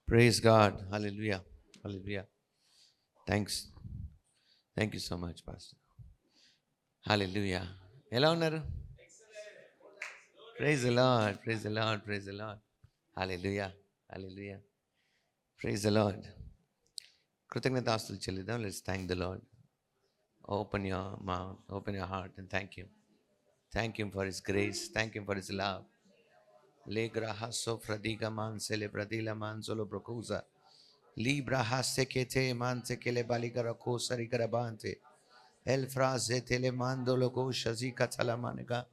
Praise God. Hallelujah. Hallelujah. Thanks. Thank you so much, Pastor. Hallelujah. ఎలా ఉన్నారు? Praise the Lord. Praise the Lord. Praise the Lord. Hallelujah. Hallelujah. Praise the Lord. కృతజ్ఞతాస్తులు చెల్లిద్దాం. Let's thank the Lord. Open your mouth, open your heart and thank Him. Thank Him for His grace. Thank Him for His love. Le grahaso fradiga man sele pradila man solo procusa. Libra hasse che te manse che le baligara cosa ricarabante. El frase te le mando lo coscia si catalamanica.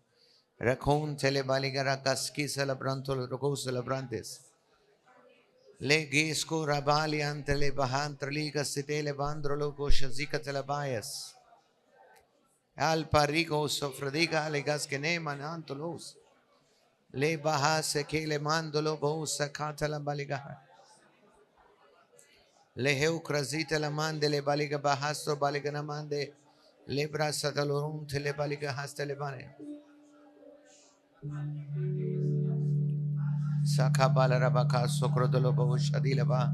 Racconte le baligara caschi se la branto lo cosa la brantes. Le gisco rabali ante le bahantra liga se te le bandro lo coscia si catalabayas. Al parigo sofradiga le gasche ne manantolos. Le bahase che le mando lo bosa catala baligara. Le heucrazite la mande le baliga bahasto baliga na mande le brasa talorum te le baliga haste le bane sakabala rabaka sokrodolo bo shadila ba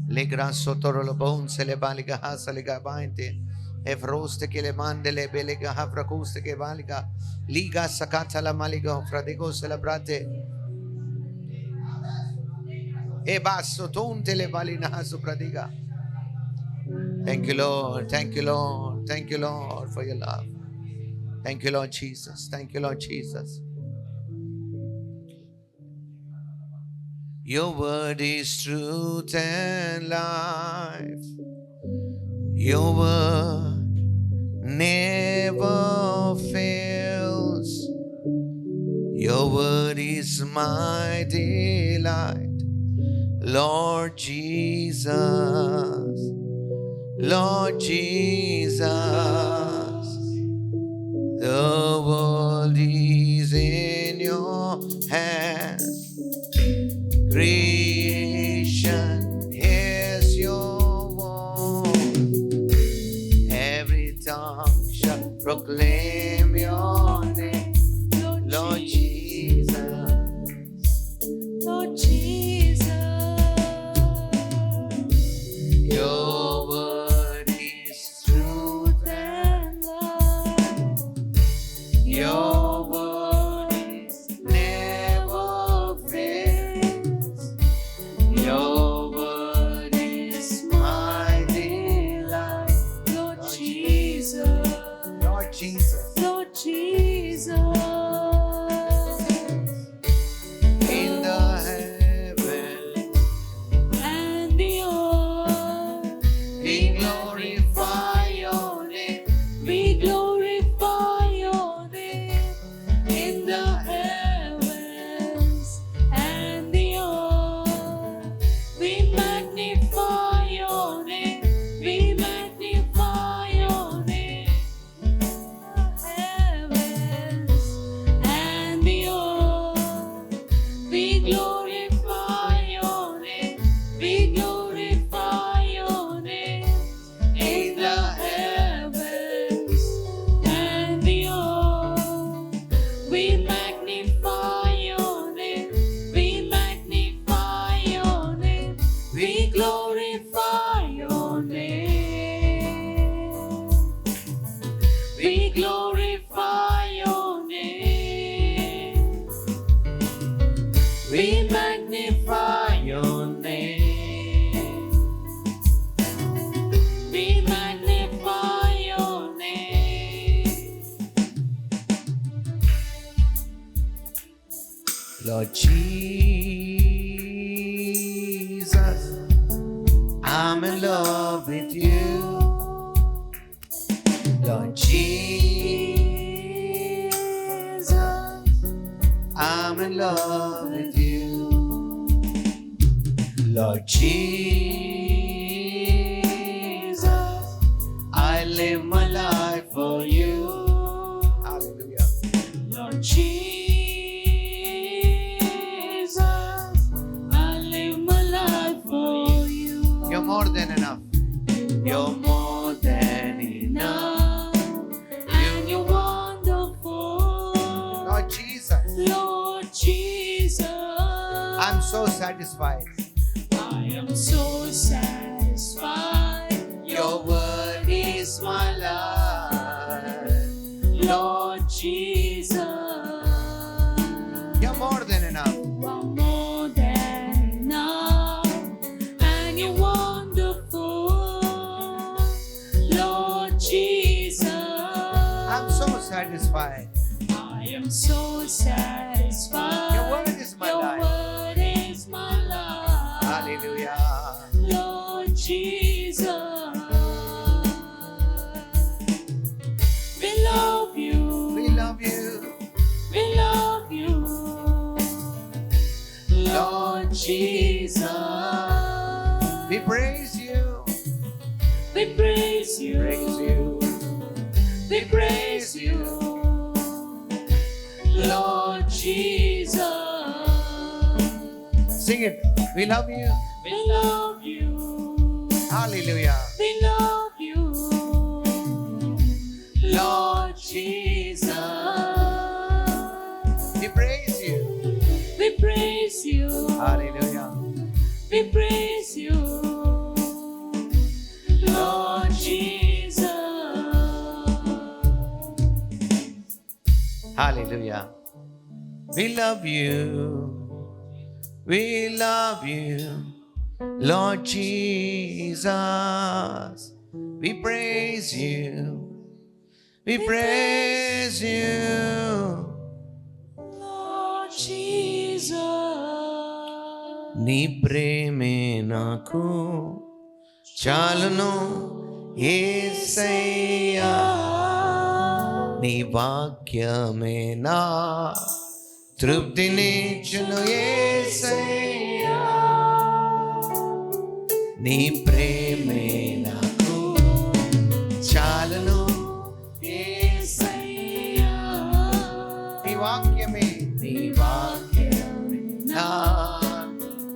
le grasso torolo bon se le baliga hasa le gabainte evroste che le mande le beliga havrakuste che baliga liga sakata la maliga fradigo celebrate e basso tonte le balina haso pradiga. Thank you, Lord. Thank you, Lord. Thank you, Lord, for your love. Thank you, Lord Jesus. Thank you, Lord Jesus. Your word is truth and life. Your word never fails. Your word is my delight. Lord Jesus. Lord Jesus, the world is in your hands. Creation is your word. Every tongue shall proclaim your name. Lord Jesus, Lord Jesus, your Lord Jesus, I'm in love with you. Lord Jesus, I'm in love with you. Lord Jesus, I live my life for you. Hallelujah. Lord Jesus, more than enough. You're more than enough. And you're wonderful. Lord Jesus. Lord Jesus. I'm so satisfied. I am so satisfied. Your word is my life. Lord Jesus, You're more than enough. you are more than enough, and you're wonderful. Lord Jesus, I'm so satisfied. I am so satisfied. Your word is my Your life. word is my life. Hallelujah. Lord Jesus, we love you. We love you. We love you. Lord Jesus, We praise you. we praise you. Praise you. We praise you. Lord Jesus, Sing it. We love you. we love you. Hallelujah. We love you. Lord Jesus, We praise you. we praise you. Hallelujah. We praise you. Lord Jesus. Hallelujah. We love you. We love you. Lord Jesus. We praise you. We praise you. Lord Jesus. నీ ప్రేమే నాకు చాలును యేసయ్యా, నీ వాక్యమే నా తృప్తినిచ్చును యేసయ్యా, నీ ప్రేమే నాకు చాలును యేసయ్యా, నీ వాక్యమే నా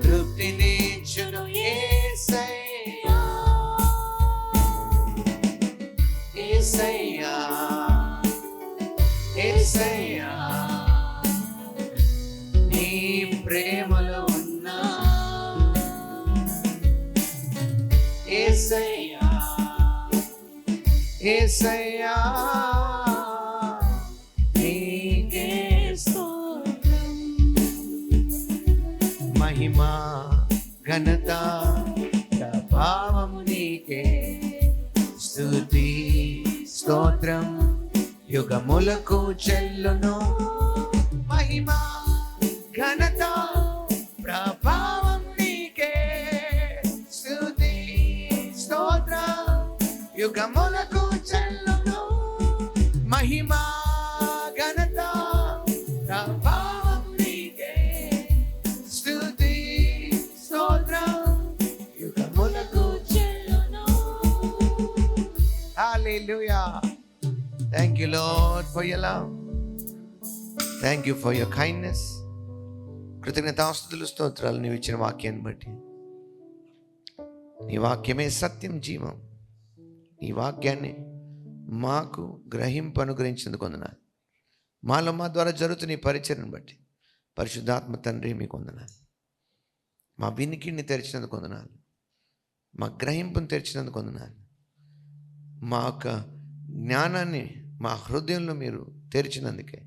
తృప్తినిచ్చును యేసయ్యా, యేసయ్యా, యేసయ్యా, నీ ప్రేమలో ఉన్నా యేసయ్యా, యేసయ్యా, నీకే స్తోత్రం. మహిమా ఘనత ప్రభావము నీకే, స్తుతి స్తోత్రం యుగములకు చెల్లును. మహిమా ఘనత ప్రభావం నీకే, స్తుతి స్తోత్రం యుగములకు చెల్లును. మహిమా ఘనత ప్రభావం నీకే, స్తుతి స్తోత్రం యుగములకు చెల్లును. Hallelujah. Thank you, Lord, for your love. Thank you for your kindness. కృతజ్ఞతాస్తుతులు స్తోత్రాలు నీవు ఇచ్చిన వాక్యాన్ని బట్టి. నీ వాక్యమే సత్యం, జీవం. నీ వాక్యాన్ని మాకు గ్రహింపు అనుగ్రహించినందుకు వందనాలు. మాలో మా ద్వారా జరుగుతున్న ఈ పరిచయను బట్టి పరిశుద్ధాత్మ తండ్రి మీకు వందనాలు. మా వినికిడిని తెరిచినందుకు వందనాలు. మా గ్రహింపును తెరిచినందుకు వందనాలు. మా యొక్క జ్ఞానాన్ని మా హృదయంలో మీరు తెరిచినందుకే,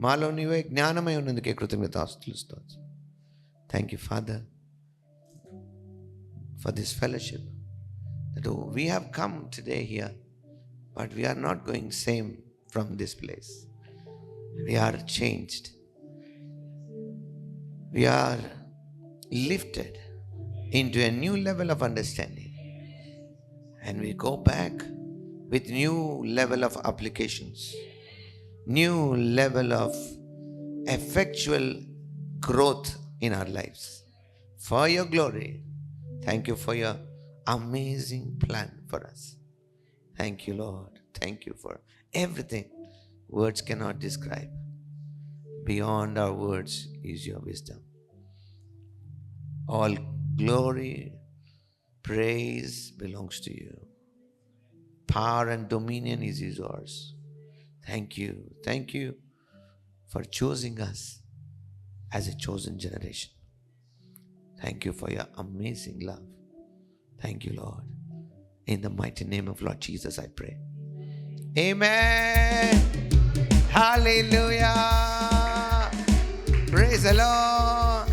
మాలో నీవే జ్ఞానమై ఉన్నందుకే కృతజ్ఞతాస్తుతులు స్తోత్రం. Thank you father for this fellowship. That we have come today here, but we are not going same from this place. We are changed. We are lifted into a new level of understanding, and we go back with new level of applications, new level of effectual growth in our lives for your glory. Thank you for your amazing plan for us. Thank you, Lord. Thank you for everything words cannot describe. Beyond our words is your wisdom. All glory, praise belongs to you. Power and dominion is yours. Thank you. Thank you for choosing us as a chosen generation. Thank you for your amazing love. Thank you, Lord. In the mighty name of Lord Jesus, I pray. Amen. Hallelujah. Praise the Lord.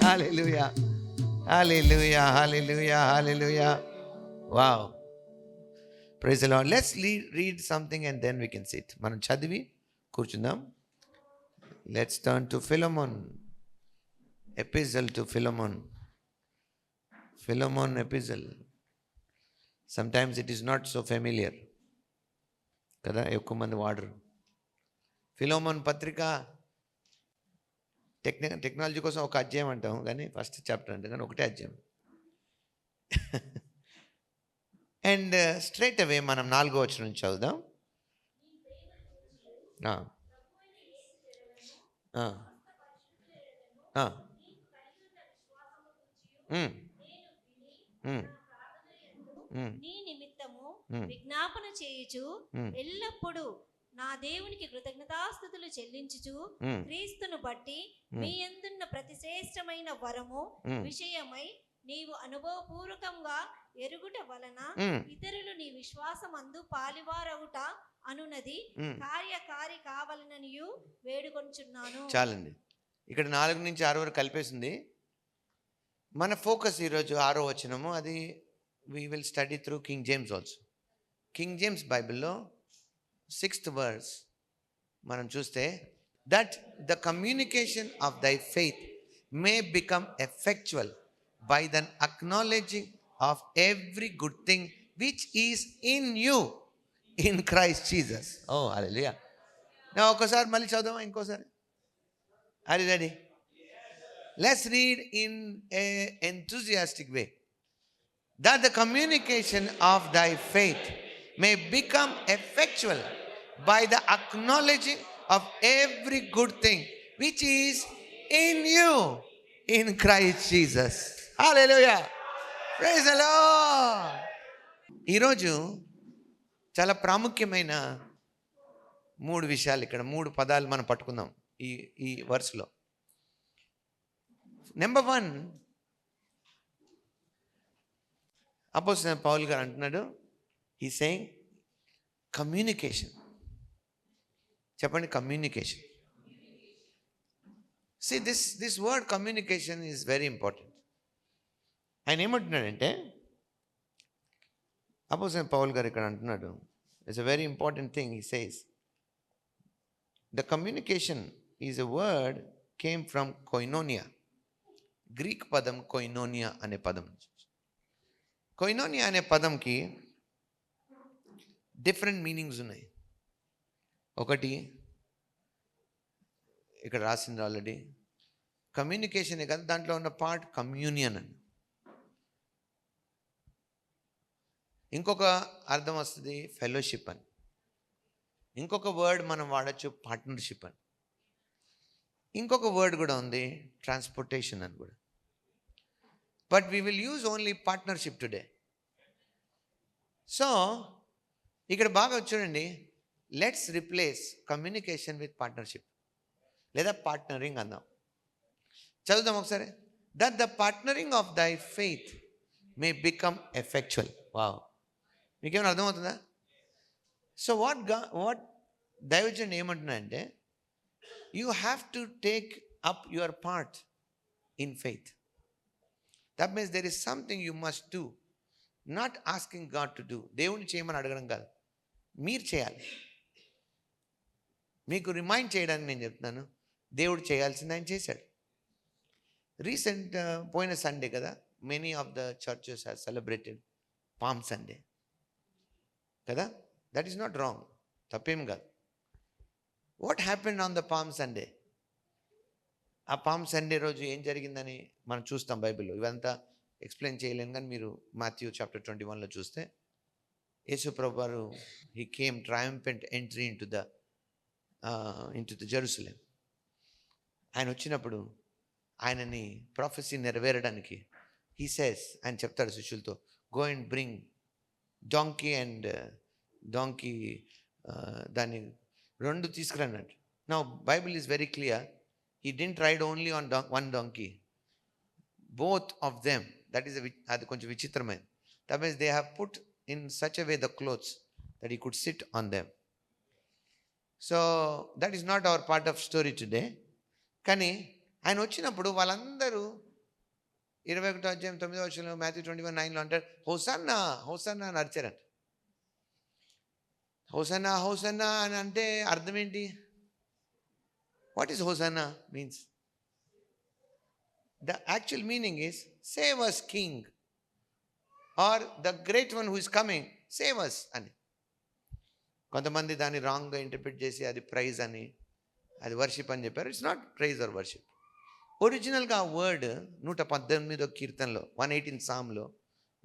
Hallelujah. Hallelujah. Hallelujah. Hallelujah. Wow. Praise the Lord. Let's read something and then we can sit. మనం చదివి కూర్చుందాం. Let's turn to Philemon. Epistle to Philemon. Philemon epistle. Sometimes it is not so familiar. కదా ఎక్కువ మంది వాడరు. Philemon పత్రిక technology కోసం ఒక అధ్యాయం అంటాం, కానీ ఫస్ట్ చాప్టర్ అంటే కానీ ఒకటే అధ్యాయం. అండ్ స్ట్రైట్ అవే మనం 4వ వచనం నుంచి చదువుదాం. నీ నిమిత్తము విజ్ఞాపన చేయుచు ఎల్లప్పుడూ నా దేవునికి కృతజ్ఞతాస్తుతులు చెల్లించుచు క్రీస్తును బట్టి మీ యందున్న ప్రతి శ్రేష్టమైన వరము విషయమై నీవు అనుభవపూర్వకంగా ఎరుగుట వలన ఇతరులు నీ విశ్వాసమందు పాలివారవుట అనునది కార్యకారి కావాలననియు వేడుకొంచున్నాను. చాలండి, ఇక్కడ 4 నుంచి 6 వరకు కలిపేసింది. మన ఫోకస్ ఈరోజు 6వ వచనము. అది we will study through King James also. King James బైబిల్లో 6th verse మనం చూస్తే, that the communication of thy faith may become effectual by the acknowledging of every good thing which is in you in Christ Jesus. Oh, hallelujah. Now ఒకసారి మళ్ళీ చదువు, ఇంకోసారి. Are you ready? Let's read in a enthusiastic way. That the communication of thy faith may become effectual by the acknowledging of every good thing which is in you in Christ Jesus. Hallelujah. Praise the Lord. ఈరోజు చాలా ప్రాముఖ్యమైన 3 విషయాలు, ఇక్కడ 3 పదాలు మనం పట్టుకుందాం ఈ వర్స్లో. Number 1, అపోస్తలుడైన పౌలు గారు అంటున్నాడు, హీ సేయింగ్ కమ్యూనికేషన్. చెప్పండి, communication. See, this word communication is very important. ఆయన ఏమంటున్నాడంటే, అపోస్తలుడైన పౌలు గారు ఇక్కడ అంటున్నాడు, it's a very important thing. He says the communication is a word came from koinonia. Greek పదం koinonia అనే పదం. కొయినోనియా అనే పదంకి డిఫరెంట్ మీనింగ్స్ ఉన్నాయి. ఒకటి ఇక్కడ రాసింది ఆల్రెడీ, కమ్యూనికేషనే కదా, దాంట్లో ఉన్న పార్ట్ కమ్యూనియన్ అని. ఇంకొక అర్థం వస్తుంది ఫెలోషిప్ అని. ఇంకొక వర్డ్ మనం వాడచ్చు పార్ట్నర్షిప్ అని. ఇంకొక వర్డ్ కూడా ఉంది ట్రాన్స్పోర్టేషన్ అని కూడా. But we will use only partnership today. So, ఇక్కడ బాగా చూడండి, let's replace communication with partnership, లేదా పార్ట్నరింగ్ అందాం. చదువుదాం ఒకసారి. That the partnering of thy faith may become effectual. Wow, మీకేమైనా అర్థమవుతుందా? సో వాట్ దైవజన్ ఏమంటున్నాడంటే, you have to take up your part in faith. That means there is something you must do. Not asking God to do. దేవుని చేయమని అడగడం కాదు, మీరు చేయాలి. మీకు రిమైండ్ చేయడానికి నేను చెప్తున్నాను, దేవుడు చేయాల్సింది ఆయన చేశాడు. రీసెంట్ పోయిన సండే కదా, many of the churches have celebrated palm Sunday కదా. దట్ ఈస్ నాట్ రాంగ్, తప్పేం కాదు. What happened on the palm Sunday? ఆ పామ్ సండే రోజు ఏం జరిగిందని మనం చూస్తాం బైబిల్లో. ఇవంతా ఎక్స్ప్లెయిన్ చేయలేను, కానీ మీరు మాథ్యూ చాప్టర్ 21లో చూస్తే, యేసు ప్రభు వారు he came triumphant entry into the Jerusalem. ఆయన వచ్చినప్పుడు ఆయనని ప్రొఫెసీ నెరవేరడానికి హీ సేస్, ఆయన చెప్తాడు శిష్యులతో, గో అండ్ బ్రింగ్ డాంకీ దాన్ని 2 తీసుకురన్నట్టు. Now Bible is very clear. He didn't ride only on one donkey. Both of them. That is అది కొంచెం విచిత్రమైనది. That means they have put in such a way the clothes that he could sit on them. So that is not our part of story today. కానీ ఆయన వచ్చినప్పుడు వాళ్ళందరూ 21 అధ్యాయం 9వ వచనంలో Matthew 21:9 అంటారు, హోసన్నా హోసన్నా అని అరిచారంట. హోసన్నా హోసన్నా అని అంటే అర్థం ఏంటి? What is hosanna means? The actual meaning is save us king, or the great one who is coming, save us అని. కొంతమంది దాన్ని రాంగ్గా ఇంటర్ప్రిట్ చేసి అది ప్రైజ్ అని, అది వర్షిప్ అని చెప్పారు. It's not praise or worship. ఒరిజినల్గా ఆ వర్డ్ 118వ కీర్తనలో 118 సామ్లో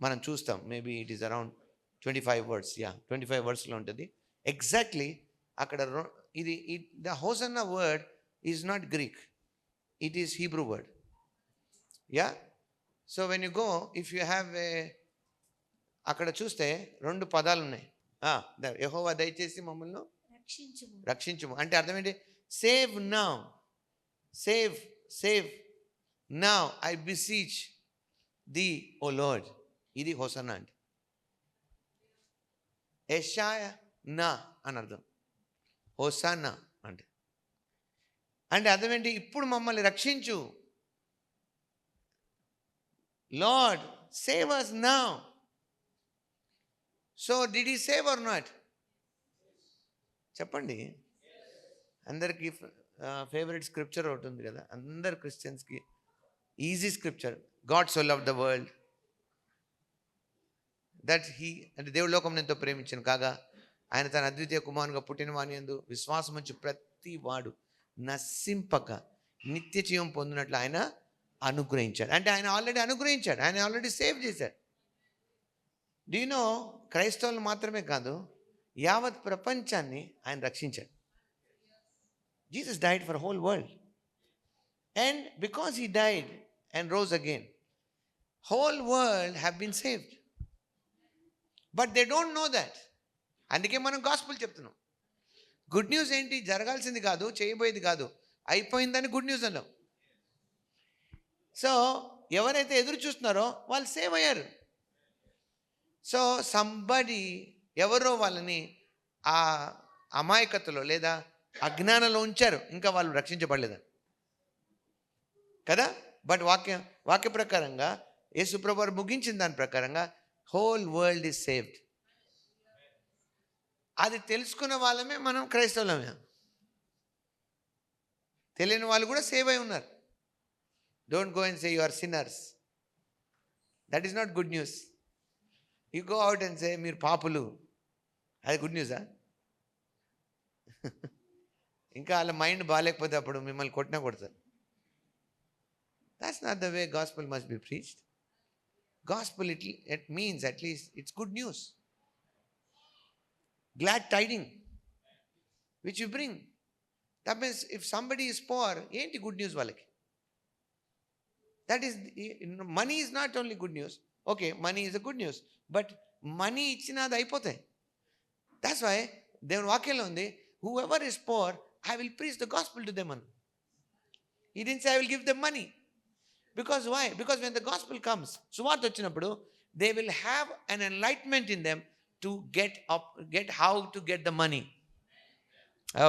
మనం చూస్తాం. Maybe it is around 25 words. 25 వర్డ్స్లో ఉంటుంది ఎగ్జాక్ట్లీ. అక్కడ ఇది the hosanna word is not Greek, it is Hebrew word. So when you go, if you have అక్కడ చూస్తే 2 పదాలు ఉన్నాయి. యెహోవా దయచేసి మమ్మల్ని రక్షించుము. రక్షించుము అంటే అర్థం ఏంటి? Save now, save save now, I beseech thee O Lord. ఇది హోసన్నా అంటే. యెషయా నా అని అర్థం. హోసన్నా అంటే అంటే అర్థం ఏంటి? ఇప్పుడు మమ్మల్ని రక్షించు. Lord save us now. So did he save or not? చెప్పండి. అందరికీ ఫేవరెట్ స్క్రిప్చర్ ఒకటి ఉంది కదా, అందరు క్రిస్టియన్స్కి easy scripture. God so loved the world that he, అంటే దేవుడు లోకం ఎంతో ప్రేమించను కాగా ఆయన తన అద్వితీయ కుమారునిగా పుట్టిన వాని యందు విశ్వాసం ఉంచి ప్రతి వాడు నశింపక నిత్య జీవం పొందినట్లు ఆయన అనుగ్రహించాడు. అంటే ఆయన ఆల్రెడీ అనుగ్రహించాడు, ఆయన ఆల్రెడీ సేవ్ చేశాడు. డూ యు నో, క్రైస్తవులు మాత్రమే కాదు, యావత్ ప్రపంచాన్ని ఆయన రక్షించాడు. Jesus died for the whole world. And because he died and rose again, whole world have been saved. But they don't know that. అందుకే మనం గాస్పుల్ చెప్తున్నాం. గుడ్ న్యూస్ ఏంటి? జరగాల్సింది కాదు, చేయబోయేది కాదు, అయిపోయిందని గుడ్ న్యూస్ అన్నాం. సో ఎవరైతే ఎదురు చూస్తున్నారో వాళ్ళు సేవ్ అయ్యారు. సో సంబడి ఎవరో వాళ్ళని ఆ అమాయకతలో లేదా అజ్ఞానంలో ఉంచారు, ఇంకా వాళ్ళు రక్షించబడలేదని కదా. బట్ వాక్య ప్రకారంగా యేసుప్రభు వారు ముగించిన దాని ప్రకారంగా హోల్ వరల్డ్ ఈజ్ సేవ్డ్. అది తెలుసుకున్న వాళ్ళమే మనం క్రైస్తవులమే. తెలియని వాళ్ళు కూడా సేవ్ అయి ఉన్నారు. Don't go and say you are sinners. That is not good news. You go out and say మీరు పాపులు, అది గుడ్ న్యూసా? ఇంకా వాళ్ళ మైండ్ బాగాలేకపోతే అప్పుడు మిమ్మల్ని కొట్టినా కొడతారు. That's not the way gospel must be preached. Gospel it means at least it's good news, glad tiding which you bring. That means if somebody is poor, ఏంటి గుడ్ న్యూస్ వాళ్ళకి? That is, money is not only good news. Okay, money is a good news, but money ఇచ్చినా అది అయిపోతాయి. That's why దేవుని వాక్యంలో ఉంది, whoever is poor, I will preach the gospel to them. He didn't say I will give them money. Because why? Because when the gospel comes, సువార్త వచ్చినప్పుడు they will have an enlightenment in them to get how to get the money.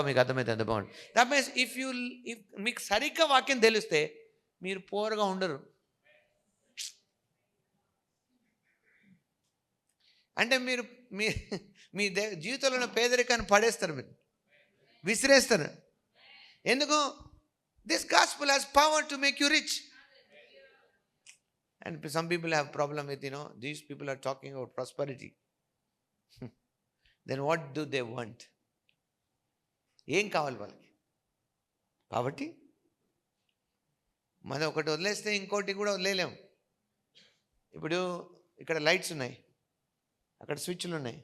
మీకు అర్థమైతే ఎంత బాగుంది. That means if మీకు సరిగ్గా వాక్యం తెలిస్తే మీరు పోరుగా ఉండరు. అంటే మీరు మీ జీవితంలో ఉన్న పేదరికాన్ని పడేస్తారు, మీరు విసిరేస్తారు. ఎందుకు? This gospel has power to make you rich. And some people have problem with these people are talking about prosperity. Then what do they want? ఏం కావాలి వాళ్ళకి? కాబట్టి మనం ఒకటి వదిలేస్తే ఇంకోటి కూడా వదిలేయలేము. ఇప్పుడు ఇక్కడ లైట్స్ ఉన్నాయి, అక్కడ స్విచ్లు ఉన్నాయి.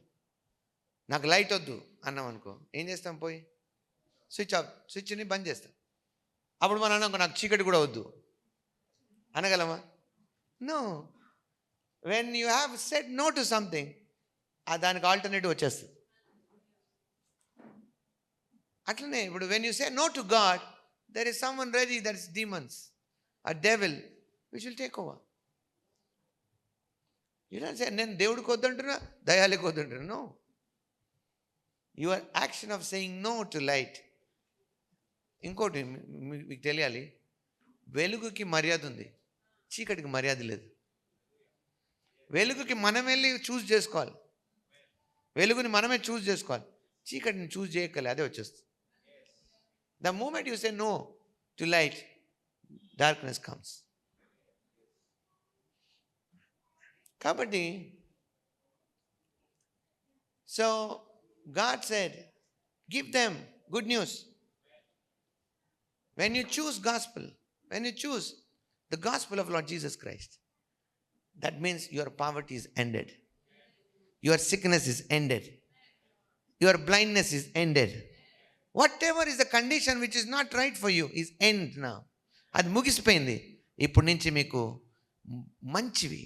నాకు లైట్ వద్దు అన్నాం అనుకో, ఏం చేస్తాం? పోయి స్విచ్ని బంద్ చేస్తాం. అప్పుడు మనం అన్నాం నాకు చీకటి కూడా వద్దు అనగలమా? No. When you have said no to something, దానికి ఆల్టర్నేటివ్ వచ్చేస్తుంది. అట్లనే ఇప్పుడు when you say no to God, there is someone ready, that is demons, a devil which will take over. నేను దేవుడికి వద్దంటున్నా, దయాలకి వద్దంటున్నా. No, your action of saying no to light. ఇంకోటి మీకు తెలియాలి, వెలుగుకి మర్యాద ఉంది, చీకటికి మర్యాద లేదు. వెలుగుకి మనం వెళ్ళి చూస్ చేసుకోవాలి, వెలుగుని మనమే చూస్ చేసుకోవాలి. చీకటిని చూస్ చేయగలి, అదే వచ్చేస్తుంది. The moment you say no to light, darkness comes. కాబట్టి so God said give them good news. When you choose gospel, when you choose the gospel of Lord Jesus Christ, that means your poverty is ended, your sickness is ended, your blindness is ended. Whatever is the condition which is not right for you is end now. అది ముగిసిపోయింది. ఇప్పుడు నుంచి మీకు మంచివి,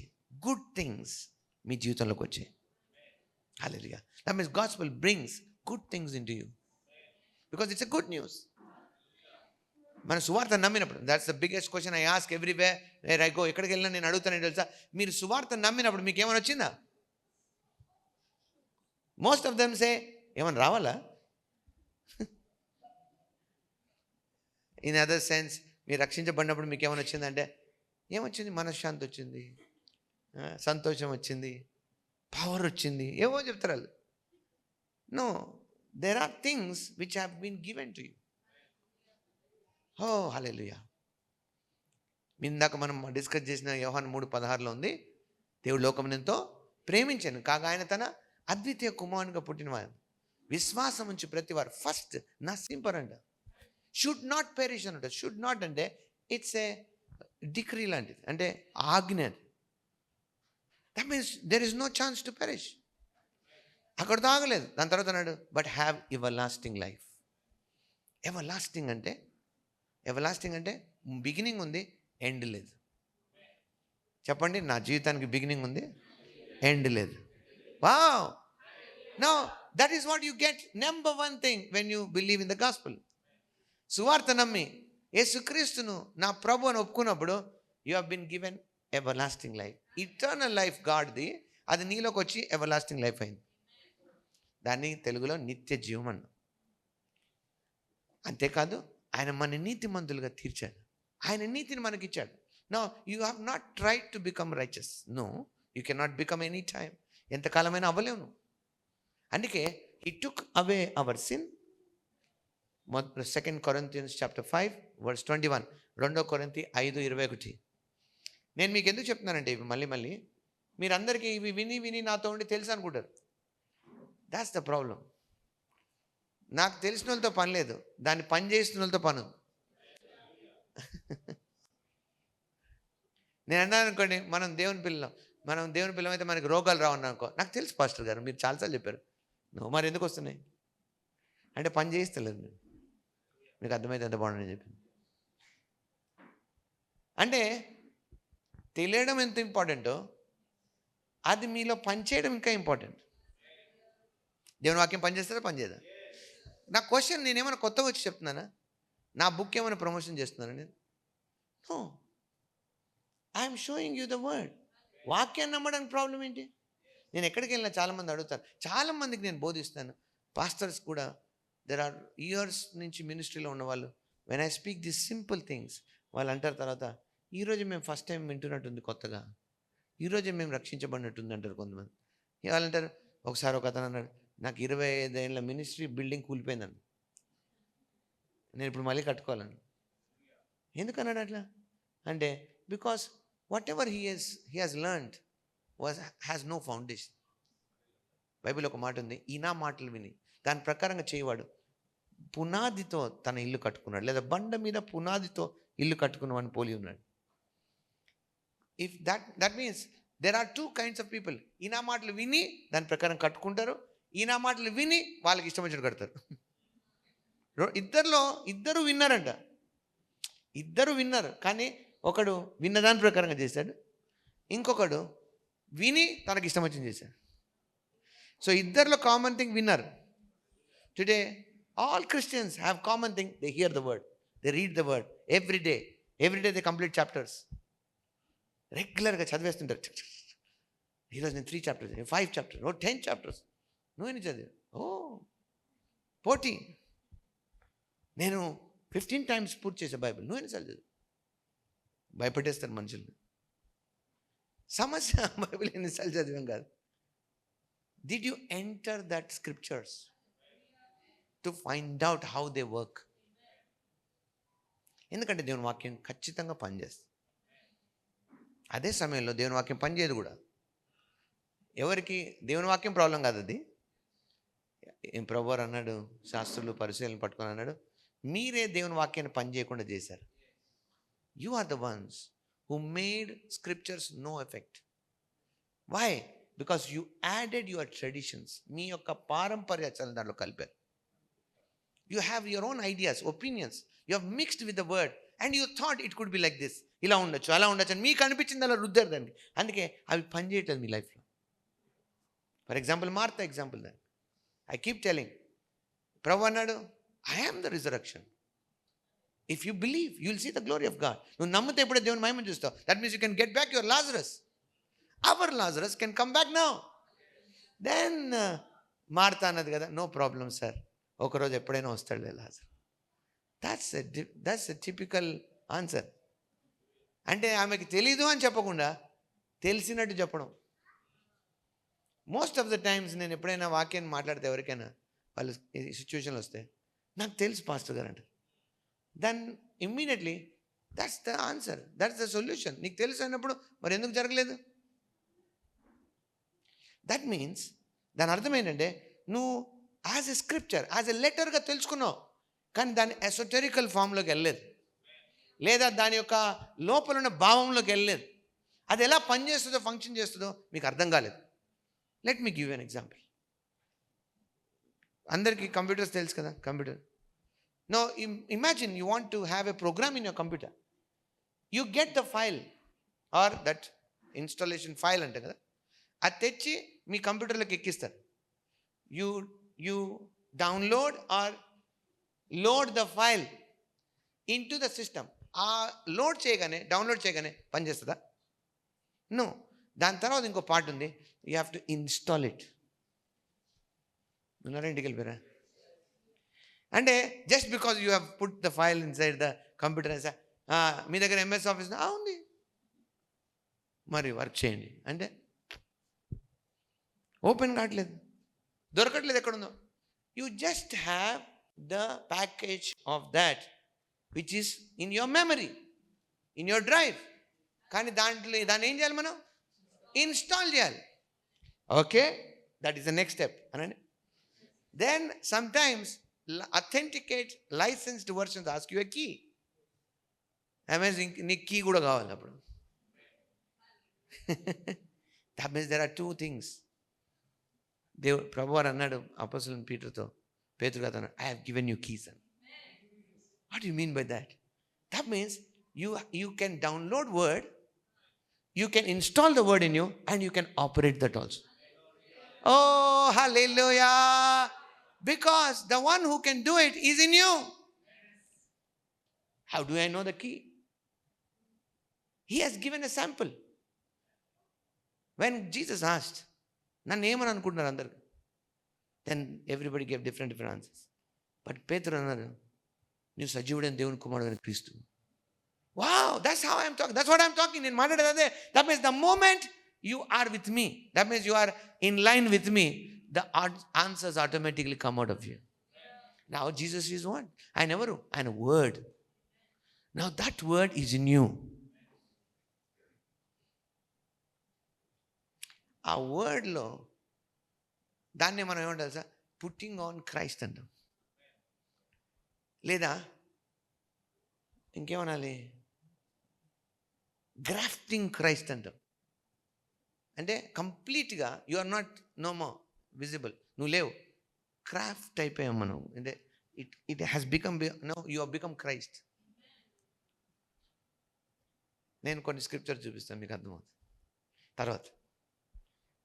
good things మీ జీవితంలోకి వచ్చాయి. హల్లెలూయా. That means gospel brings good things into you because it's a good news. మన సువార్త నమ్మినప్పుడు, that's the biggest question I ask everywhere where I go. ఎక్కడికి వెళ్ళినా నేను అడుగుతాను తెలుసా, మీరు సువార్త నమ్మినప్పుడు మీకు ఏమైనా వచ్చిందా? మోస్ట్ ఆఫ్ దెమ్ సే ఏమైనా రావాలా? ఇన్ అదర్ సెన్స్, మీరు రక్షించబడినప్పుడు మీకు ఏమైనా వచ్చిందంటే ఏమొచ్చింది? మనశ్శాంతి వచ్చింది, సంతోషం వచ్చింది, పవర్ వచ్చింది, ఏవో చెప్తారు వాళ్ళు. No, there are things which have been given to you. Oh hallelujah. ఇందాక మనం డిస్కస్ చేసిన యోహాను 3:16 ఉంది, దేవుడు లోకమునెంతో ప్రేమించాను కాగా ఆయన తన అద్వితీయ కుమారునిగా పుట్టినవాడు విశ్వాసం ఉంచి ప్రతివారు ఫస్ట్ నశింపరంట. షుడ్ నాట్ పెరిష్ అనట. షుడ్ నాట్ అంటే ఇట్స్ ఏ డిక్రీ లాంటిది, అంటే ఆజ్ఞ. That means there is no chance to perish. అక్కడ తాగలేదు. దాని తర్వాత అన్నాడు but have everlasting life. Everlasting అంటే, ఎవర్ లాస్టింగ్ అంటే బిగినింగ్ ఉంది, ఎండ్ లేదు. చెప్పండి, నా జీవితానికి బిగినింగ్ ఉంది, ఎండ్ లేదు. Wow. No, that is what you get. Number one thing when you believe in the gospel. సువార్త నమ్మి యేసుక్రీస్తును నా ప్రభు అని ఒప్పుకున్నప్పుడు you have been given everlasting life. Eternal life గాడ్ది, అది నీలోకి వచ్చి ఎవర్ లాస్టింగ్ లైఫ్ అయింది. దాన్ని తెలుగులో నిత్య జీవం అన్న. అంతేకాదు ఆయన మన నీతిమంతులుగా తీర్చాడు, ఆయన నీతిని మనకిచ్చాడు. No, you have not tried to become righteous. No, you can not become any time. ఎంతకాలమైనా అవ్వలేవు నువ్వు. అందుకే he took away our sin. 2 Corinthians chapter 5 verse 21. 2 Corinthians 5:21. నేను మీకు ఎందుకు చెప్తున్నానంటే ఇవి మళ్ళీ మీరందరికీ ఇవి విని నాతో ఉండి తెలుసు అనుకుంటారు. That's the problem. నాకు తెలిసిన వాళ్ళతో పని లేదు, దాన్ని పని చేస్తున్న వాళ్ళతో పని. నేను అన్నాను అనుకోండి, మనం దేవుని పిల్లం అయితే మనకి రోగాలు రావన్నా అనుకో, నాకు తెలుసు పాస్టర్ గారు మీరు చాలాసార్లు చెప్పారు. నువ్వు మరి ఎందుకు వస్తున్నాయి అంటే పని చేయిస్తలేదు. మీకు అర్థమైతే ఎంత బాగుందని చెప్పింది. అంటే తెలియడం ఎంత ఇంపార్టెంటో అది మీలో పనిచేయడం ఇంకా ఇంపార్టెంట్. దేవుని వాక్యం పనిచేస్తారా, పనిచేయదా? నా క్వశ్చన్, నేనేమైనా కొత్తగా వచ్చి చెప్తున్నానా? నా బుక్ ఏమైనా ప్రమోషన్ చేస్తున్నానా నేను? No, I'm showing you the word. వాక్యాన్ని నమ్మడానికి ప్రాబ్లం ఏంటి? నేను ఎక్కడికి వెళ్ళినా చాలామంది అడుగుతారు, చాలామందికి నేను బోధిస్తాను, పాస్టర్స్ కూడా, దెర్ ఆర్ ఇయర్స్ నుంచి మినిస్ట్రీలో ఉన్నవాళ్ళు. When I speak this simple things, వాళ్ళు అంటారు తర్వాత, ఈరోజు మేము ఫస్ట్ టైం వింటున్నట్టుంది కొత్తగా, ఈరోజే మేము రక్షించబడినట్టుంది అంటారు కొంతమంది. వాళ్ళు అంటారు, ఒకసారి ఒక అతను అన్నాడు, నాకు 25 ఏళ్ళ మినిస్ట్రీ బిల్డింగ్ కూలిపోయిందండి, నేను ఇప్పుడు మళ్ళీ కట్టుకోవాలని. ఎందుకన్నాడు అట్లా అంటే, because whatever he has learned has no foundation. Bible ఒక మాట ఉంది, ఈ నా మాటలు విని దాని ప్రకారంగా చేయవాడు పునాదితో తన ఇల్లు కట్టుకున్నాడు, లేదా బండ మీద పునాదితో ఇల్లు కట్టుకున్నామని పోలి ఉన్నాడు. If that means there are 2 kinds of people. ఈ నా మాటలు విని దాని ప్రకారం కట్టుకుంటారు, ఈ నా మాటలు విని వాళ్ళకి ఇష్టం వచ్చినట్టు కడతారు. ఇద్దరు విన్నారంట, ఇద్దరు విన్నారు. కానీ ఒకడు విన్నదాని ప్రకారంగా చేశాడు, ఇంకొకడు విని తనకి ఇష్టం వచ్చింది చేశాడు. సో ఇద్దరిలో కామన్ థింగ్ విన్నారు. Today all Christians have common thing, they here the word, they read the word every day they complete chapters. రెగ్యులర్గా చదివేస్తుంటారు. ఈరోజు నేను 3 చాప్టర్స్, 5 చాప్టర్స్, 10 చాప్టర్స్. నువ్వేం చదివా? 14. నేను 15 టైమ్స్ పూర్తి చేసే బైబిల్. నువ్వెన్నిసార్లు చదివా? భయపెట్టేస్తారు మనుషుల్ని. సమస్య బైబిల్ ఎన్నిసార్లు చదివాం కాదు. Did you enter that scriptures to find out how they work? ఎందుకంటే దేవుని వాక్యం ఖచ్చితంగా పనిచేస్తుంది. అదే సమయంలో దేవుని వాక్యం పనిచేయదు కూడా. ఎవరికి దేవుని వాక్యం ప్రాబ్లం కాదు. అది ఏం ప్రభువారు అన్నాడు, శాస్త్రులు పరిశీలన పట్టుకొని అన్నాడు, మీరే దేవుని వాక్యాన్ని పని చేయకుండా చేశారు. You are the ones who made scriptures no effect. Why? Because you added your traditions. మీ యొక్క పారంపర్యాలను దాంట్లో కలిపారు. You have your own ideas, opinions. You have mixed with the word and you thought it could be like this. ఇలా ఉండొచ్చు, అలా ఉండొచ్చు అని మీకు అనిపించింది, అలా రుద్దారు దాన్ని. అందుకే అవి పనిచేయట్లేదు మీ లైఫ్లో. ఫర్ ఎగ్జాంపుల్ మార్తా ఎగ్జాంపుల్ దాన్ని ఐ కీప్ టెలింగ్. ప్రభు అన్నాడు, I am the resurrection. If you believe you will see the glory of God. నువ్వు నమ్మితే ఎప్పుడే దేవుని మహిమను చూస్తావు. That means you can get back your Lazarus. Our Lazarus can come back now. Then Martha అన్నది కదా, నో ప్రాబ్లం సార్, ఒకరోజు ఎప్పుడైనా వస్తాడులే Lazarus. That's a typical answer. అంటే ఆమెకి తెలీదు అని చెప్పకుండా తెలిసినట్టు చెప్పడం. మోస్ట్ ఆఫ్ ద టైమ్స్ నేను ఎప్పుడైనా వాక్యాన్ని మాట్లాడితే ఎవరికైనా వాళ్ళు సిచ్యువేషన్లు వస్తే, నాకు తెలుసు పాస్టర్ గారు అంటారు. Then immediately that's the answer, that's the solution. నీకు తెలుసు అన్నప్పుడు మరి ఎందుకు జరగలేదు? దట్ మీన్స్ దాని అర్థం ఏంటంటే, నువ్వు as a scripture, as a లెటర్గా తెలుసుకున్నావు, కానీ దాని ఎసోటెరికల్ ఫామ్లోకి వెళ్ళలేదు, లేదా దాని యొక్క లోపల ఉన్న భావంలోకి వెళ్ళలేదు. అది ఎలా పనిచేస్తుందో, ఫంక్షన్ చేస్తుందో మీకు అర్థం కాలేదు. Let me give an example. అందరికీ కంప్యూటర్స్ తెలుసు కదా, computer. No imagine you want to have a program in your computer. You get the file or that installation file అంటే కదా, అది తెచ్చి మీ కంప్యూటర్లోకి ఎక్కిస్తారు. యూ download or load the file into the system. ఆ లోడ్ చేయగానే, డౌన్లోడ్ చేయగానే పనిచేస్తుందా? నో. దాని తర్వాత ఇంకో పార్ట్ ఉంది, you have to install it. ఉన్నారా? ఇంటికి వెళ్ళిపోయారా? అంటే just because you have put the file inside the computer, మీ దగ్గర ఎంఎస్ ఆఫీస్ ఉంది, మరి వర్క్ చేయండి అంటే ఓపెన్ కావట్లేదు, దొరకట్లేదు, ఎక్కడుందో. You just have the package of that which is in your memory, in your drive. కానీ దాన్ని ఏం చేయాలి? మనం ఇన్స్టాల్ చేయాలి. Okay, that is the next step అనండి. Then sometimes authenticate licensed versions ask you a key. Amazing, నీకు key కూడా కావాలి అప్పుడు. That means there are 2 things. దేవుడు ప్రభువారు అన్నాడు అపోస్తలుడైన పేతురు గారితో, I have given you keys అని. What you mean by that? That means you can download word, you can install the word in you, and you can operate that also. Oh, hallelujah! Because the one who can do it is in you. How do I know the key? He has given a sample. When Jesus asked, నన్ను ఏమని అనుకుంటున్నారు అందరు? Then everybody gave different answers. But Pethuru అన్నారు, నువ్వు సజీవుడైన దేవుని కుమారుడు అని క్రీస్తు. Wow, that's how I'm talking. That's what I'm talking. నేను మాట్లాడేది అదే. That means the moment you are with me, that means you are in line with me, the answers automatically come out of you. Now Jesus is what? ఆయన ఎవరు? ఆయన word. Now that word is in you. ఆ వర్డ్లో దాన్ని మనం ఏమంటారు sir? Putting on Christ అంటాం, లేదా ఇంకేమనాలి? Grafting Christ అంటాం. అంటే కంప్లీట్గా you are not no more visible, నువ్వు లేవు, క్రాఫ్ట్ అయిపోయాం మనం. అంటే it has become, no you are become Christ. నేను కొన్ని స్క్రిప్చర్ చూపిస్తాను, మీకు అర్థమవుతుంది తర్వాత.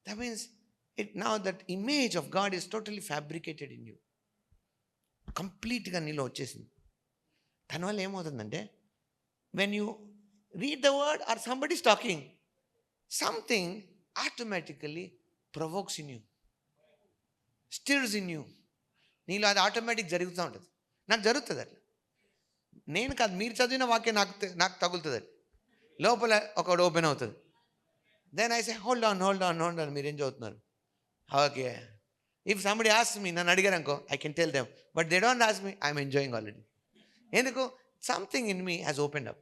That means now that image of God is totally fabricated in you. కంప్లీట్గా నీలో వచ్చేసింది. దానివల్ల ఏమవుతుందంటే, when you read the word or somebody is talking, something automatically provokes in you, stirs in you. నీలో అది ఆటోమేటిక్ జరుగుతూ ఉంటుంది. నాకు జరుగుతుంది అట్లా. నేను కాదు, మీరు చదివిన వాక్యం నాకు తగులుతుంది. అది లోపల ఒకటి ఓపెన్ అవుతుంది. Then I say hold on. మీరేం చదువుతున్నారు? Okay. If somebody ask me, నన్ను అడిగారు అనుకో, I can tell them. But they don't ask me, I'm enjoying already. ఎందుకు? Something in me has opened up.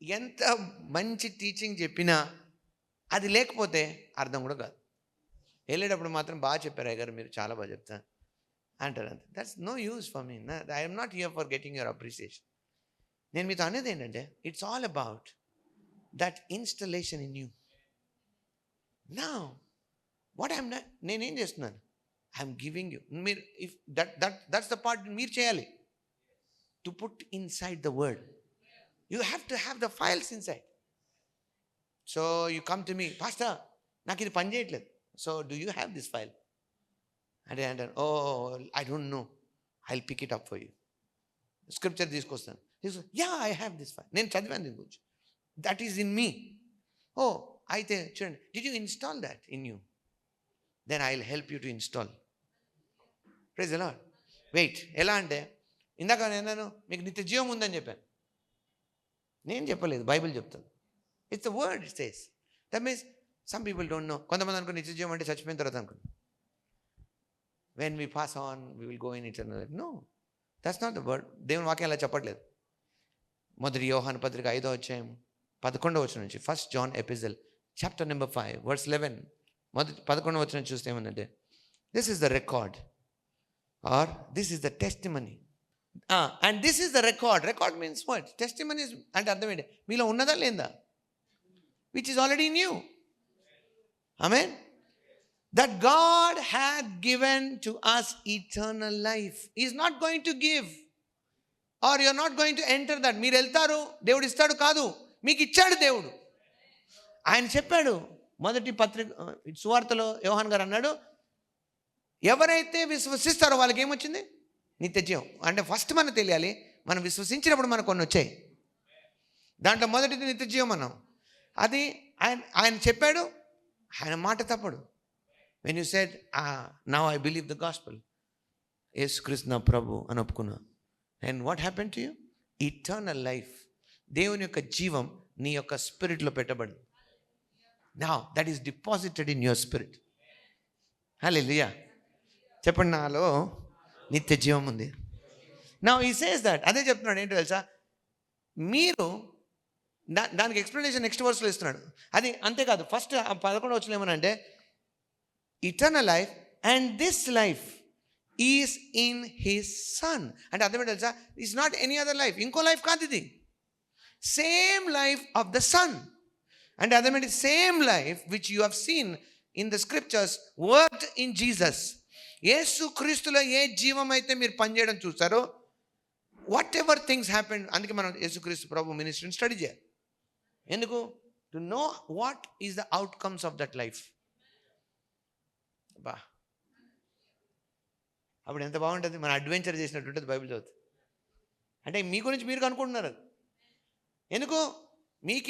ఎంత మంచి టీచింగ్ చెప్పినా అది లేకపోతే అర్థం కూడా కాదు. వెళ్ళేటప్పుడు మాత్రం బాగా చెప్పారు అయ్య గారు, మీరు చాలా బాగా చెప్తారు అంటారు. అంతే. That's no use for me. I'm not here for getting your appreciation. నేను మీతో అనేది ఏంటంటే, it's all about that installation in you. నా వాట్ ఐఎమ్ నేనేం చేస్తున్నాను? I'm giving you. మీరు ఇఫ్ దట్స్ ద పార్ట్ మీరు చేయాలి. To put inside the word. You have to have the files inside. So you come to me, pastor నాకు ఇది పని చేయట్లేదు. So do you have this file? అంటే అంటాను, oh I don't know, I will pick it up for you. Scripture తీసుకొస్తాను. Yeah I have this file, నేను చదివాను దీని గురించి, that is in me. Oh అయితే చూడండి, did you install that in you? Then I will help you to install. Praise the lord. Wait. ఎలా అంటే, ఇందాక నేను మీకు నిత్య జీవం ఉందని చెప్పాను. నేను చెప్పలేదు, బైబిల్ చెప్తాను. It's the word it says. That means some people don't know. కొంతమంది అనుకో నిత్య జీవం అంటే చచ్చిపోయిన తర్వాత అనుకో, when we pass on we will go in eternal life. No, that's not the word. దేవుని వాక్యం అలా చెప్పట్లేదు. మొదటి యోహాను పత్రిక 5వ అధ్యాయం 11వ వచనం నుంచి, first John epistle chapter number 5 verse 11, మొదటి 11వ వచనం చూస్తే ఏమందంటే, this is the record or this is the testimony. And this is the record. Record means what? Testimony అంటే అర్థం ఏంటి? మీలో ఉన్నదా లేదా? Which is already in you. Amen. That God had given to us eternal life. He is not going to give, or you are not going to enter that. మీరు వెళ్తారు, దేవుడు ఇస్తాడు కాదు, మీకు ఇచ్చాడు దేవుడు. ఆయన చెప్పాడు మొదటి పత్రిక సువార్తలో యోహాన్ గారు అన్నాడు, ఎవరైతే విశ్వసిస్తారో వాళ్ళకి ఏమొచ్చింది? నిత్య జీవం. అంటే ఫస్ట్ మనకు తెలియాలి, మనం విశ్వసించినప్పుడు మనకు కొన్ని వచ్చాయి. దాంట్లో మొదటిది నిత్య జీవం అన్నాం. అది ఆయన చెప్పాడు, ఆయన మాట తప్పడు. When you said now I believe the gospel, యేసుక్రీస్తు నా ప్రభు అని ఒప్పుకున్నా, and what happen to you? Eternal life. దేవుని యొక్క జీవం నీ యొక్క స్పిరిట్లో పెట్టబడింది. Now that is deposited in your spirit. Hallelujah. చెప్పండి, నాలో నిత్య జీవం ఉంది. Now he says that. అదే చెప్తున్నాడు. ఏంటో తెలుసా, మీరు దానికి ఎక్స్ప్లెనేషన్ నెక్స్ట్ వర్స్లో ఇస్తున్నాడు. అది అంతేకాదు, ఫస్ట్ 11వ వచనం ఏమనంటే, eternal life and this life is in his son. అంటే అర్థం ఏంటో తెలుసా, is not any other life. ఇంకో లైఫ్ కాదు ఇది, same life of the son. అంటే అర్థం ఏంటి? Same life which you have seen in the scriptures worked in Jesus. Yesu క్రీస్తులో ఏ జీవం అయితే మీరు పనిచేయడం చూస్తారో, వాట్ ఎవర్ థింగ్స్ హ్యాపెన్. అందుకే మనం యేసుక్రీస్తు ప్రభు మినిస్ట్రీని స్టడీ చేయాలి. ఎందుకు? To know what is the outcomes of that life. బా, అప్పుడు ఎంత బాగుంటుంది, మన అడ్వెంచర్ చేసినట్టు ఉంటుంది బైబిల్ చదువుతుంది. అంటే మీ గురించి మీరు కనుక్కుంటున్నారు. అది ఎందుకు? మీకు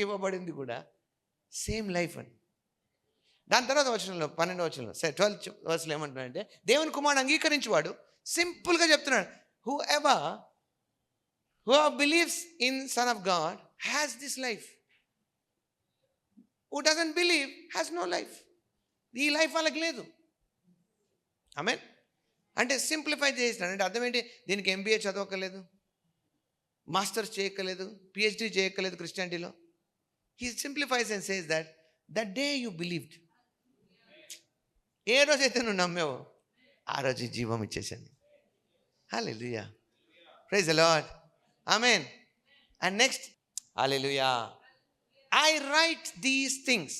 ఇవ్వబడింది కూడా సేమ్ లైఫ్ అని. దాని తర్వాత వచనంలో 12వ వచనంలో 12th వర్స్లో ఏమంటున్నాడంటే, దేవుని కుమారుడు అంగీకరించేవాడు, సింపుల్గా చెప్తున్నాడు, who ever who believes in Son of God has this life. Who doesn't believe has no life. ఈ లైఫ్ వాళ్ళకి లేదు. ఆమేన్. అంటే సింప్లిఫై చేసినాడు. అంటే అర్థం ఏంటి? దీనికి MBA చదవక్కలేదు, మాస్టర్స్ చేయక్కలేదు, PhD చేయక్కలేదు క్రిస్టియానిటీలో. He simplifies and says that the day you believed, ఏ రోజైతే నువ్వు నమ్మావో ఆ రోజు జీవం ఇచ్చేసాను. Hallelujah. Praise the lord. Amen. And next, hallelujah. I write these things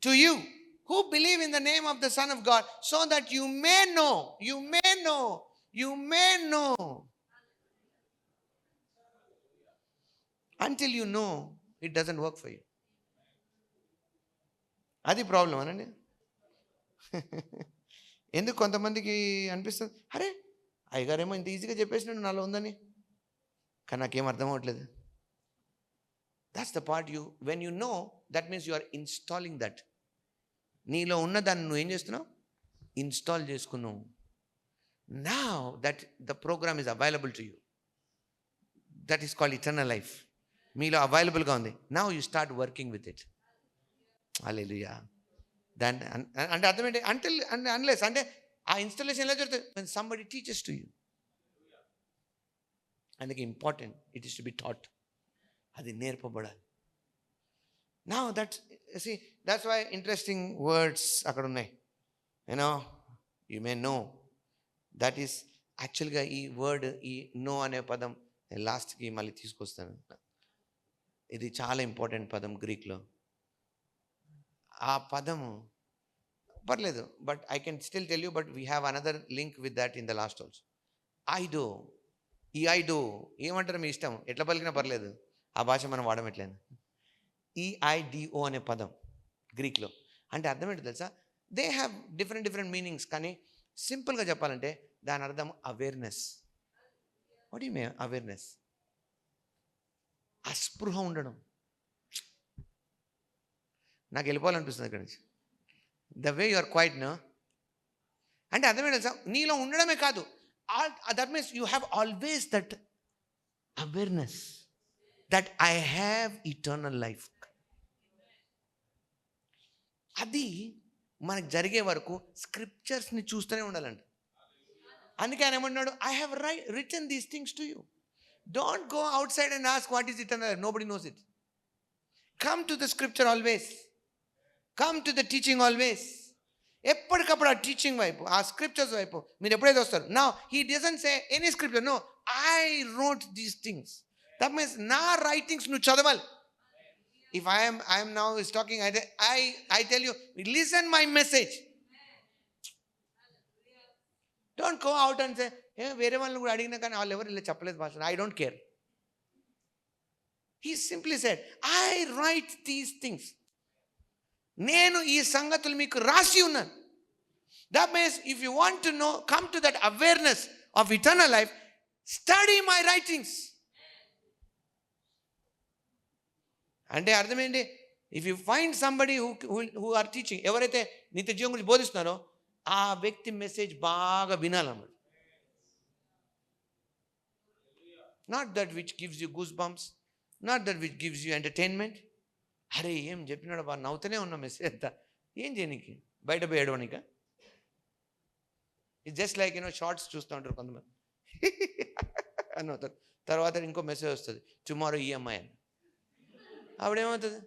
to you who believe in the name of the Son of God, so that you may know. Until you know, it doesn't work for you. అది problem అనండి. ఎందుకు కొంతమందికి అనిపిస్తుంది, అరే అయ్యగారేమో ఇంత ఈజీగా చెప్పేసినాడు నాలో ఉందని, కానీ నాకేం అర్థం అవ్వట్లేదు. That's the part when you know, that means you are installing that. నీలో ఉన్నదాన్ని నువ్వు ఏం చేస్తున్నావు? ఇన్స్టాల్ చేసుకున్నావు. Now that the program is available to you, that is called eternal life. మీలో అవైలబుల్గా ఉంది. Now you start working with it. Hallelujah. దాన్ని అంటే అర్థం ఏంటి? అన్లెస్ అంటే ఆ ఇన్స్టాలేషన్ ఎలా జరుగుతుంది? when somebody teaches to you. అందుకే important, it is to be taught. అది నేర్పబడాలి. Now that's why interesting words అక్కడ ఉన్నాయి. You may know. That is యాక్చువల్గా ఈ వర్డ్, ఈ నో అనే పదం లాస్ట్కి మళ్ళీ తీసుకొస్తాను. ఇది చాలా ఇంపార్టెంట్ పదం గ్రీక్లో. ఆ పదము పర్లేదు, but I can still tell you, but we have another link with that in the last also. I do, ఈ ఐడో ఏమంటారు మీ ఇష్టం, ఎట్లా పలికినా పర్లేదు, ఆ భాష మనం వాడమెట్లేదు. EIDO అనే పదం గ్రీక్లో అంటే అర్థం ఏంటో తెలుసా? దే హ్యావ్ డిఫరెంట్ మీనింగ్స్, కానీ సింపుల్గా చెప్పాలంటే దాని అర్థం awareness. What you mean awareness? అస్పృహ ఉండడం. నాకు వెళ్ళిపోవాలనిపిస్తుంది అక్కడి నుంచి. The way you are quiet no అంటే అర్థం ఏంటో తెలుసా? నీలో ఉండడమే కాదు, that means you have always that awareness that I have eternal life. అది మనకు జరిగే వరకు స్క్రిప్చర్స్ని చూస్తూనే ఉండాలంట. అందుకే ఆయన ఏమన్నాడు? I have return these things to you. Don't go out side and ask what is eternal life. Nobody knows it. Come to the scripture always. Come to the teaching always. ఎప్పటికప్పుడు ఆ టీచింగ్ వైపు, ఆ scriptures వైపు మీరు ఎప్పుడైతే వస్తారు. Now he doesn't say any scripture, no, I wrote these things. That means నా writings నువ్వు చదవాలి. If I am now is talking, I tell you, listen my message. Don't go out and say, వేరే వాళ్ళని కూడా అడిగినా కానీ వాళ్ళు ఎవరు ఇలా చెప్పలేదు భాష. I don't care. He simply said, I write these things. నేను ఈ సంగతులు మీకు రాసి ఉన్నాను. That means if you want to know, come to that awareness of eternal life, study my writings. అంటే అర్థమేంటి? If you find somebody who are teaching, ఎవరైతే నిత్య జీవం గురించి బోధిస్తున్నారో ఆ వ్యక్తి మెసేజ్ బాగా వినాలన్నమాట. Not that which gives you goose bumps, not that which gives you entertainment. అరే ఏం చెప్పినాడు బాగా నవ్వుతూనే ఉన్న మెసేజ్ అంతా, ఏం చేయనీకి, బయట పోయేయడానిక? ఇట్స్ జస్ట్ లైక్ షార్ట్స్ చూస్తూ ఉంటారు కొంతమంది అని అవుతారు. తర్వాత ఇంకో మెసేజ్ వస్తుంది, టుమారో EMI అని. ఆవిడేమవుతుంది?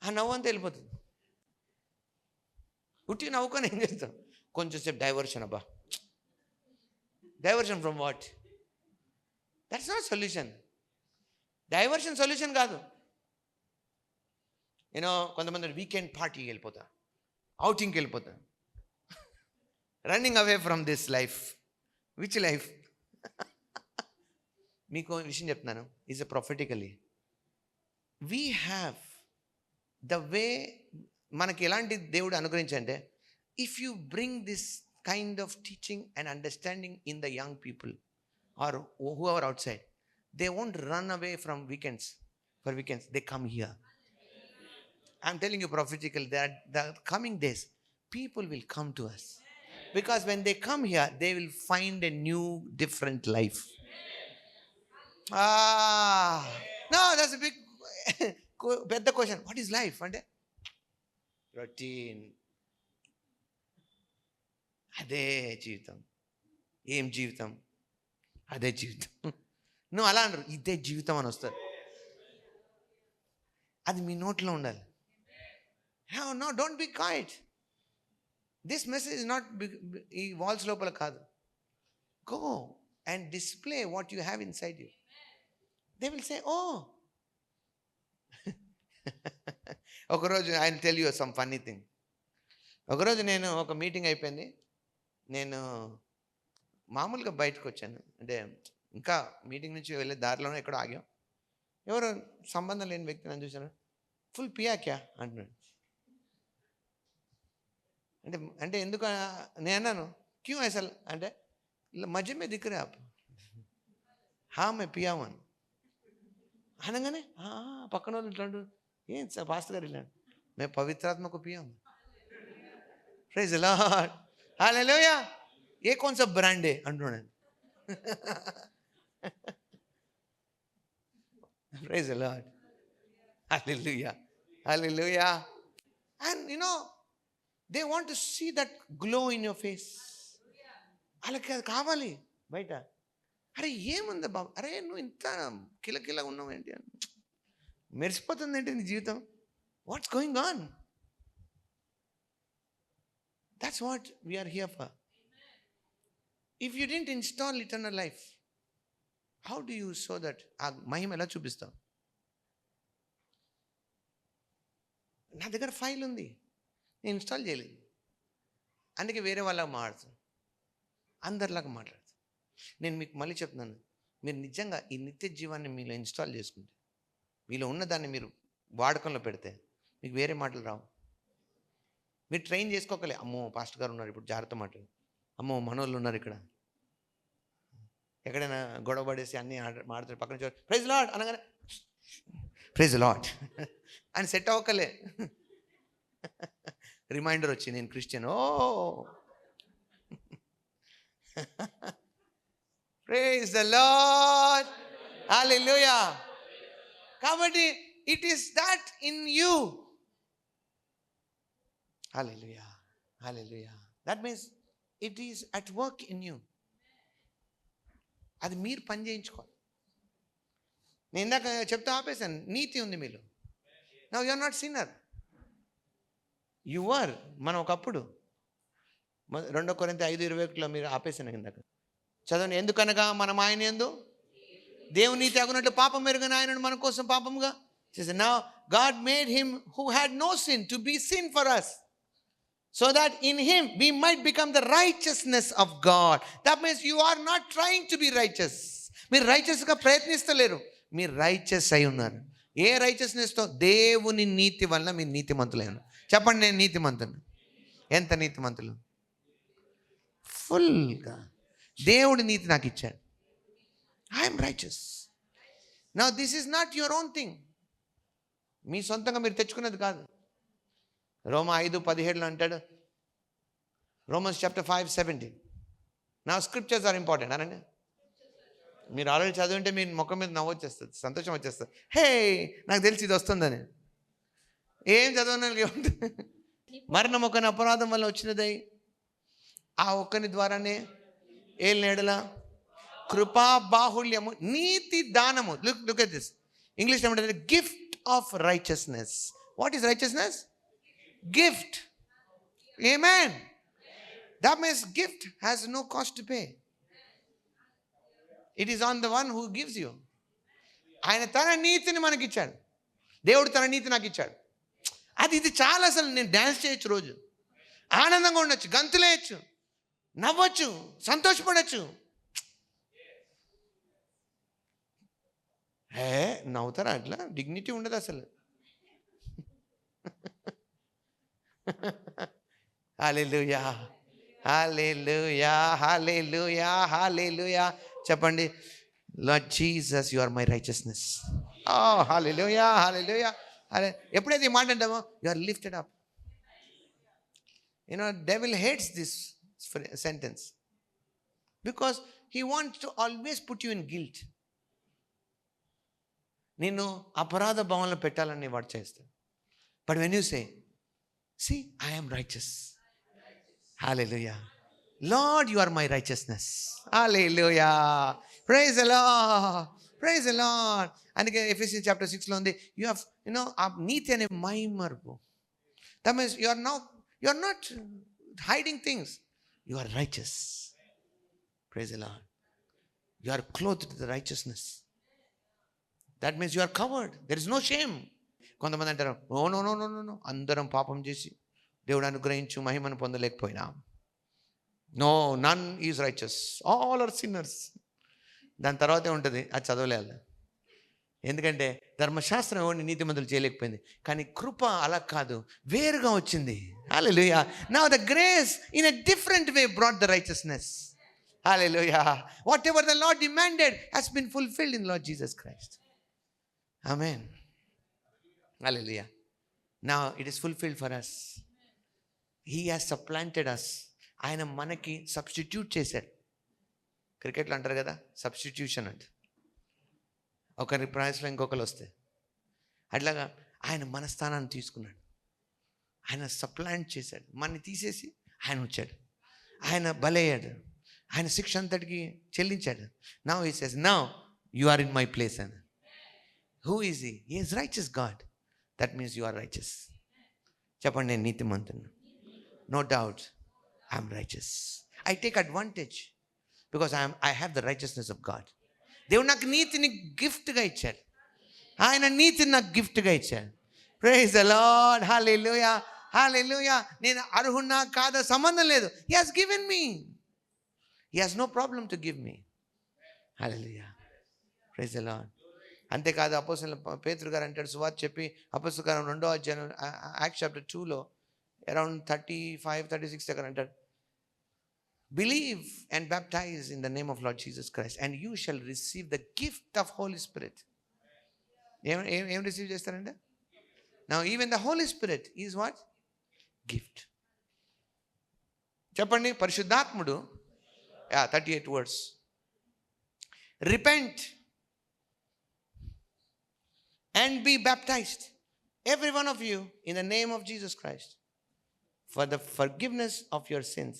ఆ నవ్వు అంతా వెళ్ళిపోతుంది. ఉట్టి నవ్వుకొని ఏం చేస్తాం? కొంచెం సేపు డైవర్షన్. అబ్బా, diversion from what? That's not solution. Diversion solution కాదు. కొంతమంది వీకెండ్ పార్టీకి వెళ్ళిపోతారు, అవుటింగ్కి వెళ్ళిపోతారు, running away from this life. Which life? మీకు విషయం చెప్తున్నాను. Is a prophetically we have the way, మనకి ఎలాంటి దేవుడు అనుగ్రహించంటే, if you bring this kind of teaching and understanding in the young people or whoever outside, they won't run away from weekends for weekends. They come here. I'm telling you prophetically that the coming days people will come to us, because when they come here they will find a new different life. No, that's a big పెద్ద question. What is life అంటే routine, అదే జీవితం. ఏం జీవితం? అదే జీవితం. నువ్వు అలా అనరు, ఇదే జీవితం అని వస్తారు. అది మీ నోట్లో ఉండాలి. No, don't be quiet. This message not ఈ వాల్స్ లోపల కాదు. Go and display what you have inside you. They will say, oh. ఒకరోజు I will tell you some funny thing. ఒకరోజు నేను ఒక మీటింగ్ అయిపోయింది, నేను మామూలుగా బయటకు వచ్చాను. అంటే ఇంకా మీటింగ్ నుంచి వెళ్ళే దారిలోనే ఎక్కడో ఆగాం. ఎవరో సంబంధం లేని వ్యక్తి నన్ను చూశాను. ఫుల్ పియా క్యా అంటున్నాడు. అంటే ఎందుకు నేను అన్నాను, క్యూ అసలు అంటే మధ్య మీద దిక్కురే ఆప్, హా మే పియా వన్. అనగానే పక్కన వాళ్ళు ఇట్లాంటి ఏం సార్ పాస్టర్ గారు ఇలాంటి మేము పవిత్రాత్మకు పియం. Praise the lord, hallelujah. ఏ कौन सा బ్రాండ్ है అంటున్నాను. Praise the lord, hallelujah, hallelujah. And you know, they want to see that glow in your face. వాళ్ళకి అది కావాలి బయట. అరే ఏముంది బాబు, అరే నువ్వు ఇంత కిలకిల ఉన్నావు ఏంటి, మెరిసిపోతుంది ఏంటి నీ జీవితం, what's going on? That's what we are here for. If you didn't install eternal life, how do you show that? ఆ మహిమ ఎలా చూపిస్తావు? నా దగ్గర ఫైల్ ఉంది, నేను ఇన్స్టాల్ చేయలేదు, అందుకే వేరే వాళ్ళకి మాట్లాడుతాను, అందరిలాగా మాట్లాడుతాను. నేను మీకు మళ్ళీ చెప్తున్నాను, మీరు నిజంగా ఈ నిత్య జీవాన్ని మీలో ఇన్స్టాల్ చేసుకుంటే, మీలో ఉన్నదాన్ని మీరు వాడకంలో పెడితే మీకు వేరే మాటలు రావు. మీరు ట్రైన్ చేసుకోకలే, అమ్మో పాస్టర్ గారు ఉన్నారు ఇప్పుడు జాగ్రత్త మాటలు, అమ్మో మనోళ్ళు ఉన్నారు ఇక్కడ, ఎక్కడైనా గొడవ పడేసి అన్నీ మాడతారు, పక్కన చూడ ప్రైజ్ లార్డ్ అనగానే ప్రైజ్ లార్డ్ అని సెట్ అవ్వకలే. రిమైండర్ వచ్చి నేను Christian, oh praise the lord, hallelujah. కాబట్టి it is that in you. Hallelujah, hallelujah. That means it is at work in you. అది మీరు పని చేయించుకోవాలి. నేను ఇందాక చెప్తా ఆపేశాను, నీతి ఉంది మీలో. Now you are not sinner, you are. మనం ఒకప్పుడు 2 కొరింథీ 5:21 మీరు ఆపేశాను ఇందాక చదవండి. ఎందుకనగా మనం ఆయన యందు దేవుని నీతి అగునట్లు పాపం ఎరుగని ఆయనను మన కోసం పాపముగా చేశాడు. Now God made him who had no sin to be sin for us, so that in him we might become the righteousness of God. That means you are not trying to be righteous. మీరు రైచియస్గా ప్రయత్నిస్తలేరు, మీరు righteous అయి ఉన్నారు. ఏ రైచియస్నెస్తో? దేవుని నీతి వలన మీరు నీతిమంతులైన. చెప్పండి, నేను నీతిమంతును. ఎంత నీతిమంతులు? ఫుల్గా దేవుడి నీతి నాకు ఇచ్చాడు. I'm righteous. Now this is not your own thing. మీ సొంతంగా మీరు తెచ్చుకున్నది కాదు. రోమా 5:17 అంటాడు, రోమన్స్ చాప్టర్ 5:17. నా స్క్రిప్చర్స్ ఆర్ ఇంపార్టెంట్ అనండి. మీరు ఆల్రెడీ చదివింటే మీ ముఖం మీద నవ్వు వచ్చేస్తుంది, సంతోషం వచ్చేస్తుంది. హే నాకు తెలిసి ఇది వస్తుందని. ఏం చదవడానికి ఉంటుంది? మరణం ఒకని అపరాధం వల్ల వచ్చినదై ఆ ఒక్కని ద్వారానే ఏలినేడల కృపా బాహుళ్యము నీతి దానము. Look at this. ఇంగ్లీష్ ఏమంటారు? Gift of righteousness. What is righteousness? Gift. Amen. That means gift has no cost to pay. It is on the one who gives you. ఆయన తన నీతిని మనకి ఇచ్చాడు. దేవుడు తన నీతి నాకు ఇచ్చాడు. ఇది చాలా. అసలు నేను డ్యాన్స్ చేయొచ్చు, రోజు ఆనందంగా ఉండొచ్చు, గంతులేయచ్చు, నవ్వచ్చు, సంతోషపడచ్చు. నవ్వుతారా? అట్లా డిగ్నిటీ ఉండదు అసలు. హల్లెలూయా, హల్లెలూయా, హల్లెలూయా, హల్లెలూయా. చెప్పండి, lord Jesus you are my righteousness. Hallelujah, hallelujah. ఎప్పుడైతే ఈ మాట అంటామో you are lifted up. Devil hates this sentence because he wants to always put you in guilt. నిన్ను అపరాధ భావంలో పెట్టాలని వాడు చేస్తాడు. But when you say, see, I am righteous. Hallelujah. Lord, you are my righteousness. Hallelujah. Praise the Lord. Praise the Lord. And Ephesians chapter 6 lo undi, you have, neethi ane maimarpu. That means you are not hiding things. You are righteous. Praise the Lord. You are clothed with the righteousness. That means you are covered. There is no shame. కొంతమంది అంటారు, no no no no no, అందరం పాపం చేసి దేవుడు అనుగ్రహించు మహిమను పొందలేకపోయినా. No, none is righteous, all are sinners. దాని తర్వాతే ఉంటుంది, అది చదవలేదు. ఎందుకంటే ధర్మశాస్త్రం ఎవరిని నీతిమంతులు చేయలేకపోయింది, కానీ కృప అలా కాదు, వేరుగా వచ్చింది. Hallelujah. Now the grace in a different way brought the righteousness. Hallelujah. Whatever the lord demanded has been fulfilled in Lord Jesus Christ. Amen. Hallelujah. Now it is fulfilled for us. He has supplanted us. ఆయన మనకి substitute చేశాడు. క్రికెట్లో అంటారు కదా, substitution అంటే ఒకరి ప్రైస్లో ఇంకొకరు వస్తే, అట్లాగా ఆయన మన స్థానాన్ని తీసుకున్నాడు. ఆయన సప్లాంట్ చేశాడు, మనని తీసేసి ఆయన వచ్చాడు. ఆయన బలయ్యాడు, ఆయన శిక్ష అంతటికి చెల్లించాడు. Now he says, now you are in my place. అని who is he? He is righteous God. That means you are righteous. చెప్పండి, నేను నీతిమంతును. No doubt I'm righteous. I take advantage because I have the righteousness of God. దేవుడు నాకు నీతిని గిఫ్ట్గా ఇచ్చాడు. ఆయన నీతిని నాకు గిఫ్ట్గా ఇచ్చాడు. Praise the lord. Hallelujah, hallelujah. నేను అర్హున్నా కాదా సంబంధం లేదు. He has given me. He has no problem to give me. Hallelujah, praise the lord. అంతేకాదు, అపోస్తలుడైన పేతురు గారు అంటాడు, సువార్త చెప్పి అపోస్తల కార్యం 2వ అధ్యాయం యాక్ట్స్ చాప్టర్ 2లో అరౌండ్ 35-36 దగ్గర అంటాడు, believe and baptize in the name of lord Jesus Christ and you shall receive the gift of Holy Spirit. ఏం రిసీవ్ చేస్తారంటే, now even the Holy Spirit is what? Gift. చెప్పండి, పరిశుద్ధాత్ముడు 38 words. Repent and be baptized, every one of you, in the name of Jesus Christ, for the forgiveness of your sins,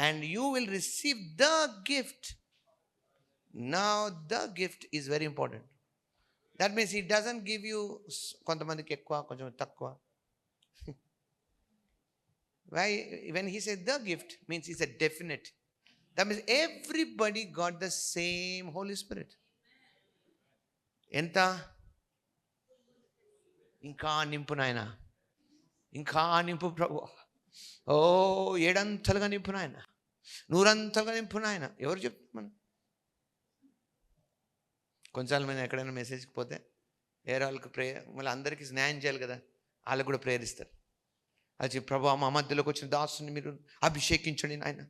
and you will receive the gift. Now the gift is very important. That means he doesn't give you kontamandiki ekkuva koncham takkuva. Why? When he says the gift, means it's a definite. That means everybody got the same Holy Spirit. Enta? ఇంకా నింపు నాయన, ఇంకా నింపు ప్రభు. ఓ 7 అంతలుగా నింపు నాయన, 100 అంతలుగా నింపు నాయన. ఎవరు చెప్తారు? మనం కొంచెం మేము ఎక్కడైనా మెసేజ్కి పోతే వేరే వాళ్ళకి ప్రేయర్, మళ్ళీ అందరికీ న్యాయం చేయాలి కదా, వాళ్ళకు కూడా ప్రేయర్ ఇస్తారు. అది ప్రభు, మా మధ్యలోకి వచ్చిన దాసుని మీరు అభిషేకించండి నాయన.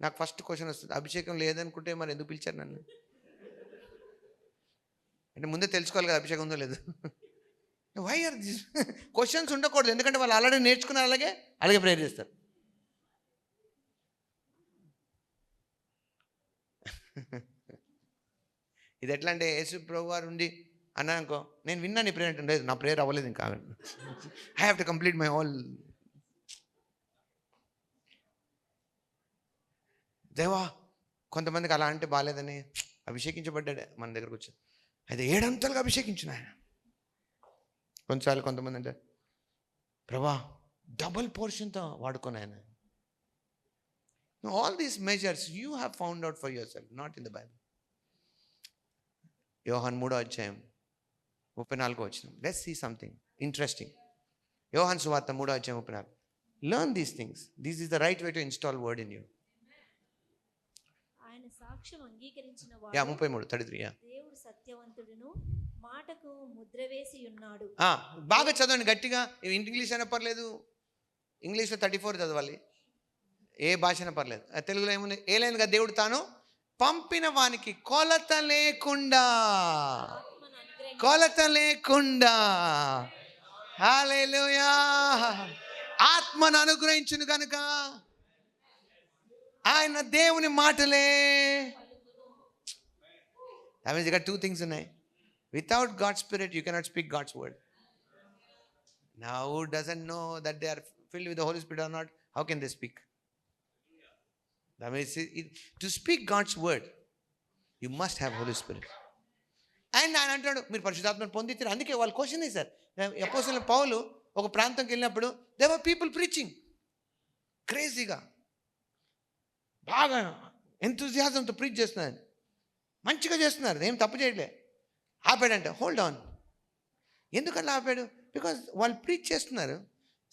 నాకు ఫస్ట్ క్వశ్చన్ వస్తుంది, అభిషేకం లేదనుకుంటే మరి ఎందుకు పిలిచారు నన్ను? అంటే ముందే తెలుసుకోవాలి కదా అభిషేకం ఉందో లేదు. వై ఆర్ దిస్ క్వశ్చన్స్ ఉండకూడదు, ఎందుకంటే వాళ్ళు ఆల్రెడీ నేర్చుకున్నారు, అలాగే ప్రేయర్ చేస్తారు. ఇది ఎట్లా అంటే, యేసు ప్రభు వారు ఉండి అన్నా అనుకో, నేను విన్నా నీ ప్రేయర్ అంటే, నా ప్రేయర్ అవ్వలేదు ఇంకా, I have to complete my all. దేవా, కొంతమందికి అలా అంటే బాగాలేదని అభిషేకించబడ్డాడే మన దగ్గరకు వచ్చి, అయితే 7 అంతలుగా అభిషేకించిన ఆయన. కొన్నిసార్లు కొంతమంది అంటే, ప్రభా డబల్ పోర్షన్తో వాడుకొని ఆయన. All these measures you have found out for yourself, not in the Bible. Yohan 3వ అధ్యాయం 34వ వచనం. Let's see something interesting. Yohan సువార్త 3వ అధ్యాయం 34. Learn these things. This is the right way to install word in you. ఆయన సాక్ష్యం అంగీకరించిన 33 33. దేవుడు సత్యవంతుడును, మాటకు ముద్ర వేసి ఉన్నాడు. బాగా చదవండి గట్టిగా. ఇంగ్లీష్ అయినా పర్లేదు, ఇంగ్లీష్లో 34 చదవాలి, ఏ భాష అయినా పర్లేదు. తెలుగులో ఏముంది? ఏలైనగా దేవుడు తాను పంపిన వానికి కొలత లేకుండా, కొలత లేకుండా, హల్లెలూయా, ఆత్మను అనుగ్రహించును కనుక ఆయన దేవుని మాటలే. That means you got 2 things ఉన్నాయి. Without God's Spirit, you cannot speak God's word. Now, who doesn't know that they are filled with the Holy Spirit or not? How can they speak? That means to speak God's word, you must have Holy Spirit. And ఆయన అంటాడు, మీరు పరిశుద్ధాత్మను పొందితే. అందుకే వాళ్ళు question వేశారు. అపోస్తలుడైన పౌలు ఒక ప్రాంతంకి వెళ్ళినప్పుడు, there were people preaching క్రేజీగా, బాగా ఎంతూజియాజంతో ప్రీచ్ చేస్తున్నారు, మంచిగా చేస్తున్నారు, ఏం తప్పు చేయట్లే. ఆపాడంటే, హోల్డ్ ఆన్. ఎందుకలా ఆపాడు? బికాజ్ వాళ్ళు ప్రీచ్ చేస్తున్నారు,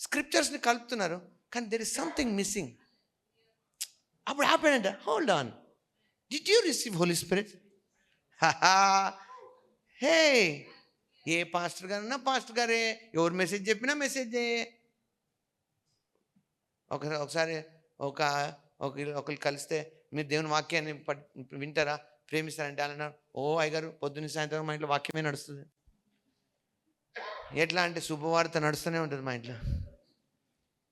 స్క్రిప్చర్స్ని కలుపుతున్నారు, కానీ దెర్ ఇస్ సంథింగ్ మిస్సింగ్. అప్పుడు ఆపాడంటే, hold on, did you receive holy spirit? Hey, ఏ పాస్టర్ గారన్నా పాస్టర్ గారే, ఎవరు మెసేజ్ చెప్పినా మెసేజే. ఒకసారి ఒకరు కలిస్తే, మీరు దేవుని వాక్యాన్ని వింటారా, ప్రేమిస్తారంటే అన్నారు, ఓ అయ్యగారు పొద్దున్న సాయంత్రం మా ఇంట్లో వాక్యమే నడుస్తుంది. ఎట్లా అంటే శుభవార్త నడుస్తూనే ఉంటుంది మా ఇంట్లో.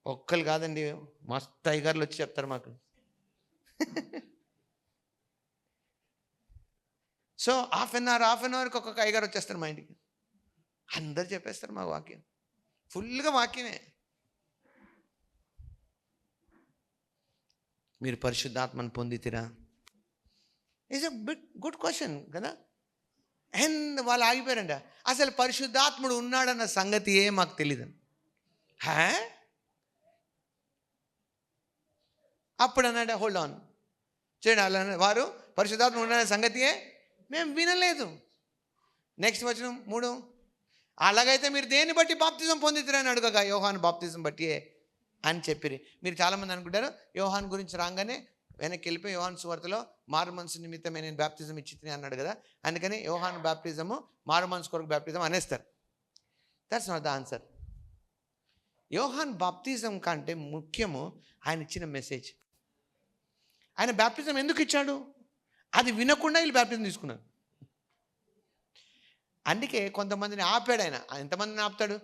ఒక్కరు కాదండి, మస్తు అయ్యగారులు వచ్చి చెప్తారు మాకు. సో హాఫ్ అన్ అవర్కి ఒక్కొక్క అయ్యగారు వచ్చేస్తారు మా ఇంటికి. అందరు చెప్పేస్తారు మా వాక్యం, ఫుల్గా వాక్యమే. మీరు పరిశుద్ధాత్మను పొందితిరా? Is a bit good question కదా. అండ్ వాళ్ళు ఆగిపోయారంట. అసలు పరిశుద్ధాత్ముడు ఉన్నాడన్న సంగతి మాకు తెలియదు. అప్పుడు అన్నాడు, హోల్డ్ ఆన్, చూడండి అలా వారు పరిశుద్ధాత్ముడు ఉన్నాడన్న సంగతియే మేము వినలేదు. నెక్స్ట్ వచనం 3, అలాగైతే మీరు దేన్ని బట్టి బాప్తిజం పొందితురని అడగగా యోహాను బాప్తిజం బట్టి అని చెప్పిరి. మీరు చాలామంది అనుకుంటారు యోహాను గురించి రాగానే వెనక్కి వెళ్ళిపోయి యోహాను సువార్తలో మారు మనసు నిమిత్తమే నేను బాప్తిజం ఇచ్చితిని అన్నాడు కదా, అందుకని యోహాను బాప్తిజము మారు మనసు కొరకు బాప్తిజం అనేస్తారు. That's not the answer. Yohan బాప్తిజం కంటే ముఖ్యము ఆయన ఇచ్చిన మెసేజ్. ఆయన బాప్తిజం ఎందుకు ఇచ్చాడు? అది వినకుండా వీళ్ళు బాప్తిజం తీసుకున్నారు. అందుకే కొంతమందిని ఆపాడు ఆయన. ఎంతమందిని ఆపుతాడు?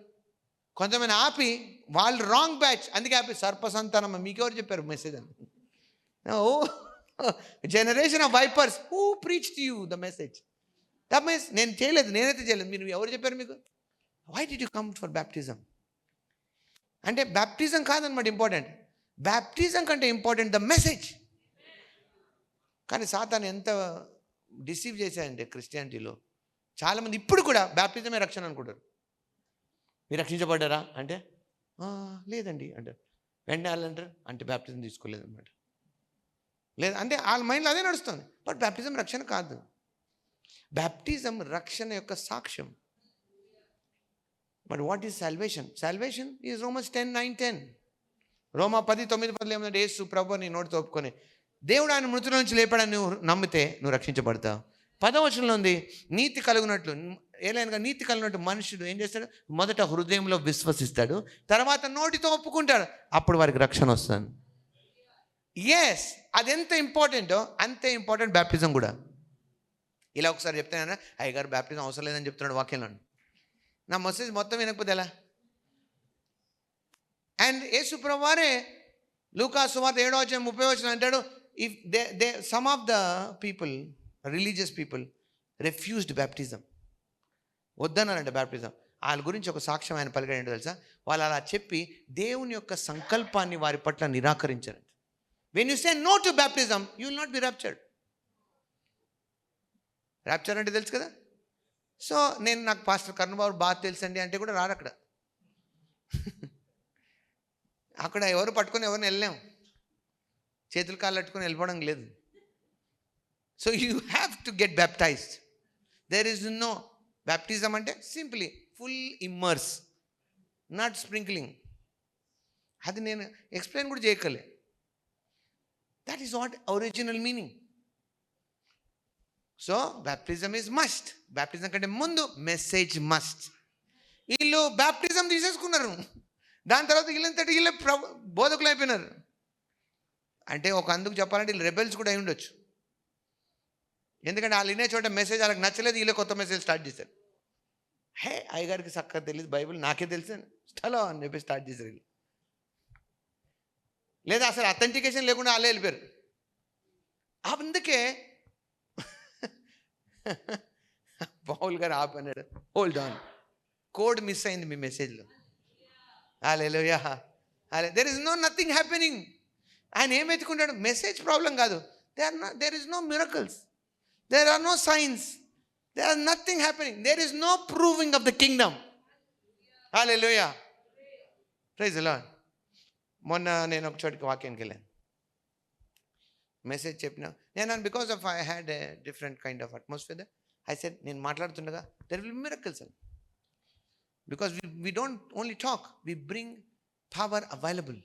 కొంతమంది ఆపి వాళ్ళు రాంగ్ బ్యాచ్, అందుకే ఆపి సర్పసంతానమ్మ మీకెవరు చెప్పారు మెసేజ్ అని. Oh generation of vipers who preach to you the message. That means నేను చేయలేదు, నేనైతే చేయలేదు, మీరు ఎవరు చెప్పారు మీకు? Why did you come for baptism? అంటే బ్యాప్టిజం కాదనమాట ఇంపార్టెంట్, బ్యాప్టిజం కంటే ఇంపార్టెంట్ ద మెసేజ్. కానీ సాతాను ఎంత డిసీవ్ చేశాయంటే క్రిస్టియానిటీలో చాలామంది ఇప్పుడు కూడా బ్యాప్టిజమే రక్షణ అనుకుంటారు. మీరు రక్షించబడ్డారా అంటే లేదండి అంటారు. వెంటనే వాళ్ళు అంటారు అంటే బ్యాప్టిజం తీసుకోలేదన్నమాట. లేదు అంటే వాళ్ళ మైండ్లో అదే నడుస్తుంది. బట్ బ్యాప్టిజం రక్షణ కాదు. బ్యాప్టిజం రక్షణ యొక్క సాక్ష్యం. But what is salvation? Salvation is Romans 10:9-10. రోమా 10:9-10 ఏమన్నా, యేసు ప్రభువు నీ నోటితో ఒప్పుకొని దేవుడు ఆయన మృతుల నుంచి లేపాడని నువ్వు నమ్మితే నువ్వు రక్షించబడతావు. 10వ వచనంలో ఉంది, నీతి కలుగునట్లు, ఏలైనగా నీతి కలిగినట్టు మనుషుడు ఏం చేస్తాడు? మొదట హృదయంలో విశ్వసిస్తాడు, తర్వాత నోటితో ఒప్పుకుంటాడు, అప్పుడు వారికి రక్షణ వస్తుంది. ఎస్, అది ఎంత ఇంపార్టెంటో అంతే ఇంపార్టెంట్ బ్యాప్టిజం కూడా. ఇలా ఒకసారి చెప్తాను, అయ్యగారు బ్యాప్టిజం అవసరం లేదని చెప్తున్నాడు వాక్యంలో. నా మెసేజ్ మొత్తం వినకపోతే ఎలా? అండ్ యేసు ప్రభువారే లూకా సువార్త 7:30 అంటాడు, if they some of the people, religious people refused baptism, వద్దన్నారంట బ్యాప్టిజం. వాళ్ళ గురించి ఒక సాక్ష్యం ఆయన పలికాడు ఏంటో తెలుసా? వాళ్ళు అలా చెప్పి దేవుని యొక్క సంకల్పాన్ని వారి పట్ల నిరాకరించారంట. When you say no to baptism you will not be raptured. Rapture అంటే తెలుసు కదా. సో నాకు పాస్టర్ కర్ణబాబు బాగా తెలుసండి అంటే కూడా రారు అక్కడ. అక్కడ ఎవరు పట్టుకొని ఎవరిని వెళ్ళలేము, చేతులు కాళ్ళు పట్టుకొని వెళ్ళిపోవడం లేదు. So you have to get baptized. There is no baptism అంటే simply full immerse, not sprinkling. అది నేను ఎక్స్ప్లెయిన్ కూడా చేయగలే. That is what original meaning. So baptism is must. Baptism కంటే ముందు మెసేజ్ మస్ట్. వీళ్ళు బ్యాప్టిజం తీసేసుకున్నారు, దాని తర్వాత వీళ్ళంతటి బోధకులు అయిపోయినారు. అంటే ఒక అందుకు చెప్పాలంటే వీళ్ళు రెబెల్స్ కూడా అయి ఉండొచ్చు. ఎందుకంటే వాళ్ళు వినే చోట మెసేజ్ వాళ్ళకి నచ్చలేదు, వీళ్ళే కొత్త మెసేజ్ స్టార్ట్ చేశారు. హే అయ్యగారికి చక్కగా తెలియదు బైబిల్, నాకే తెలుసు స్టలో అని చెప్పి స్టార్ట్ చేశారు వీళ్ళు. లేదా అసలు అథెంటికేషన్ లేకుండా వాళ్ళే వెళ్ళిపోయారు. అందుకే పౌల్ గారు ఆపన్నాడు, హోల్డ్ ఆన్, కోడ్ మిస్ అయింది మీ మెసేజ్లో. Hallelujah, there is nothing happening. ఆయన ఏం వెతుకుంటాడు? మెసేజ్ ప్రాబ్లం కాదు. There is no miracles, there are no signs, there are nothing happening, there is no proving of the kingdom. Hallelujah, praise the Lord. మొన్న నేను ఒక చోటికి వాక్యానికి వెళ్ళాను, మెసేజ్ చెప్పిన నేను, because of I had a different kind of atmosphere that I said, నేను మాట్లాడుతుండగా దెర్ విల్ బి మిరకల్స్ అని. Because we don't only talk, we bring power available.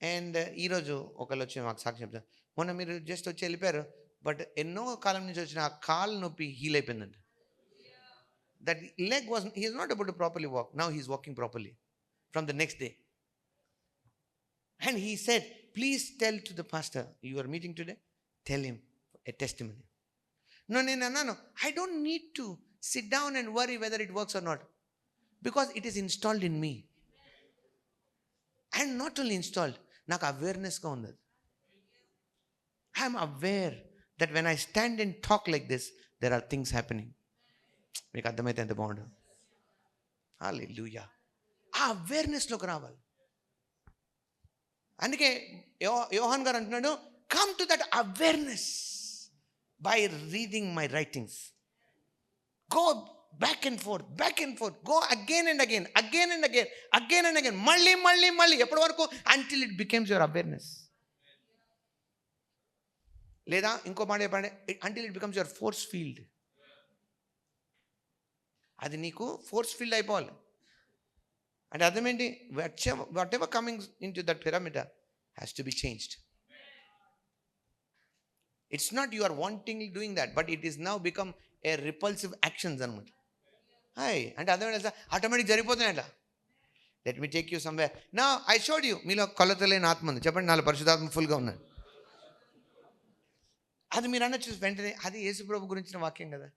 And ఈరోజు ఒకళ్ళు వచ్చి మాకు సాక్షి చెప్తారు, మొన్న మీరు జస్ట్ వచ్చి వెళ్ళిపోయారు, బట్ ఎన్నో కాలం నుంచి వచ్చిన ఆ కాలు నొప్పి హీల్ అయిపోయిందంట. That leg was, he is not able to properly walk, now he is walking properly from the next day. And he said, please tell to the pastor you are meeting today, tell him a testimony. నేను అన్నాను, I don't need to sit down and worry whether it works or not. Because it is installed in me. And not only installed, నాకు అవేర్నెస్గా ఉంది. I'm aware that when I stand and talk like this there are things happening. మీకు అర్థమైతే ఎంత బాగుంటుంది. హల్లెలూయా. ఆ అవేర్నెస్లోకి రావాలి. అందుకే యోహాన్ గారు అంటున్నాడు, come to that awareness by reading my writings. Go back and fourth, back and fourth, go again and again, again and again, again and again, మళ్ళీ మళ్ళీ మళ్ళీ. ఎప్పటి వరకు? Until it becomes your awareness. లేదా ఇంకో మాట చెప్పండి, until it becomes your force field. అది నీకు ఫోర్స్ ఫీల్డ్ అయిపోవాలి. అంటే అర్థం ఏంటి? What ever coming in to that pyramid has to be changed. It's not you are wanting doing that, but it is now become a repulsive actions అనమాట. Hi అంటే అర్థమైంది sir, automatic జరిగిపోతున్నాయి అట్లా. Let me take you somewhere. నా I showed you, మీలో కొలతలేని ఆత్మ ఉంది. చెప్పండి, నాలో పరిశుద్ధాత్మ ఫుల్గా ఉన్నాడు. అది మీరు అనొచ్చు వెంటనే, అది యేసుప్రభు గురించిన వాక్యం కదా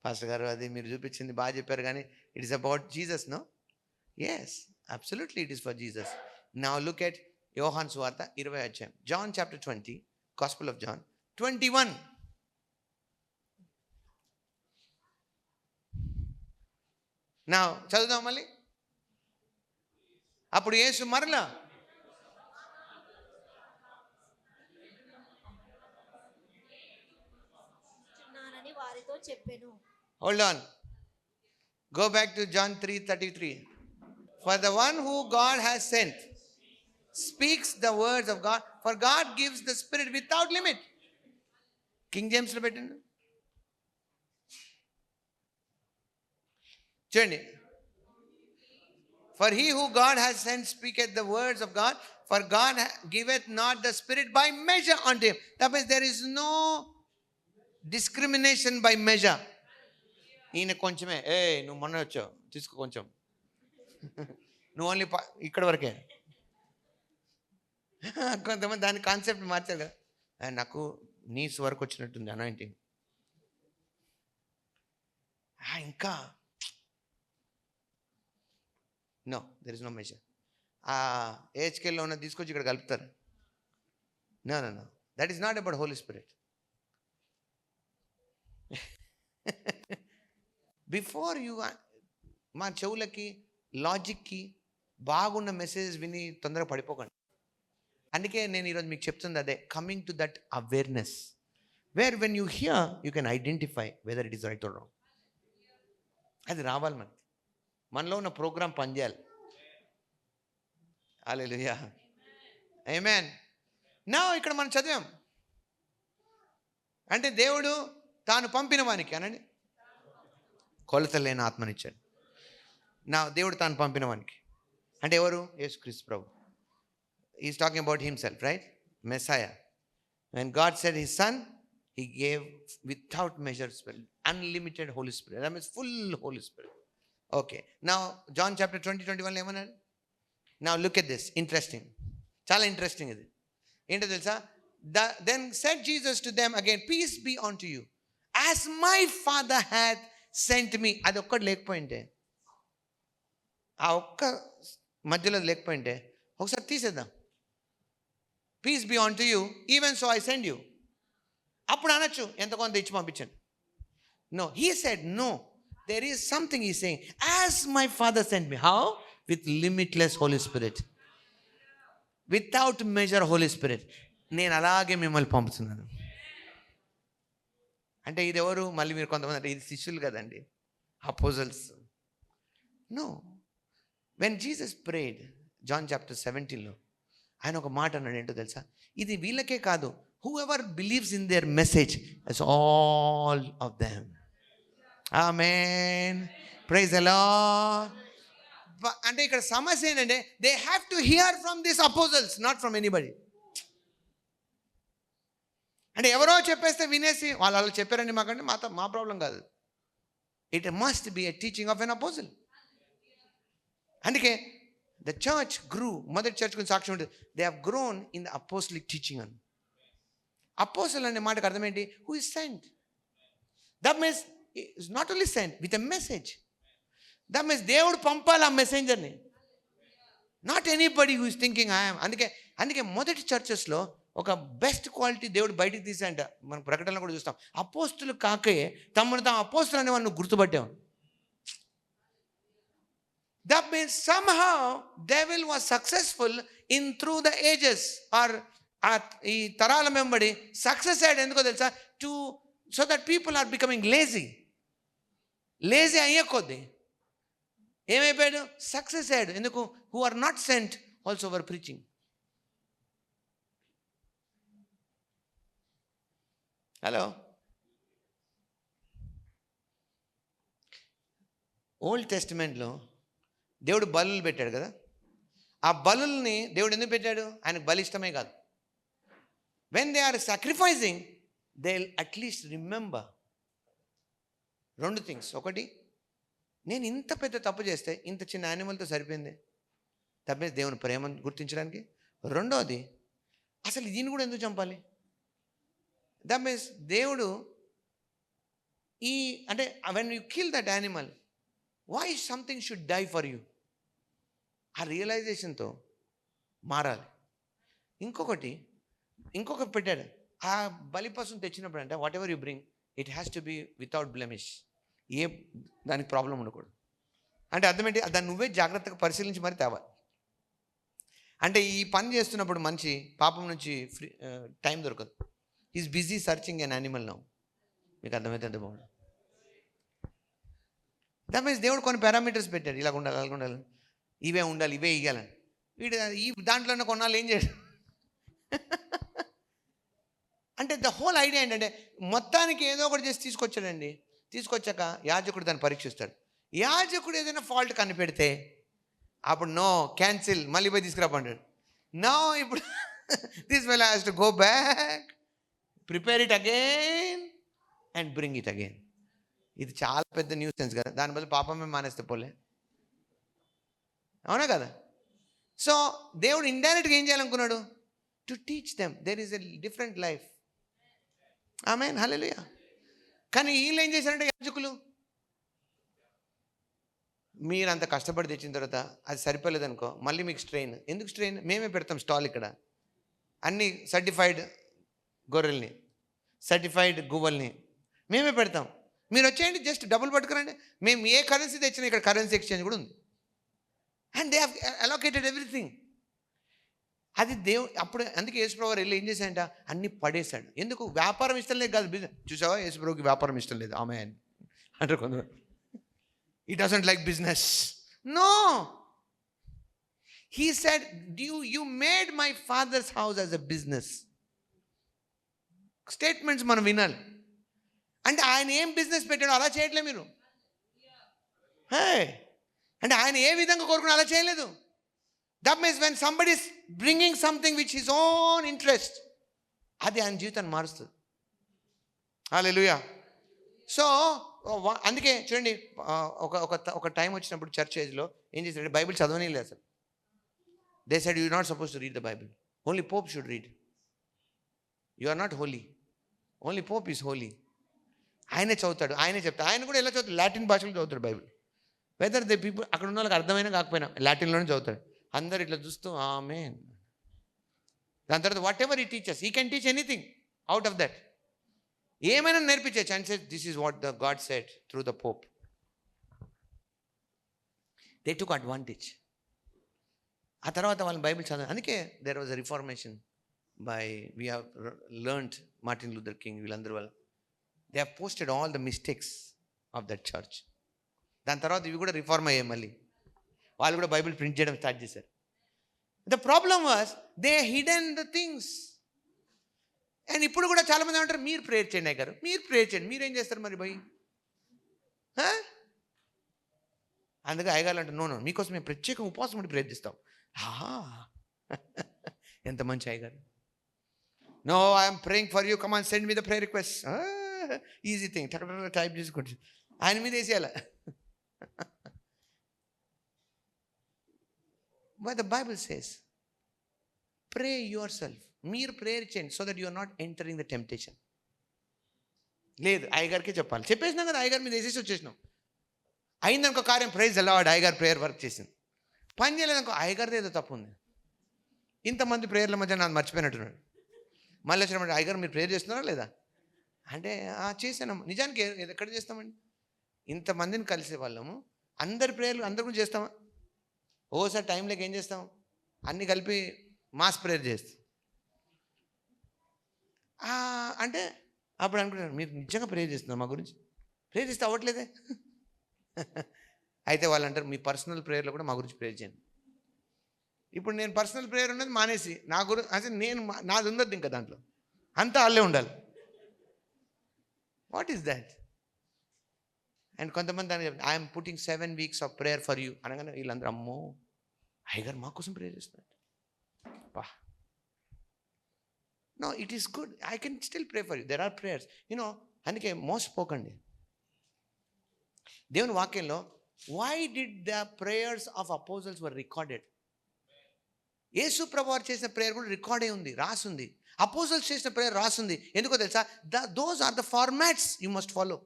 పాస్టర్ గారు, అది మీరు చూపించింది బాగా చెప్పారు, కానీ it is about Jesus. No, yes, absolutely it is for Jesus. Now look at Yohanu సువార్త 20వ అధ్యాయం, John chapter 20, gospel of John 21. నా చదువుదాం మళ్ళీ. అప్పుడు యేసు మరలా వారితో చెప్పెను. Hold on. Go back to John 3:33. For the one who God has sent speaks the words of God, for God gives the Spirit without limit. King James lo పెట్టండి చూడండి. For he who God has sent speaketh the words of God, for God giveth not the Spirit by measure unto him. That means there is no discrimination by measure. ఈయన కొంచెమే, నువ్వు మొన్న వచ్చావు తీసుకో కొంచెం, నువ్వు ఓన్లీ ఇక్కడ వరకే. కొంతమంది దాని కాన్సెప్ట్ మార్చారు కదా, నాకు నీస్ వరకు వచ్చినట్టుంది అనాయింటింగ్, ఇంకా no, there is no measure. ఆ ఏజ్కేల్లో ఉన్న తీసుకొచ్చి ఇక్కడ కలుపుతారు. No no no, that is not about Holy Spirit. Before you, మా చెవులకి లాజిక్కి బాగున్న మెసేజ్ విని తొందరగా పడిపోకండి. అందుకే నేను ఈరోజు మీకు చెప్తుంది అదే, coming to that awareness where when you here you can identify whether it is right are wrong. అది రావాలి మనకి, మనలో ఉన్న ప్రోగ్రాం పనిచేయాలి. హల్లెలూయా, ఆమేన్. నా ఇక్కడ మనం చదివాం అంటే దేవుడు తాను పంపిన వానికి అనండి కొలత లేని ఆత్మనిచ్చాడు. నా దేవుడు తాను పంపిన వానికి అంటే ఎవరు? యేసుక్రీస్తు ప్రభు. Is talking about himself, right? Messiah. When God said his son, he gave without measure spirit, unlimited holy spirit. That means full holy spirit. Okay, now John chapter 20:21 ఏమన్నాడు? Now look at this, interesting, చాలా interesting ఇది. ఏంటో తెలుసా? Then said Jesus to them again, peace be unto you, as my Father hath sent me. అది ఒక్కటి లేకపోయింటే, ఆ ఒక్క మధ్యలో లేకపోయింటే ఒకసారి తీసేద్దాం. Peace be on to you even so I send you. అప్పుడు అనొచ్చు ఎంత కొంత ఇచ్చి పంపించండి. No, he said no, there is something he's saying, as my Father sent me. How? With limitless Holy Spirit, without measure Holy Spirit. నేను అలాగే మిమ్మల్ని పంపుతున్నాను. అంటే ఇది ఎవరు? మళ్ళీ మీరు కొంతమంది అంటే ఇది శిష్యులు కదండి, apostles. No, when Jesus prayed John chapter 17లో ఆయన ఒక మాట అన్నాడు. ఏంటో తెలుసా? ఇది వీళ్ళకే కాదు, whoever believes in their message, it's all of them. Amen, praise the lord. అంటే ఇక్కడ సమస్య ఏంటంటే, they have to hear from this apostles, not from anybody. అంటే ఎవరో చెప్పేస్తే వినేసి వాళ్ళు అలా చెప్పారండి మాకంటే మా ప్రాబ్లం కాదు. It must be a teaching of an apostle. అందుకే ద చర్చ్ గ్రూ, మొదటి చర్చ్ గురించి సాక్ష్యం ఉంటుంది, they have grown in the apostolic teaching అని. అపోజల్ అనే మాటకు అర్థం ఏంటి? Who is sent. That means it's not only send with a message. That means దేవుడు పంపాలి ఆ మెసెంజర్ని, not anybody who is thinking I'm. అందుకే మొదటి చర్చెస్లో ఒక బెస్ట్ క్వాలిటీ దేవుడు బయటికి తీసాయంట. మనం ప్రకటనలో కూడా చూస్తాం, అపోస్తులు కాకే తమను తాము అపోస్తులు అనే వాళ్ళు గుర్తుపట్టాం. That means somehow devil was successful in through the ages or ఈ తరాల వెంబడి సక్సెస్ అయ్యాడు. ఎందుకో తెలుసా? So that people are becoming lazy అయ్యే కొద్దీ ఏమైపోయాడు? సక్సెస్ అయ్యాడు. ఎందుకు? Who are not sent also were preaching. Hello, old టెస్టిమెంట్లో దేవుడు బలులు పెట్టాడు కదా. ఆ బలుల్ని దేవుడు ఎందుకు పెట్టాడు? ఆయనకు బలి ఇష్టమే కాదు. When they are sacrificing they will at least remember 2 things. ఒకటి, నేను ఇంత పెద్ద తప్పు చేస్తే ఇంత చిన్న యానిమల్తో సరిపోయింది, తప్పేసి దేవుని ప్రేమను గుర్తించడానికి. రెండోది, అసలు దీన్ని కూడా ఎందుకు చంపాలి? దట్ మీన్స్ దేవుడు అంటే when you kill that animal, why something should die for you, ఆ రియలైజేషన్తో మారాలి. ఇంకొక పెట్టాడు, ఆ బలిపశుని తెచ్చినప్పుడు అంటే whatever you bring it has to be without blemish. దానికి ప్రాబ్లం ఉండకూడదు. అంటే అర్థం ఏంటి? దాన్ని నువ్వే జాగ్రత్తగా పరిశీలించి మరి తేవాలి. అంటే ఈ పని చేస్తున్నప్పుడు మంచి పాపం నుంచి టైం దొరకదు. Is busy searching an animal now. మీకు అర్థమైతే ఎంత బాగుంది. దట్ మీన్స్ దేవుడు కొన్ని పారామీటర్స్ పెట్టాడు, ఇలా ఉండాలి, అలాగ ఉండాలి, ఇవే ఉండాలి, ఇవే ఇవ్వాలని. వీడు ఈ దాంట్లోనే కొన్నాళ్ళు ఏం చేయడు. అంటే ద హోల్ ఐడియా ఏంటంటే మొత్తానికి ఏదో ఒకటి చేసి తీసుకొచ్చాక యాజకుడు దాన్ని పరీక్షిస్తాడు. యాజకుడు ఏదైనా ఫాల్ట్ కనిపెడితే అప్పుడు నో, క్యాన్సిల్, మళ్ళీ పోయి తీసుకురాపంటాడు. నో, ఇప్పుడు this fellow has to go back, prepare it again and bring it again. ఇది చాలా పెద్ద న్యూస్ సెన్స్ కదా. దాని బదులు పాపమే మానేస్తే పోలే, అవునా కదా? సో దేవుడు ఇండైరెక్ట్గా ఏం చేయాలనుకున్నాడు? To teach them there is a different life. Amen, hallelujah. కానీ వీళ్ళు ఏం చేశారంటే యాజకులు, మీరు అంత కష్టపడి తెచ్చిన తర్వాత అది సరిపోలేదనుకో, మళ్ళీ మీకు స్ట్రెయిన్. ఎందుకు స్ట్రెయిన్? మేమే పెడతాం స్టాల్ ఇక్కడ, అన్ని సర్టిఫైడ్ గొర్రెల్ని, సర్టిఫైడ్ గువ్వల్ని మేమే పెడతాం. మీరు వచ్చేయండి, జస్ట్ డబ్బులు పట్టుకురండి. మేము ఏ కరెన్సీ తెచ్చినా ఇక్కడ కరెన్సీ ఎక్స్చేంజ్ కూడా ఉంది. And they have allocated everything. అది అప్పుడు అందుకే యేసుప్రభు వెళ్ళి ఏం చేశాడంట? అన్ని పడేశాడు. ఎందుకు? వ్యాపారం ఇష్టం లేదు కాదు, బిజినెస్. చూసావా, యేసుప్రభుకి వ్యాపారం ఇష్టం లేదు, ఆమె అంటారు కొందరు. He doesn't like business. No. He said, you made my father's house as a business. Statements మనం వినాలి. అంటే ఆయన ఏం బిజినెస్ పెట్టాడో అలా చేయట్లే మీరు. అంటే ఆయన ఏ విధంగా కోరుకున్నా అలా చేయలేదు. That means when somebody is bringing something which his own interest, అది ఆయన జీవితాన్ని మారుస్తుంది. హల్లెలూయా. సో అందుకే చూడండి, ఒక టైం వచ్చినప్పుడు చర్చ్ ఏజ్లో ఏం చేశారంటే బైబిల్ చదవనీయలేదు అసలు. They said you not suppose to read the Bible, only Pope should read. You are not holy, only Pope is holy. ఆయనే చదువుతాడు, ఆయనే చెప్తాడు. ఆయన కూడా ఎలా చదువుతాడు? లాటిన్ భాషలో చదువుతాడు బైబిల్. వెదర్ దే పీపుల్ అక్కడ ఉన్న వాళ్ళకి అర్థమైనా కాకపోయినా లాటిన్లోనే చదువుతాడు. అందరు ఇట్లా చూస్తూ ఆమేన్. దాని తర్వాత వాట్ ఎవర్ ఈ teachers, he can teach anything out of that. ఏమైనా నేర్పించే chances. This is what the God said through the Pope. They took advantage. ఆ తర్వాత వాళ్ళని బైబిల్ చదివి. అందుకే there was a reformation by we have learned Martin Luther King, వీళ్ళందరూ వాళ్ళు they have posted all the mistakes of that church. దాని తర్వాత ఇవి కూడా రిఫార్మ్ అయ్యాయి. మళ్ళీ వాళ్ళు కూడా బైబిల్ ప్రింట్ చేయడం స్టార్ట్ చేశారు. The problem was they hidden the things. And ఇప్పుడు కూడా చాలామంది ఏమంటారు, మీరు ప్రేయర్ చేయండి అయ్యారు, మీరు ప్రేయర్ చేయండి. మీరేం చేస్తారు మరి భయ్? అందుకే అయ్యగారు అంటారు, నో మీకోసం మేము ప్రత్యేక ఉపవాసం ఉండి ప్రేయర్ చేస్తాం. ఎంత మంచి అయ్యగారు. No I'm praying for you, come on send me the prayer request. Easy thing, type చేసుకుంటు ఆయన మీద వేసేయాల. But the Bible says pray yourself. మీరు ప్రేయర్ చేయండి so that you are not entering the temptation. లేదు, అయ్యగారికే చెప్పాలి. చెప్పేసినాం కదా, అయ్యగారి మీద వేసేసి వచ్చేసినాం. అయిందనుకో కార్యం, ప్రైజ్ అలవాడు, అయ్యగారు ప్రేయర్ వర్క్ చేసింది. పని చేయలేదనుకో, అయ్యగారిది ఏదో తప్పు ఉంది. ఇంతమంది ప్రేయర్ల మధ్య నాకు మర్చిపోయినట్టున్నాడు. మళ్ళీ వచ్చినప్పుడు, అయ్యగారు మీరు ప్రేయర్ చేస్తున్నారా లేదా అంటే, చేశాను. నిజానికి ఎక్కడ చేస్తామండి? ఇంతమందిని కలిసే వాళ్ళము, అందరి ప్రేయర్లు అందరి గురించి చేస్తామా? ఓసారి టైం లేక ఏం చేస్తాం, అన్నీ కలిపి మాస్ ప్రేయర్ చేస్తాం. అంటే అప్పుడు అనుకుంటాను, మీరు నిజంగా ప్రేయర్ చేస్తున్నారు మా గురించి? ప్రేయర్ చేస్తే అవ్వట్లేదే. అయితే వాళ్ళు అంటారు, మీ పర్సనల్ ప్రేయర్లో కూడా మా గురించి ప్రేయర్ చేయండి. ఇప్పుడు నేను పర్సనల్ ప్రేయర్ ఉన్నది మానేసి నా గురించి, అసలు నేను నాది ఉండదు ఇంకా దాంట్లో, అంతా వాళ్ళే ఉండాలి. What is that? అండ్ కొంతమంది దాన్ని I'm putting 7 weeks of prayer for you అనగానే వీళ్ళందరూ, అమ్మో అయ్యగారు మా కోసం ప్రేయర్ చేస్తున్నారు. పా no, it is good, I can still pray for you, there are prayers. You know, అందుకే మోసపోకండి. దేవుని వాక్యంలో why did the prayers of apostles were recorded? Yesu ప్రభువు వారు చేసిన ప్రేయర్ కూడా రికార్డ్ అయి ఉంది, రాసుంది. అపోజల్స్ చేసిన ప్రేయర్ రాసుంది. ఎందుకో తెలుసా? Those are the formats you must follow.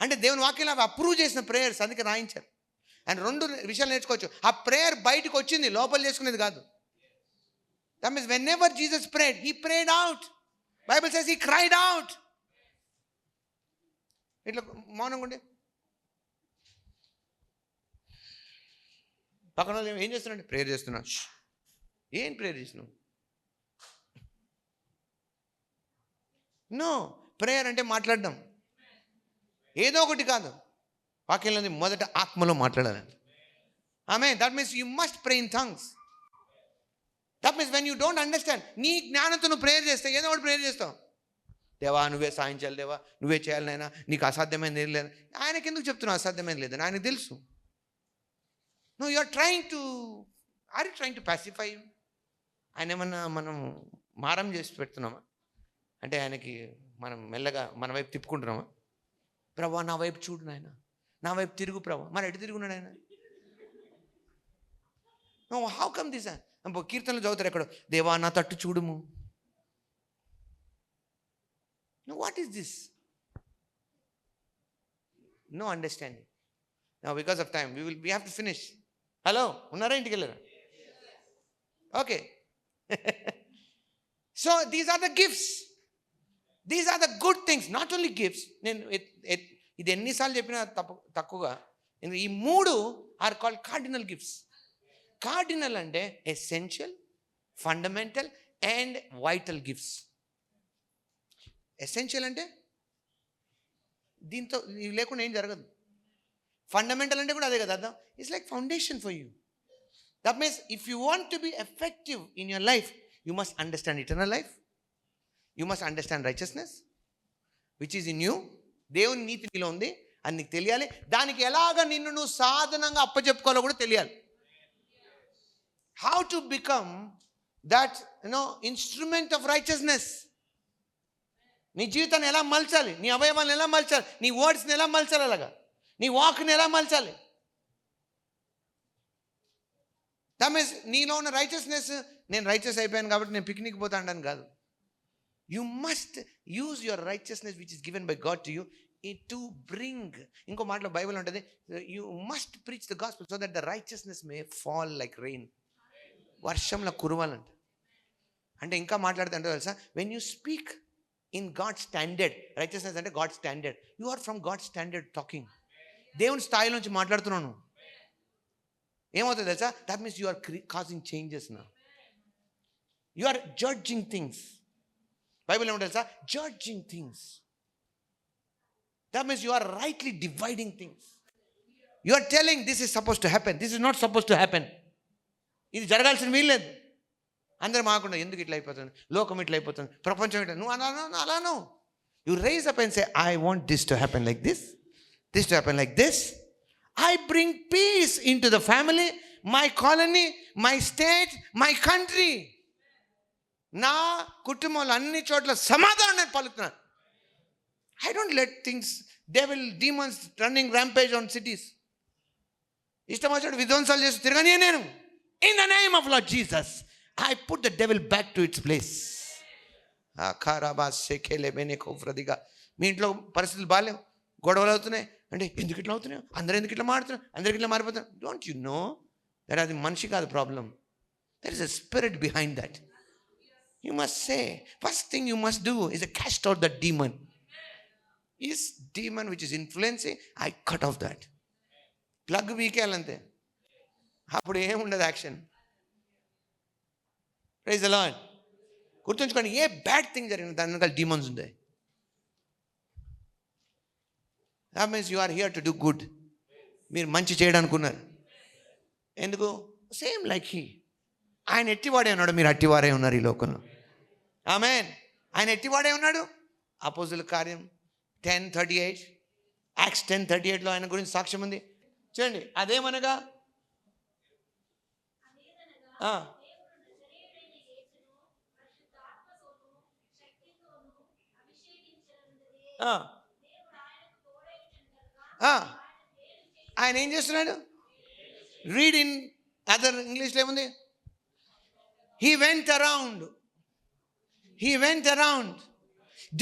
అంటే దేవుని వాక్యంలో అవి అప్రూవ్ చేసిన ప్రేయర్స్, అందుకే రాయించారు. అండ్ 2 విషయాలు నేర్చుకోవచ్చు. ఆ ప్రేయర్ బయటకు వచ్చింది, లోపల చేసుకునేది కాదు. That means whenever Jesus prayed, he prayed out. Bible says he cried out. ఇట్లా మౌనంగా ఉండే పక్కన వాళ్ళు ఏం చేస్తున్నాడు? ప్రేయర్ చేస్తున్నా. ఏం ప్రేయర్ చేసినావు? నో, ప్రేయర్ అంటే మాట్లాడడం, ఏదో ఒకటి కాదు. వాక్యంలో మొదట ఆత్మలో మాట్లాడాలండి. ఆమె that means you must pray in tongues. That means when you don't understand, నీ జ్ఞానంతో నువ్వు ప్రేయర్ చేస్తే ఏదో ఒకటి ప్రేయర్ చేస్తావు. దేవా నువ్వే సాయించాలి, దేవా నువ్వే చేయాలి నాయనా, నీకు అసాధ్యమైనది ఏం లేదు. ఆయనకి ఎందుకు చెప్తున్నావు అసాధ్యమైనది లేదని? ఆయనకు తెలుసు. No, you are trying to pacify. ఆయన ఏమన్నా మనం మారం చేసి పెడుతున్నామా? అంటే ఆయనకి మనం మెల్లగా మన వైపు తిప్పుకుంటున్నామా? ప్రభా నా వైపు చూడు నాయన, నా వైపు తిరుగు ప్రభా. మరి ఎటు తిరుగున్నాడు ఆయన? No, how come this? కీర్తనలు చదువుతారు ఎక్కడో, దేవా నా తట్టు చూడుము. No, what is this? No understanding. No, because of time we have to finish. Hello, ఉన్నారా? ఇంటికి వెళ్ళారా? Okay. So these are the gifts, these are the good things, not only gifts. నేను ఇది ఎన్నిసార్లు చెప్పినా తక్కువగా. ఈ 3 are called cardinal gifts. Cardinal అంటే essential, fundamental and vital gifts. Essential అంటే దీంతో ఇవి లేకుండా ఏం జరగదు. ఫండమెంటల్ అంటే కూడా అదే కదా అర్థం. It's like foundation for you. That means if you want to be effective in your life, you must understand eternal life. You must understand righteousness which is in you. దేవుని నీతి నీలో ఉంది అని నీకు తెలియాలి. దానికి ఎలాగ నిన్ను నువ్వు సాధనంగా అప్పచెప్పుకోవాలో కూడా తెలియాలి. How to become that instrument of righteousness. నీ జీవితాన్ని ఎలా మలచాలి, నీ అవయవాన్ని ఎలా మలచాలి, నీ వర్డ్స్ని ఎలా మలచాలి, అలాగా నీ వాక్ని ఎలా మలచాలి. దట్ మీన్స్ నీలో ఉన్న రైచియస్నెస్, నేను రైచియస్ అయిపోయాను కాబట్టి నేను పిక్నిక్ పోతాను కాదు. You must use your righteousness which is given by God to you to bring. ఇంకో మాటలో బైబిల్ ఉంటుంది, you must preach the gospel so that the righteousness may fall like rain. వర్షంలో కురవాలంట. అంటే ఇంకా మాట్లాడితే అంటే తెలుసా, when you speak in God standard, righteousness అంటే God standard, you are from God standard talking. దేవుని స్థాయిలోంచి మాట్లాడుతున్నాను. ఏమవుతుంది తెలుసా? That means you are causing changes నా. You are judging things. Bible ఏమంటే తెలుసా? Judging things. That means you are rightly dividing things. You are telling this is suppose to happen, this is not suppose to happen. ఇది జరగాల్సిన వీల్లేదు. అందరూ మాకుండా ఎందుకు ఇట్లా అయిపోతుంది, లోకం ఇట్లా అయిపోతుంది, ప్రపంచం ఇట్లా. నువ్వు అలాను you rise up and say I want this to happen like this, this to happen like this. I bring peace into the family, my colony, my state, my country. నా కుటుంబంలో అన్ని చోట్ల సమాధానం నేను పలుకుతున్నాను. I don't let things, devil, demons running rampage on cities. ఇష్టం వచ్చినట్టు విధ్వంసాలు చేసి తిరగని నేను. In the name of Lord Jesus, I put the devil back to its place. మీ ఇంట్లో పరిస్థితులు బాగాలేవు, గొడవలు అవుతున్నాయి అంటే ఎందుకు ఇట్లా అవుతున్నాయి, అందరూ ఎందుకు ఇట్లా మారుతున్నారు, అందరికి ఇట్లా మారిపోతున్నారు. డోంట్ యు నో దట్ అది మనిషి కాదు problem. There is a spirit behind that. You must say, first thing you must do is a cast out that demon. Is demon which is influencing, I cut off that. Plug వీకేయాలంతే, అప్పుడు ఏముండదు action. Praise the lord. గుర్తుంచుకోండి, ఏ bad thing జరిగిన దాని వెనకాల demons ఉంటాయి. That means you are here to do good. మీరు మంచి చేయడానికి ఉన్నారు. ఎందుకు? Same like he. ఆయన ఎట్టివాడే ఉన్నాడు, మీరు అట్టివారే ఉన్నారు ఈ లోకంలో. ఆమేన్. ఆయన ఎట్టివాడే ఉన్నాడు. అపోస్తుల కార్యం 10:38, యాక్ట్స్ 10:38లో ఆయన గురించి సాక్ష్యం ఉంది. చూడండి, అదేమనగా ఆయన ఏం చేస్తున్నాడు? రీడ్ ఇన్ అదర్ ఇంగ్లీష్లో ఏముంది? He went around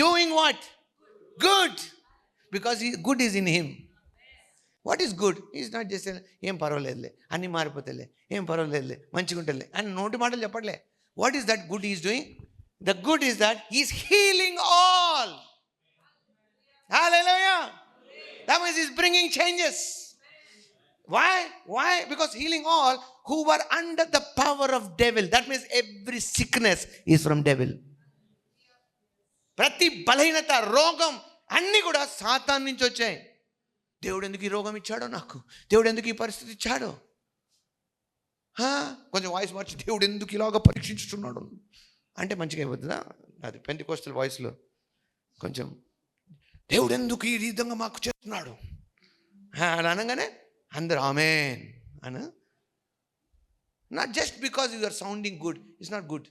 doing what? Good. Because good is in him. What is good? He is not just ఏం పర్వాలేదులే, అన్నీ మారిపోతేలే, ఏం పర్వాలేదులే, మంచిగా ఉంటుందిలే అని నోటి మాటలు చెప్పట్లే. What is that good he is doing? The good is that he is healing all. Hallelujah. That means he is bringing changes. Why? Because healing all who were under the power of devil. That means every sickness is from devil. ప్రతి బలహీనత, రోగం అన్నీ కూడా సాతాన్ నుంచి వచ్చాయి. దేవుడు ఎందుకు ఈ రోగం ఇచ్చాడో నాకు, దేవుడు ఎందుకు ఈ పరిస్థితి ఇచ్చాడో, కొంచెం వాయిస్ మార్చి దేవుడు ఎందుకు ఇలాగ పరీక్షించుతున్నాడు అంటే మంచిగా అయిపోతుందా? అది పెంటెకోస్టల్ వాయిస్లో కొంచెం దేవుడు ఎందుకు ఈ విధంగా మాకు చేస్తున్నాడు అని అనగానే అందరు ఆమేన్ అన. Not just because you are sounding good, it's not good.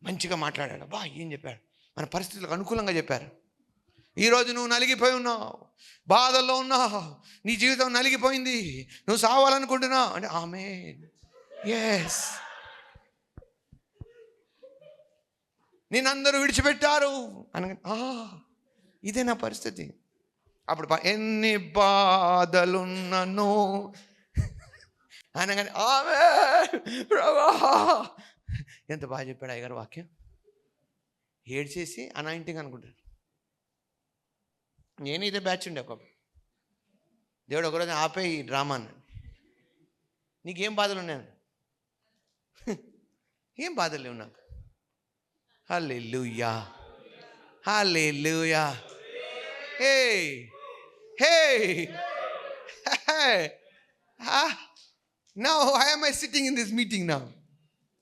మంచిగా మాట్లాడాడు, బా ఏం చెప్పాడు, మన పరిస్థితులకు అనుకూలంగా చెప్పారు. ఈరోజు నువ్వు నలిగిపోయి ఉన్నావు, బాధల్లో ఉన్నావు, నీ జీవితం నలిగిపోయింది, నువ్వు సావాలనుకుంటున్నావు అంటే ఆమేన్, ఎస్. నిన్నందరూ విడిచిపెట్టారు అనగా ఇదే నా పరిస్థితి. అప్పుడు ఎన్ని బాధలున్నను అనగానే ఆమేన్ ప్రభా. ఎంత బాగా చెప్పాడు అయ్యగారు వాక్యం. ఏడ్చేసి అనాయింటింగ్ అనుకుంటాడు. నేను ఇదే బ్యాచ్ ఉండే ఒక దేవుడు ఒకరోజు ఆపే ఈ డ్రామా అన్నాడు. నీకేం బాధలు ఉన్నాను? ఏం బాధలు లేవు నాకు. హల్లెలూయా, హల్లెలూయా. Now why am I sitting in this meeting now?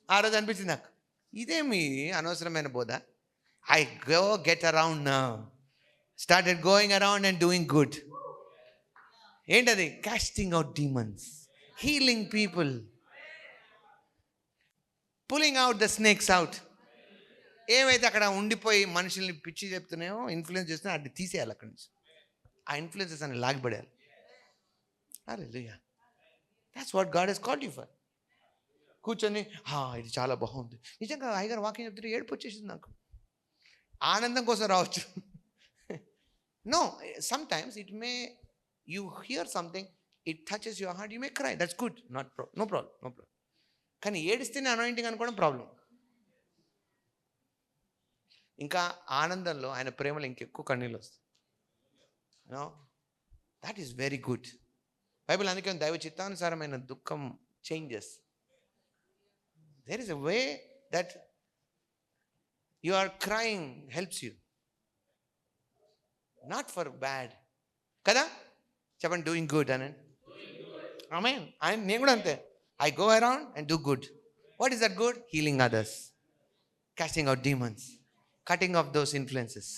ఆ రోజు అనిపించింది నాకు, ఇదేమి అనవసరమైన బోధ. I go get around now. Started going around and doing good. ఏంటది? Casting out demons, healing people, pulling out the snakes out. ఏమైతే అక్కడ ఉండిపోయి మనుషుల్ని పిచ్చి చెప్తున్నాయో, ఇన్ఫ్లుయెన్స్ చేస్తున్నాయో అది తీసేయాలి అక్కడి నుంచి. ఆ ఇన్ఫ్లుయెన్సెస్ అని లాగిపడేయాలి. Hallelujah. That's what God has called you for. కూర్చొని ఇది చాలా బాగుంది, నిజంగా అయ్యగారు వాక్యం చెప్తుంటే ఏడుపు వచ్చేసింది నాకు. ఆనందం కోసం రావచ్చు. No, sometimes it may you hear something, it touches your heart, you may cry, that's good, no problem. కానీ ఏడిస్తేనే అనాయింటింగ్ అనుకోవడం ప్రాబ్లం. ఇంకా ఆనందంలో ఆయన ప్రేమలో ఇంకెక్కువ కన్నీళ్ళు వస్తాయి. No, that is very good. Bible అందుకే దైవ చిత్తానుసారమైన దుఃఖం changes. There is a way that you are crying helps you, not for bad. కదా చెప్పండి, డూయింగ్ గుడ్ అని. ఆమేన్. నేను కూడా అంతే. I go around and do good. What is that good? Healing others, casting out demons, cutting off those influences.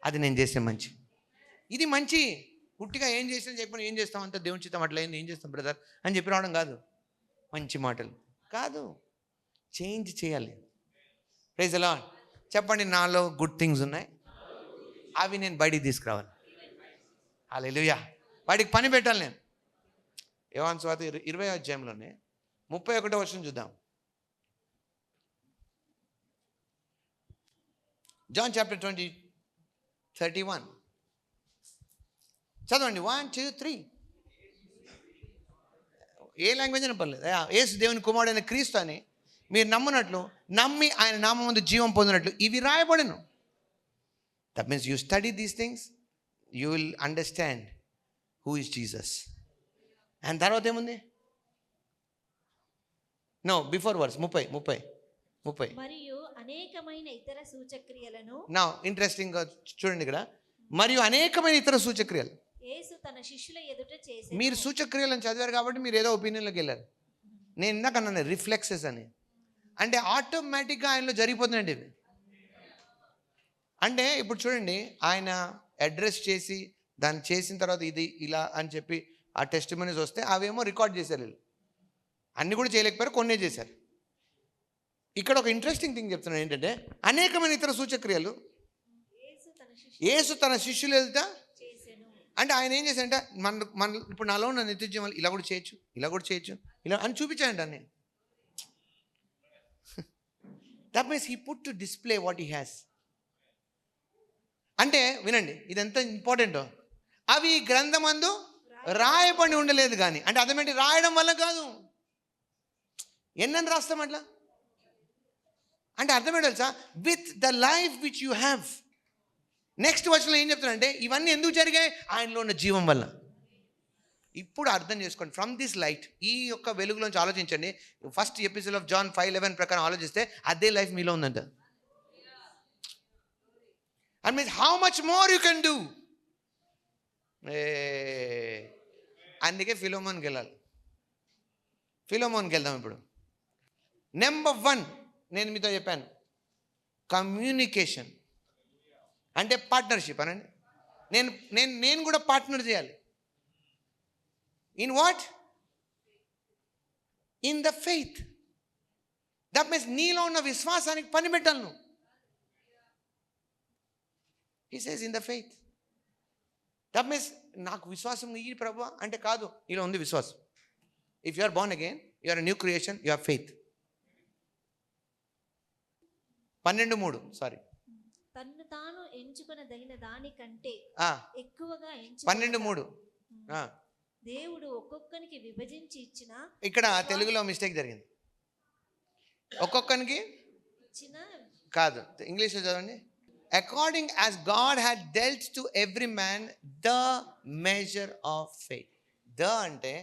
అది నేను చేసే మంచి. ఇది మంచి. పుట్టిగా ఏం చేసినా చెప్పిన ఏం చేస్తాం అంత దేవుని చిత్తం అట్లా ఏం చేస్తాం బ్రదర్ అని చెప్పి రావడం కాదు. మంచి మాటలు కాదు, చేంజ్ చేయాలి. Praise the Lord. చెప్పండి, నాలో గుడ్ థింగ్స్ ఉన్నాయి, అవి నేను బయటికి తీసుకురావాలి. హల్లెలూయా. వాడికి పని పెట్టాలి నేను. యోహాను సువార్త 20వ అధ్యాయంలోనే 31వ వచనం చూద్దాం. John chapter 20, 31. చదవండి 1, 2, 3. ఏ లాంగ్వేజ్ అయినా పర్లేదు. యేసు దేవుని కుమారుడైన క్రీస్తు అని మీరు నమ్మునట్లు, నమ్మి ఆయన నామం ముందు జీవం పొందినట్లు ఇవి రాయబడను. That means you study these things, you will understand who is Jesus. And తర్వాత ఏముంది? No, before verse 30. మరియు అనేకమైన ఇతర సూచక్రియలను నా ఇంట్రెస్టింగ్గా చూడండి ఇక్కడ, మరియు అనేకమైన ఇతర సూచక్రియలు. యేసు తన శిష్యుల ఎదుట చేసెను. మీరు సూచక్రియలను చదివారు కాబట్టి మీరు ఏదో ఒపీనియన్లోకి వెళ్ళారు. నేను ఇందాక అన్నాను రిఫ్లెక్సెస్ అని, అంటే ఆటోమేటిక్గా ఆయనలో జరిగిపోతుందండి ఇవి. అంటే ఇప్పుడు చూడండి, ఆయన అడ్రస్ చేసి దాన్ని చేసిన తర్వాత ఇది ఇలా అని చెప్పి ఆ టెస్టిమనీస్ వస్తే అవేమో రికార్డ్ చేశారు వీళ్ళు. అన్నీ కూడా చేయలేకపోయారు, కొన్నే చేశారు. ఇక్కడ ఒక ఇంట్రెస్టింగ్ థింగ్ చెప్తున్నాను ఏంటంటే, అనేకమైన ఇతర సూచక్రియలు యేసు తన శిష్యులు వెళ్తా చేసెను. అంటే ఆయన ఏం చేశాడంటే, మన ఇప్పుడు నాలో ఉన్న నిత్యం ఇలా కూడా చేయొచ్చు, ఇలా కూడా చేయొచ్చు, ఇలా అని చూపించాడంట అన్నీ. That means he put to display what he has. అంటే వినండి, ఇది ఎంత ఇంపార్టెంటో. అవి గ్రంథమందు రాయబడి ఉండలేదు కానీ, అంటే అదేంటి, రాయడం వల్ల కాదు. ఎన్నని రాస్తాం అట్లా అంటే అర్థమేంటి తెలుసా? With the life which you have. Next వర్షన్లో ఏం చెప్తున్నాడంటే, ఇవన్నీ ఎందుకు జరిగాయి? ఆయనలో ఉన్న జీవం వల్ల. ఇప్పుడు అర్థం చేసుకోండి, ఫ్రమ్ దిస్ లైట్, ఈ యొక్క వెలుగులోంచి ఆలోచించండి. ఫస్ట్ ఎపిసోడ్ ఆఫ్ జాన్ 5:11 ప్రకారం ఆలోచిస్తే అదే లైఫ్ మీలో ఉందంట. And means how much more you can do. అందుకే ఫిలోమోన్కి వెళ్ళాలి. ఫిలోమోన్కి వెళ్దాం ఇప్పుడు. నెంబర్ 1 నేను మీతో చెప్పాను, కమ్యూనికేషన్ అంటే పార్ట్నర్షిప్ అనండి. నేను కూడా పార్ట్నర్ చేయాలి. In what? In the faith. That means నీలో ఉన్న విశ్వాసానికి పని పెట్టాలి నువ్వు. He says in the faith. That means నాకు విశ్వాసం ఈ ప్రభువా అంటే కాదు, నీలో ఉంది విశ్వాసం. If you are born again, you are new creation, you are faith. 12:3 sorry, తన్ను తాను ఎంచుకొనదగిన దానికంటే ఎక్కువగా 12:3. దేవుడు ఒక్కొక్కనికి విభజించి ఇచ్చిన, ఇక్కడ తెలుగులో మిస్టేక్ జరిగింది. ఒక్కొక్కనికి ఇచ్చిన కాదు, ఇంగ్లీష్లో చదవండి. According as God had dwelt to every man the measure of faith. The అంటే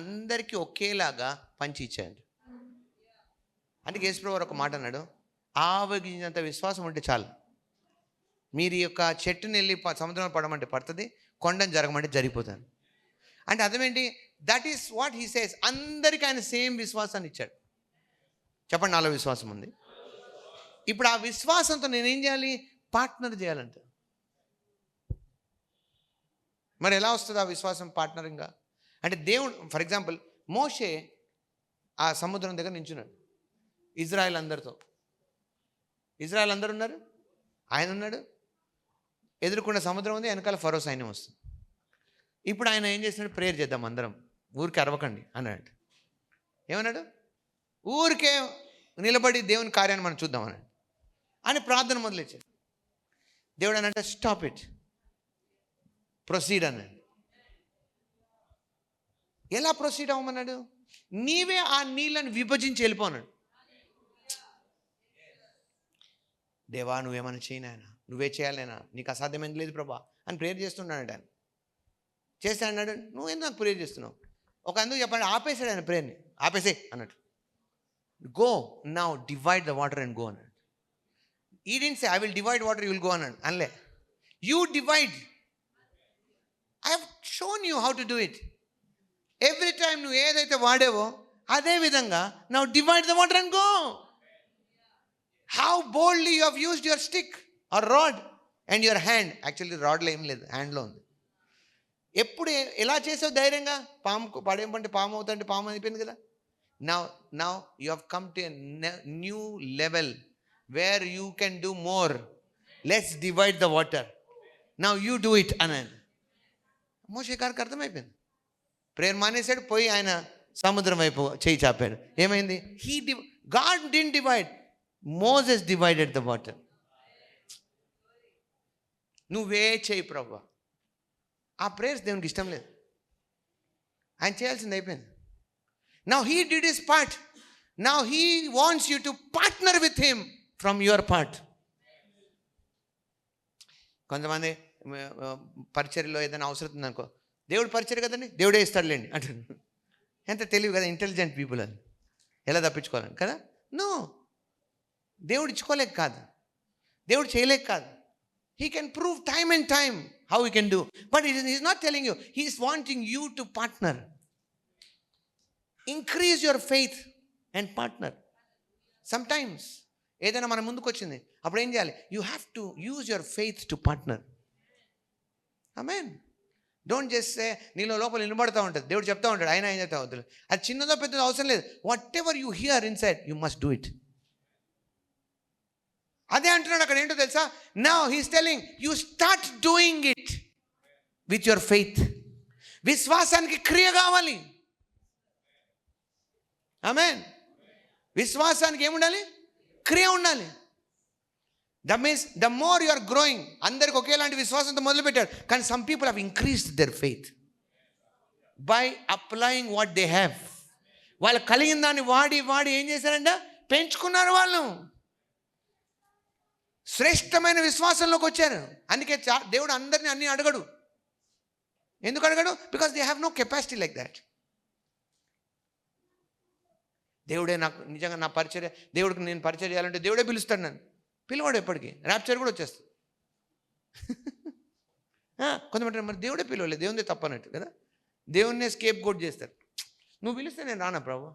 అందరికీ ఒకేలాగా పంచి ఇచ్చాడు. అంటే యేసుప్రభువు ఒక మాట అన్నాడు, ఆవగించినంత విశ్వాసం ఉంటే చాలు. మీరు ఈ యొక్క చెట్టుని వెళ్ళి సముద్రంలో పడమంటే పడుతుంది, కొండను జరగమంటే జరిగిపోతాను. అంటే అర్థమేంటి? That is what he says. అందరికీ ఆయన సేమ్ విశ్వాసాన్ని ఇచ్చాడు. చెప్పండి, నాలో విశ్వాసం ఉంది. ఇప్పుడు ఆ విశ్వాసంతో నేనేం చేయాలి? పార్ట్నర్ చేయాలంట. మరి ఎలా వస్తుంది ఆ విశ్వాసం పార్ట్నరింగ్గా? అంటే దేవుడు, ఫర్ ఎగ్జాంపుల్ మోషే ఆ సముద్రం దగ్గర నించున్నాడు ఇజ్రాయెల్ అందరితో. ఇజ్రాయెల్ అందరు ఉన్నారు, ఆయన ఉన్నాడు, ఎదురుకున్న సముద్రం ఉంది, వెనకాల ఫరో సైన్యం వస్తుంది. ఇప్పుడు ఆయన ఏం చేసినాడు? ప్రేయర్ చేద్దాం అందరం, ఊరికి అరవకండి అన్నాడు. ఏమన్నాడు? ఊరికే నిలబడి దేవుని కార్యాన్ని మనం చూద్దాం అన్నాడు. అని ప్రార్థన మొదలెచ్చాడు. దేవుడు అన్నట్టు స్టాప్ ఇట్, ప్రొసీడ్ అన్నాడు. ఎలా ప్రొసీడ్ అవ్వమన్నాడు? నీవే ఆ నీళ్ళని విభజించి వెళ్ళిపోన్నాడు. దేవా నువ్వేమైనా చేయనాయన, నువ్వే చేయాలైనా, నీకు అసాధ్యమైంది లేదు ప్రభా అని ప్రేయర్ చేస్తున్నాడు. ఆయన చేస్తే అన్నాడు, నువ్వు ఎందుకు నాకు ప్రేయర్ చేస్తున్నావు? ఒక అందుకు చెప్పండి, ఆపేసాడు ఆయన ప్రేయర్ని. ఆపేసే అన్నట్టు. Go now divide the water and go అన్నాడు. ఈ didn't say I will divide water, you will go అన్నాడు. అనలే, you divide. I have shown you how to do it. Every time నువ్వు ఏదైతే వాడేవో అదే విధంగా now divide the water and go. How boldly you have used your stick or rod and your hand. Actually రాడ్లో ఏం లేదు, హ్యాండ్లో ఉంది. ఎప్పుడు ఎలా చేసావు ధైర్యంగా? పాము పడేమంటే పాము అవుతుంటే పాము అయిపోయింది కదా. Now you have come to a new level where you can do more. Let's divide the water. Now you do it అన్నాడు. మోషే గారికి అర్థమైపోయింది. ప్రేయర్ మానేశాడు, పోయి ఆయన సముద్రం వైపు చేయి చాపాడు. ఏమైంది? God didn't divide. Moses divided the water. నువ్వే చేయి ప్రభువా. ఆ ప్రేయర్స్ దేవునికి ఇష్టం లేదు. ఆయన చేయాల్సింది అయిపోయింది. Now he did his part. Now he wants you to partner with him from your part. కొంతమంది పరిచర్యలో ఏదైనా అవసరం ఉందనుకో, దేవుడు పరిచర్య కదండి, దేవుడే ఇస్తాడులేండి అంటారు. ఎంత తెలివి కదా, ఇంటెలిజెంట్ పీపుల్ అని. ఎలా తప్పించుకోవాలని కదా. నో, దేవుడు ఇచ్చుకోలేక కాదు, దేవుడు చేయలేక కాదు. He can prove time and time how he can do, but is not telling you, he is wanting you to partner. Increase your faith and partner. Sometimes ఏదైనా మన ముందుకు వచ్చింది, అప్పుడు ఏం చేయాలి? You have to use your faith to partner. Amen. Don't just say, నీలో లోపల నిలబడతా ఉంటుంది, దేవుడు చెప్తా ఉంటాడు, ఆయన ఏం చెప్తా వద్దు. అది చిన్నదో పెద్దదో అవసరం లేదు. Whatever you hear inside you must do it. అదే అంటున్నాడు అక్కడ. ఏంటో తెలుసా? Now he's telling you start doing it with your faith. విశ్వాసానికి క్రియ కావాలి. ఆమేన్. విశ్వాసానికి ఏముండాలి? క్రియ ఉండాలి. That means the more you are growing. అందరికి ఒకేలాంటి విశ్వాసంతో మొదలు పెట్టారు, కానీ some people have increased their faith by applying what they have. వాళ్ళు కలిగిన దాన్ని వాడి ఏం చేశారంట? పెంచుకున్నారు. వాళ్ళు శ్రేష్టమైన విశ్వాసంలోకి వచ్చారు. అందుకే దేవుడు అందరినీ అన్నీ అడగడు. ఎందుకు అడగడు? Because they have no capacity like that. దేవుడే నాకు నిజంగా నా పరిచర్య, దేవుడికి నేను పరిచర్య చేయాలంటే దేవుడే పిలుస్తాడు నన్ను. పిలవాడు ఎప్పటికీ. ర్యాప్చర్ కూడా వచ్చేస్తుంది. కొంతమంది మరి దేవుడే పిలవలేదు, దేవుదే తప్పనట్టు కదా. దేవుణ్ణే స్కేప్ గోట్ చేస్తారు. నువ్వు పిలిస్తే నేను రానా ప్రభు?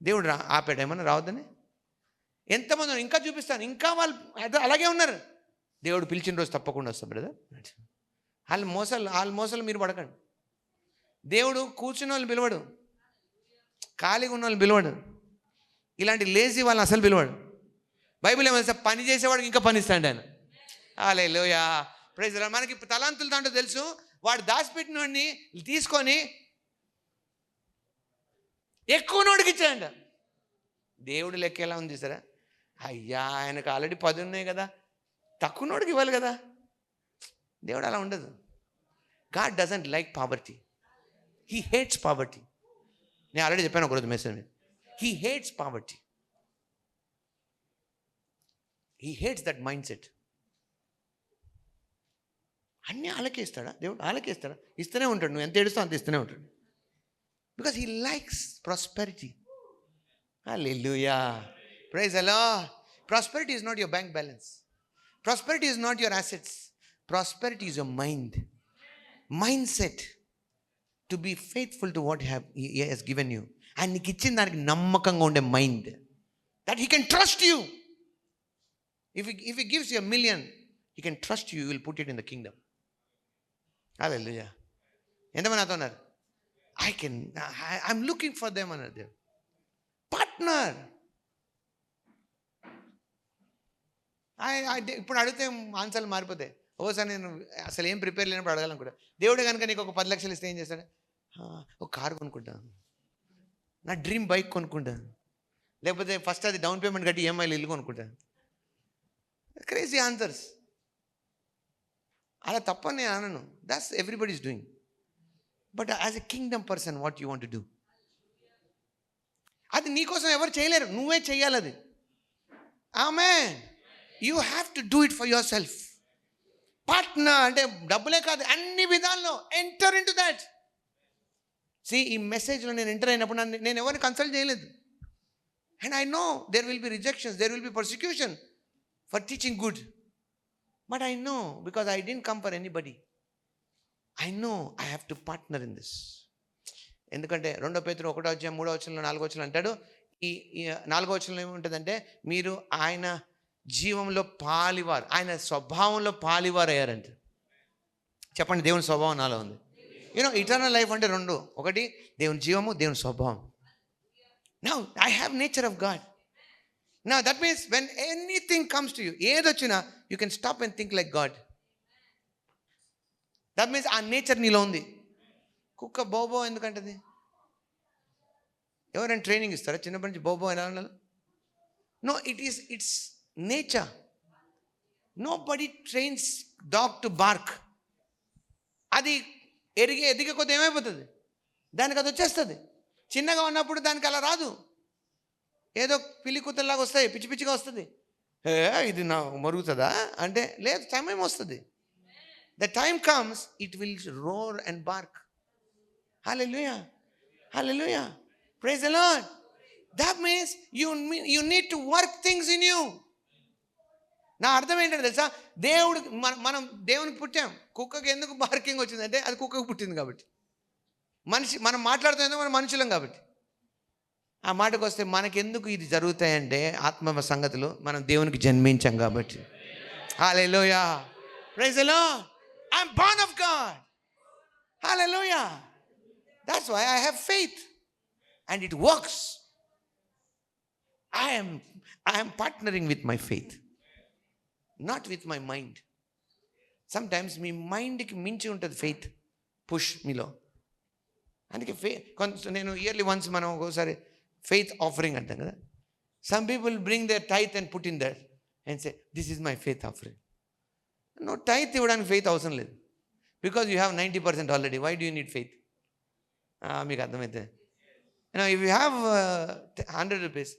దేవుడు ఆపాడు ఏమన్నా రావద్దని? ఎంతమంది ఇంకా చూపిస్తాను, ఇంకా వాళ్ళు అలాగే ఉన్నారు. దేవుడు పిలిచిన రోజు తప్పకుండా వస్తాం బ్రదర్. వాళ్ళ మోసాలు మీరు పడకండి. దేవుడు కూర్చున్న వాళ్ళు పిలవడు, ఖాళీగా ఉన్న వాళ్ళు పిలవడు, ఇలాంటి లేజీ వాళ్ళని అసలు పిలవాడు. బైబిల్ ఏమైనా పని చేసేవాడికి ఇంకా పని ఇస్తాడు ఆయన. హల్లెలూయా, ప్రైజ్ ది లార్డ్. మనకి తలాంతులు దాంట్లో తెలుసు. వాడు దాచిపెట్టిన వాడిని తీసుకొని ఎక్కువ నోడికి ఇచ్చాడంట. దేవుడు లెక్క ఎలా ఉంది సరే? అయ్యా, ఆయనకు ఆల్రెడీ 10 ఉన్నాయి కదా, తక్కువ నోడికి ఇవ్వాలి కదా. దేవుడు అలా ఉండదు. God doesn't like poverty, he hates poverty. నేను ఆల్రెడీ చెప్పాను ఒకరోజు మెసేజ్ మీద. He hates poverty. He hates that mindset. అన్నీ ఆలకే ఇస్తాడా దేవుడు? ఆలకే ఇస్తాడా? ఇస్తూనే ఉంటాడు. నువ్వు ఎంత ఏడుస్తావు అంత ఇస్తూనే ఉంటాడు. Because he likes prosperity. Hallelujah, praise the lord. Prosperity is not your bank balance. Prosperity is not your assets. Prosperity is your mindset to be faithful to what he has given you. ఆయన నీకు ఇచ్చిన దానికి నమ్మకంగా ఉండే mind, that he can trust you. If he gives you $1 million, he can trust you, you will put it in the kingdom. Hallelujah. ఎంతమంది నాతో ఉన్నారు? I'm looking for them అన్నారు దేవుడు. పార్ట్నర్. ఇప్పుడు అడిగితే ఆన్సర్లు మారిపోతాయి. ఓసారి నేను అసలు ఏం ప్రిపేర్ లేనప్పుడు అడగాలనుకుంటా. దేవుడే కనుక నీకు ఒక 10 లక్షలు ఇస్తే ఏం చేస్తాడు? ఒక కారు కొనుక్కుంటాను, నా డ్రీమ్ బైక్ కొనుక్కుంటాను, లేకపోతే ఫస్ట్ అది డౌన్ పేమెంట్ కట్టి ఈఎంఐలు ఇల్లు కొనుక్కుంటాను. Crazy answers. అలా తప్పని నేను అనను. That's everybody is doing. But as a kingdom person what you want to do, అది నీకోసం ఎవరు చేయలేరు, నువ్వే చేయాలి అది. Amen. You have to do it for yourself. Partner అంటే డబ్బులే కాదు, అన్ని విధాల్లో ఎంటర్ ఇన్ టు దాట్. ఈ మెసేజ్లో నేను ఎంటర్ అయినప్పుడు నేను ఎవరిని కన్సల్ట్ చేయలేదు. And I know there will be rejections, there will be persecution for teaching good. But I know because I didn't come for anybody. I know I have to partner in this. ఎందుకంటే 2 పేతురు 1:3 4 అంటాడు. ఈ 4 ఏముంటుందంటే, మీరు ఆయన జీవంలో పాలివారు, ఆయన స్వభావంలో పాలివారు అయ్యారంట. చెప్పండి, దేవుని స్వభావం నాలో ఉంది. ఇటర్నల్ లైఫ్ అంటే 2, ఒకటి దేవుని జీవము, దేవుని స్వభావం. Now I have nature of God. Now that means when anything comes to you, ఏదొచ్చినా you can stop and think like God. That means ఆ నేచర్ నీలో ఉంది. కుక్క బోబో ఎందుకంటది? ఎవరైనా ట్రైనింగ్ ఇస్తారా చిన్నప్పటి నుంచి బోబో ఎలా ఉండాలి? No, it's nature. Nobody trains dog to bark. అది ఎదిగే కొద్ది ఏమైపోతుంది, దానికి అది వచ్చేస్తుంది. చిన్నగా ఉన్నప్పుడు దానికి అలా రాదు, ఏదో పిల్లి కూతురులాగా వస్తాయి, పిచ్చి పిచ్చిగా వస్తుంది. ఇది నా మరుగుతుందా అంటే లేదు, సమయం వస్తుంది. The time comes, it will roar and bark. Hallelujah, hallelujah, praise the lord. That means you need to work things in you. నా అర్థం ఏంటంటే తెలుసా, దేవుడు మనం దేవునికి పుట్టాం. కుక్కకి ఎందుకు బార్కింగ్ వచ్చిందంటే అది కుక్కకు పుట్టింది కాబట్టి. మనం మాట్లాడుతున్నది మనం మనుషులం కాబట్టి. ఆ మాటకు వస్తే మనకెందుకు ఇది జరుగుతాయంటే ఆత్మ సంగతులు, మనం దేవునికి జన్మించాం కాబట్టి. Hallelujah, praise the lord. I am born of God. Hallelujah. That's why I have faith and it works. I am partnering with my faith, not with my mind. Sometimes మీ మైండ్కి మించి ఉంటుంది ఫెయిత్ పుష్ మీలో. అందుకే నేను yearly once మనం ఒకసారి faith offering అంటాం కదా. Some people bring their tithe and put in that and say this is my faith offering. No, tithe ఇవ్వడానికి ఫెయిత్ అవసరం లేదు, because you have 90% already. Why do you need faith? మీకు అర్థమైతే, if you have 100 rupees,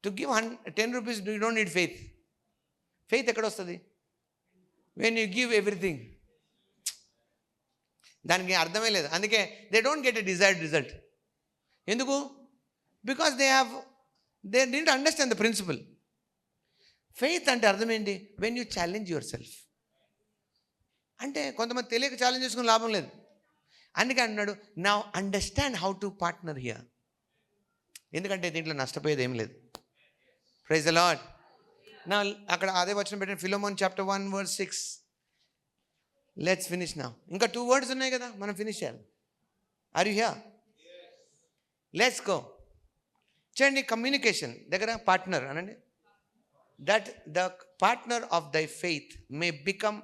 to give 10 rupees, you don't need faith. Faith ఎక్కడ వస్తుంది? when you give everything. దానికి అర్థమే లేదు. అందుకే they don't get a desired result. ఎందుకు? Because they didn't understand the principle. Faith అంటే అర్థం ఏంటి? When you challenge yourself. అంటే కొంతమంది తెలియక ఛాలెంజ్ చేసుకుని లాభం లేదు. అందుకే అన్నాడు, now understand how to partner here. ఎందుకంటే దీంట్లో నష్టపోయేది ఏం లేదు. Praise the lord. నా అక్కడ అదే వచనం పెట్టిన Philemon chapter 1 verse 6. Let's finish now. ఇంకా 2 words ఉన్నాయి కదా, మనం ఫినిష్ చేయాలి. Are you here? Let's go. చూడండి, కమ్యూనికేషన్ దగ్గర పార్ట్నర్ అనండి. That the partner of thy faith may become,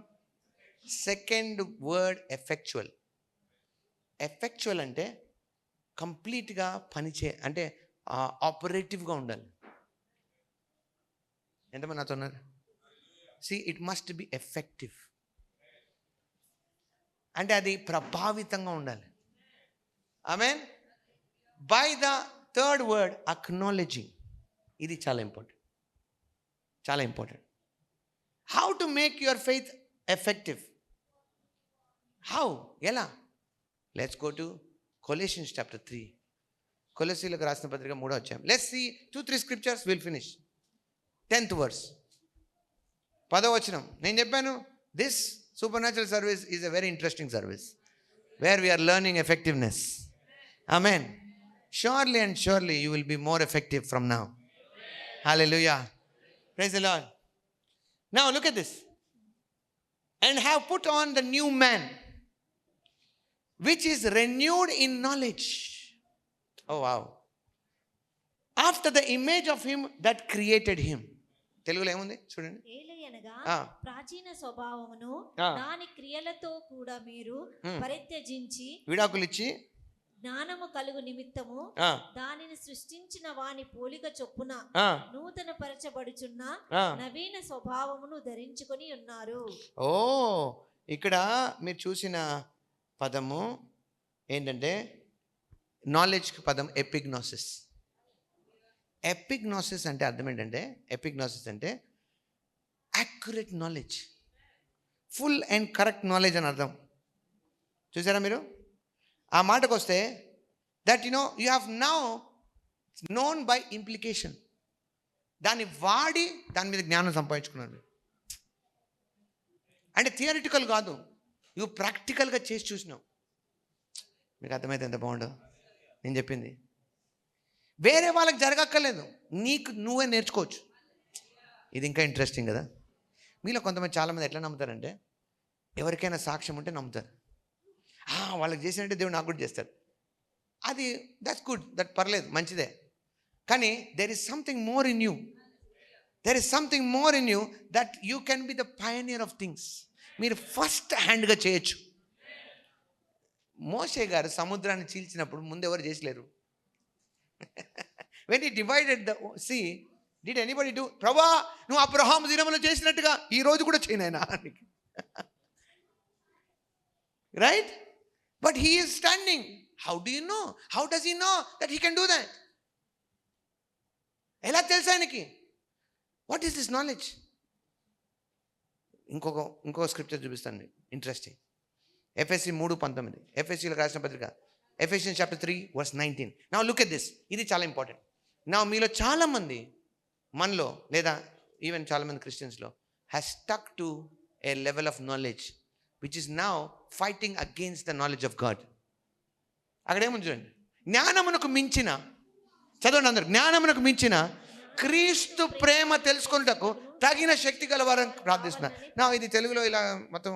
second word effectual. Effectual అంటే కంప్లీట్గా అంటే ఆపరేటివ్గా ఉండాలి. ఎంతమంది నాతో ఉన్నారు? See, it must be effective. అంటే అది ప్రభావితంగా ఉండాలి. Amen. By the third word acknowledging. ఇది చాలా ఇంపార్టెంట్, చాలా important. How to make your faith effective? How? ఎలా? Let's go to Colossians chapter 3. కొలెసీలకు రాసిన పత్రిక 3వ అధ్యాయం. Let's see 2-3 scriptures, will finish. 10th verse, 10వ వచనం. నేను చెప్పాను, this supernatural service is a very interesting service where we're learning effectiveness. Amen. Surely and surely you will be more effective from now. Hallelujah, praise the lord. Now look at this. And have put on the new man which is renewed in knowledge. Oh wow. After the image of him that created him. తెలుగులో ఏముంది చూడండి. ఏలయనగా ప్రాచీన స్వభావమును దాని క్రియలతో కూడా మీరు పరిత్యజించి విడాకులు ఇచ్చి జ్ఞానము కలుగు నిమిత్తము దానిని సృష్టించిన వాని పోలిక చొప్పున నూతన పరచబడుచున్న నవీన స్వభావమును ధరించుకొని ఉన్నారు. ఓ, ఇక్కడ మీరు చూసిన పదము ఏంటంటే నాలెడ్జ్కి పదం ఎపిగ్నోసిస్. ఎపిగ్నోసిస్ అంటే అర్థం ఏంటంటే, ఎపిగ్నోసిస్ అంటే accurate knowledge, full and correct knowledge అని అర్థం. చూసారా మీరు? ఆ మాటకు వస్తే that you have now known by implication. దాన్ని వాడి దాని మీద జ్ఞానం సంపాదించుకున్నారు. అంటే థియరిటికల్ కాదు, ఇవి ప్రాక్టికల్గా చేసి చూసినావు. మీకు అర్థమైతే ఎంత బాగుండదు నేను చెప్పింది. వేరే వాళ్ళకి జరగక్కర్లేదు, నీకు నువ్వే నేర్చుకోవచ్చు. ఇది ఇంకా ఇంట్రెస్టింగ్ కదా. మీలో కొంతమంది చాలామంది ఎట్లా నమ్ముతారంటే, ఎవరికైనా సాక్ష్యం ఉంటే నమ్ముతారు. వాళ్ళకి చేసినట్టే దేవుడు నాకు కూడా చేస్తాడు. అది దట్స్ గుడ్, దట్ పర్లేదు, మంచిదే. కానీ there is something more in you. There is something more in you that you can be the pioneer of things. మీరు ఫస్ట్ హ్యాండ్గా చేయొచ్చు. మోషే గారు సముద్రాన్ని చీల్చినప్పుడు ముందు ఎవరు చేసలేరు. When he divided the sea, did anybody do? ప్రభా, నువ్వు అబ్రహాము దినములో చేసినట్టుగా ఈ రోజు కూడా చేయనైనా. Right? But he is standing. How do you know? How does he know that he can do that? ఎలా తెలుసు ఆయనకి? What is this knowledge? ఇంకొక స్క్రిప్చర్ చూపిస్తాను మీకు, ఇంట్రెస్టింగ్. ఎఫ్ఎస్సి 3:19, ఎఫ్ఎస్సీలకు రాసిన పత్రిక, Ephesians chapter 3:19. Now look at this. ఇది చాలా ఇంపార్టెంట్. నా మీలో చాలామంది, మనలో లేదా ఈవెన్ చాలామంది క్రిస్టియన్స్లో has stuck to a level of knowledge which is now fighting against the knowledge of God. అక్కడేముంది చూడండి, జ్ఞానమునకు మించిన, చదవండి అందరు, జ్ఞానమునకు మించిన క్రీస్తు ప్రేమ తెలుసుకున్నటకు తగిన శక్తి గల వారని ప్రార్థిస్తున్నా. నా ఇది తెలుగులో ఇలా మొత్తం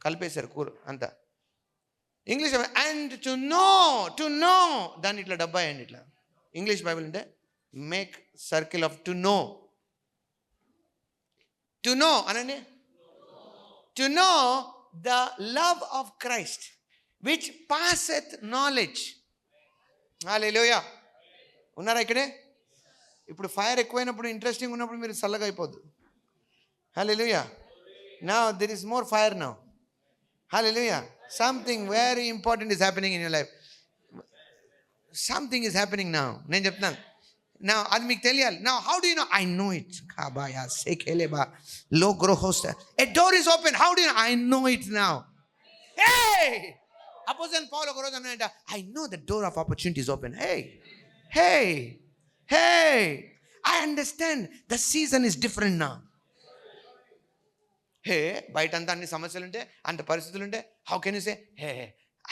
కలిపేశారు కూర అంతా. ఇంగ్లీష్ అండ్ టు నో దాన్ని ఇట్లా డబ్బా అయ్యండి ఇట్లా. ఇంగ్లీష్ బైబిల్ అంటే make circle of to know అనండి. To know the love of Christ which passeth knowledge. Hallelujah. ఉన్నారా ఇక్కడే? ఇప్పుడు ఫైర్ ఎక్కువైనప్పుడు, ఇంట్రెస్టింగ్ ఉన్నప్పుడు మీరు చల్లగా అయిపోద్దు. Hallelujah. Now there is more fire now. Hallelujah. Something very important is happening in your life. Something is happening now. నేను చెప్తున్నాను నా, అది మీకు తెలియాలి. నా how do you know? I know it. కాబా సేకేలేబా లో grow host a door is open. How do you know? I know it now. Hey, అపోజిషన్ పౌల్ ఒక రోజు అన్నాడంట, I know the door of opportunity is open. Hey, I understand the season is different now. Hey, బయట అంతా అన్ని సమస్యలు ఉంటే, అంత పరిస్థితులు ఉంటే, how can you say, hey,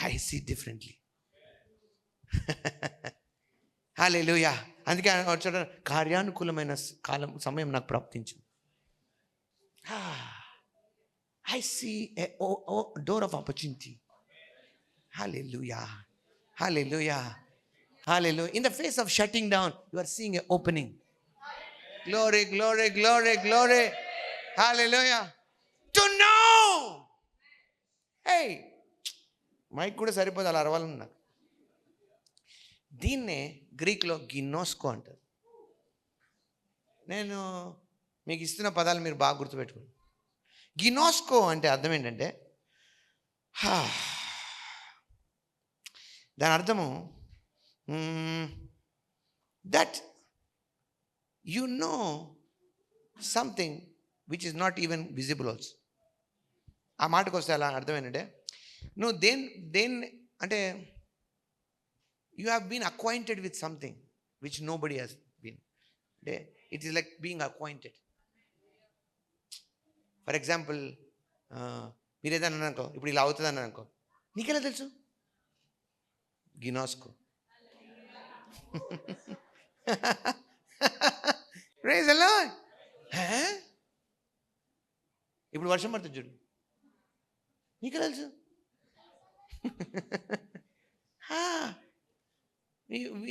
I see differently? హల్లెలూయా. అందుకే చూడండి, కార్యానుకూలమైన సమయం నాకు ప్రాప్తించింది. I see a door of opportunity. Hallelujah. Hallelujah. Hallelujah. In the face of shutting down, you are seeing an opening. Glory, glory, glory, glory. Hallelujah. To know. Hey, mike కూడా సరిపోదు, అలా అరవాలని నాకు. దీన్నే గ్రీక్లో గినోస్కో అంటారు. నేను మీకు ఇస్తున్న పదాలు మీరు బాగా గుర్తుపెట్టుకోండి. గినోస్కో అంటే అర్థం ఏంటంటే, దాని అర్థము that you know something which is not even visible also. ఆ మాటకు వస్తే అలా అర్థం ఏంటంటే, నువ్వు దేన్ని అంటే you have been acquainted with something which nobody has been. అంటే it is like being acquainted. For example, మీరు ఏదన్నా అనుకో, ఇప్పుడు ఇలా అవుతుంది అని అనుకో, నీకెలా తెలుసు? గినోస్కో. Praise the Lord. ఇప్పుడు వర్షం పడుతుంది చూడు, నీకు తెలుసు.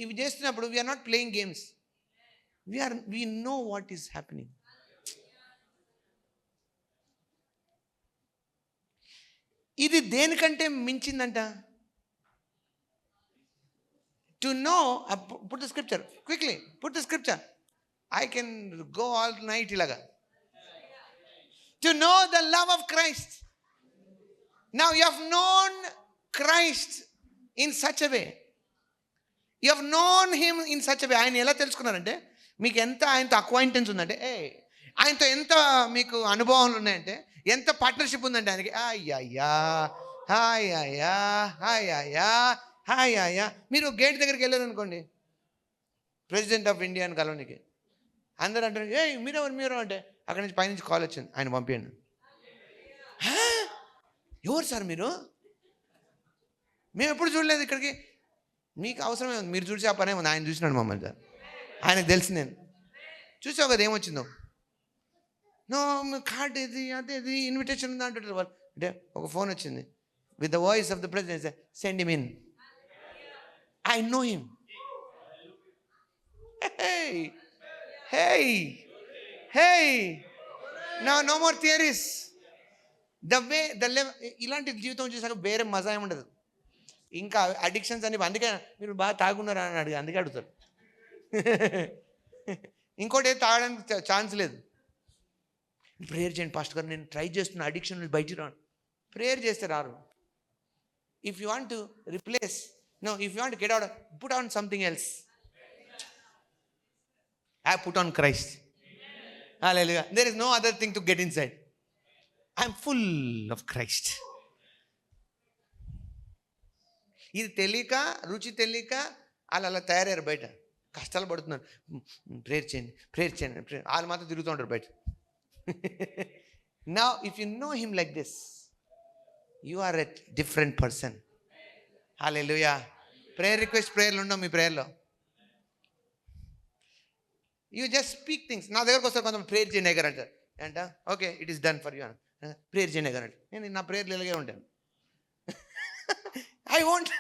ఇవి చేస్తున్నప్పుడు we're not playing games, we know what is happening. ఇది దేనికంటే మించిందంట. To know, put the scripture quickly. Put the scripture. I can go all night ilaga. To know the love of Christ. Now you have known Christ in such a way. You have known him in such a way. ఆయన ఎలా తెలుసుకున్నారంటే, మీకు ఎంత ఆయనతో acquaintance ఉందంటే, ఆయనతో ఎంత మీకు అనుభవాలు ఉన్నాయంటే, ఎంత పార్ట్నర్షిప్ ఉందంటే ఆయనకి. అయ్యా హాయ్ అయ్యా హాయ్ అయ్యా హాయ్ అయ్యా. మీరు గేట్ దగ్గరికి వెళ్ళారు అనుకోండి, ప్రెసిడెంట్ ఆఫ్ ఇండియా అని కలవనికి, అందరూ అంటారు, మీరు అంటే అక్కడి నుంచి పైనుంచి కాల్ వచ్చింది, ఆయన పంపించండి. ఎవరు సార్ మీరు? మేము ఎప్పుడు చూడలేదు ఇక్కడికి. మీకు అవసరమే ఉంది, మీరు చూసి ఆ పనే ఉంది. ఆయన చూసినాడు మమ్మల్ని సార్, ఆయనకు తెలిసి. నేను చూసావు కదా ఏమొచ్చిందో. నో కార్డ్ ఇది అదేది ఇన్విటేషన్ ఉందా అంటుంటారు వాళ్ళు. అంటే ఒక ఫోన్ వచ్చింది, with the voice of the president, send him in. I know him. Hey. No more theories. The level, ఇలాంటి జీవితం చూసాక వేరే మజా ఏమి ఉండదు. ఇంకా అడిక్షన్స్ అని, అందుకే మీరు బాగా తాగున్నారా అని అందుకే అడుగుతారు. ఇంకోటి తాగడానికి ఛాన్స్ లేదు. ప్రేయర్ చేయండి పాస్టర్ గారు, నేను ట్రై చేస్తున్న అడిక్షన్ నుంచి బయటికి రాను. ప్రేయర్ చేస్తే రారు. If you want to replace, no, if you want to get out, put on something else. I put on Christ. Hallelujah. There is no other thing to get inside. I am full of Christ. ఇది తెలియక, రుచి తెలియక అలా తయారయ్యారు బయట. కష్టాలు పడుతున్నారు. Prayer చేయండి, ప్రేయర్ చేయండి, ప్రేయర్. వాళ్ళు మాత్రం తిరుగుతూ ఉంటారు బయట. Now, if you know him like this, you are a different person. Hallelujah. Prayer request ప్రేయర్లు ఉండవు మీ ప్రేయర్లో. You just speak things. నా దగ్గరకు వస్తారు కొంచెం, ప్రేయర్ చేయండి గారు అంటారు. అంట okay, it is done for you. Prayer చేయండి గారు అంటే నేను నా ప్రేయర్లు ఇలాగే ఉంటాను. ఐ వాంట్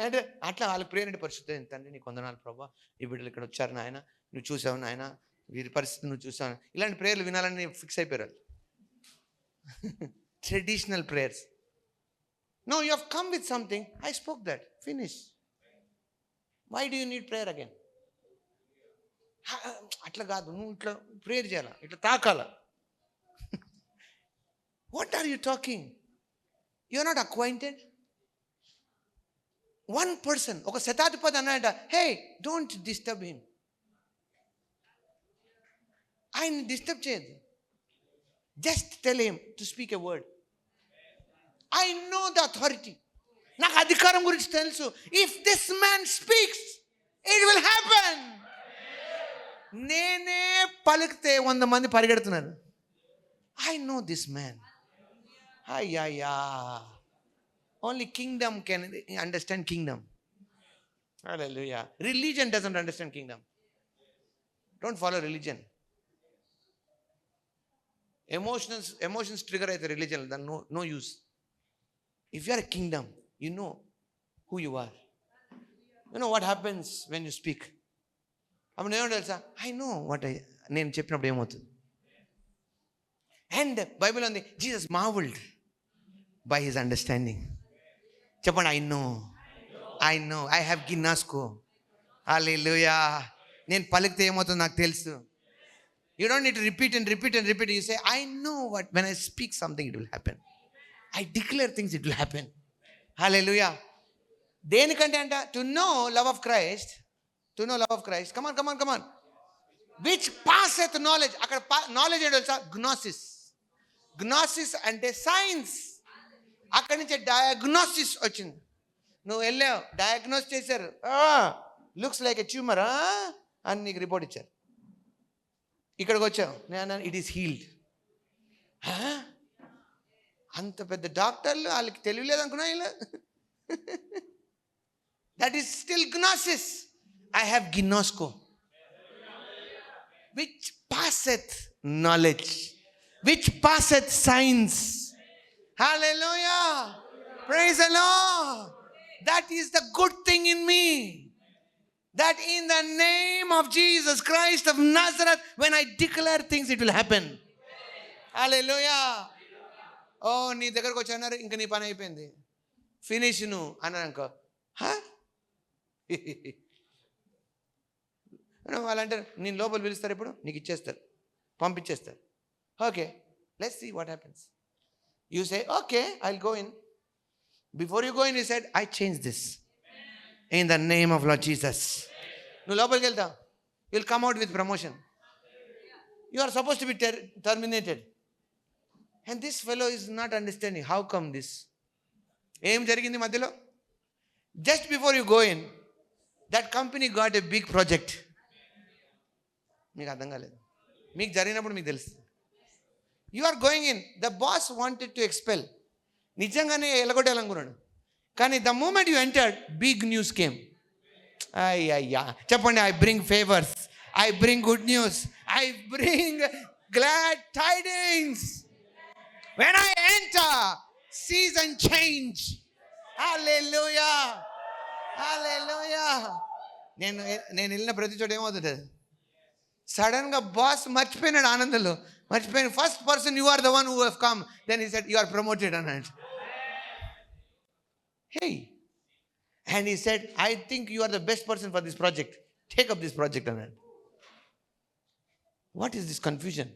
అంటే అట్లా వాళ్ళ ప్రేయర్ అంటే పరిస్థితి తండ్రి నీకు వందనాలు ప్రభా, ఈ బిడ్డలు ఇక్కడ వచ్చారు నాయన, నువ్వు చూసావు నాయన, వీరి పరిస్థితి నువ్వు చూసావు. ఇలాంటి ప్రేయర్లు వినాలని ఫిక్స్ అయిపోయారు. Traditional prayers. No, you have come with something, I spoke that, finish. Why do you need prayer again? అట్లా కాదు, నువ్వు ఇట్లా ప్రేయర్ చేయాలా, ఇట్లా తాకాలా. What are you talking? You are not acquainted. One person, ఒక శతాధిపతి అన్నాడంట, హే డోంట్ డిస్టర్బ్ హిమ్. ఆయన్ని డిస్టర్బ్ చేయద్దు. Just tell him to speak a word. I know the authority. నాకు అధికారం గురించి తెలుసు. If this man speaks it will happen. నేనే పలికితే 100 మంది పరిగెడుతున్నారు. I know this man. అయ్యా, only kingdom can understand kingdom. Hallelujah. Religion doesn't understand kingdom. Don't follow religion. Emotions trigger అయితే religion, then no use. If you are a kingdom, you know who you are. You know what happens when you speak. అప్పుడు ఏమో తెలుసా, I know what నేను చెప్పినప్పుడు ఏమవుతుంది. And Bible ఉంది, Jesus marvelled by his understanding. చెప్పండి, I know, I have గిన్నాస్కో. Hallelujah. నేను పలికితే ఏమవుతుందో నాకు తెలుసు. You don't need to repeat and repeat and repeat. You say I know what when I speak something it will happen. I declare things, it will happen. Hallelujah. దేనికంటే అంట, to know love of Christ. To know love of Christ. Come on. Which passeth knowledge. అక్కడ knowledge ఏంటో తెలుసా? గ్నోసిస్. గ్నోసిస్ అంటే science. అక్కడి నుంచి diagnosis వచ్చింది. నువ్వు వెళ్ళావు, డయాగ్నోస్ చేశారు, లుక్స్ లైక్ ఎ ట్యూమర్ అని నీకు రిపోర్ట్ ఇచ్చారు. ఇక్కడికి వచ్చావు, నేను ఇట్ ఈస్ హీల్డ్. అంత పెద్ద డాక్టర్లు, వాళ్ళకి తెలియలేదు అనుకున్నా ఇలా. That is still gnosis. I have ginosko, which passeth knowledge, which passeth science. Hallelujah. Praise the Lord. That is the good thing in me. That in the name of Jesus Christ of Nazareth, when I declare things, it will happen. Hallelujah. Oh, నీ దగ్గరకు వచ్చారు, ఇంకా నీ పని అయిపోయింది, finish నువ్వు అన్నారు అనుకో. వాళ్ళంటారు, నేను లోపల పిలుస్తారు, ఇప్పుడు నీకు ఇచ్చేస్తారు, పంపించేస్తారు. Okay, let's see what happens. You say okay, I will go in. Before you go in, you said I change this in the name of lord Jesus. నువ్వు లోపలికి వెళ్తావు, you will come out with promotion. You are suppose to be terminated. And this fellow is not understanding how come this. ఏం జరిగింది మధ్యలో? Just before you go in, that company got a big project. మీకు అర్థం కాలేదు. మీకు జరిగినప్పుడు మీకు తెలుస్తుంది. You are going in, the boss wanted to expel. నిజంగానే ఎలగొట్టాలనుకున్నాడు. కానీ the moment you entered, big news came. అయ్యా, చెప్పండి, I bring favours, I bring good news, I bring glad tidings. When I enter, season change. Hallelujah, hallelujah. నేను వెళ్ళిన ప్రతి చోట ఏమవుతుంది, సడన్గా బాస్ మర్చిపోయినాడు ఆనందంలో. మర్చిపోయిన first person, you are the one who have come. Then he said, you are promoted అన్నాడు. Hey, and he said, I think you are the best person for this project, take up this project అన్నాడు. What is this confusion?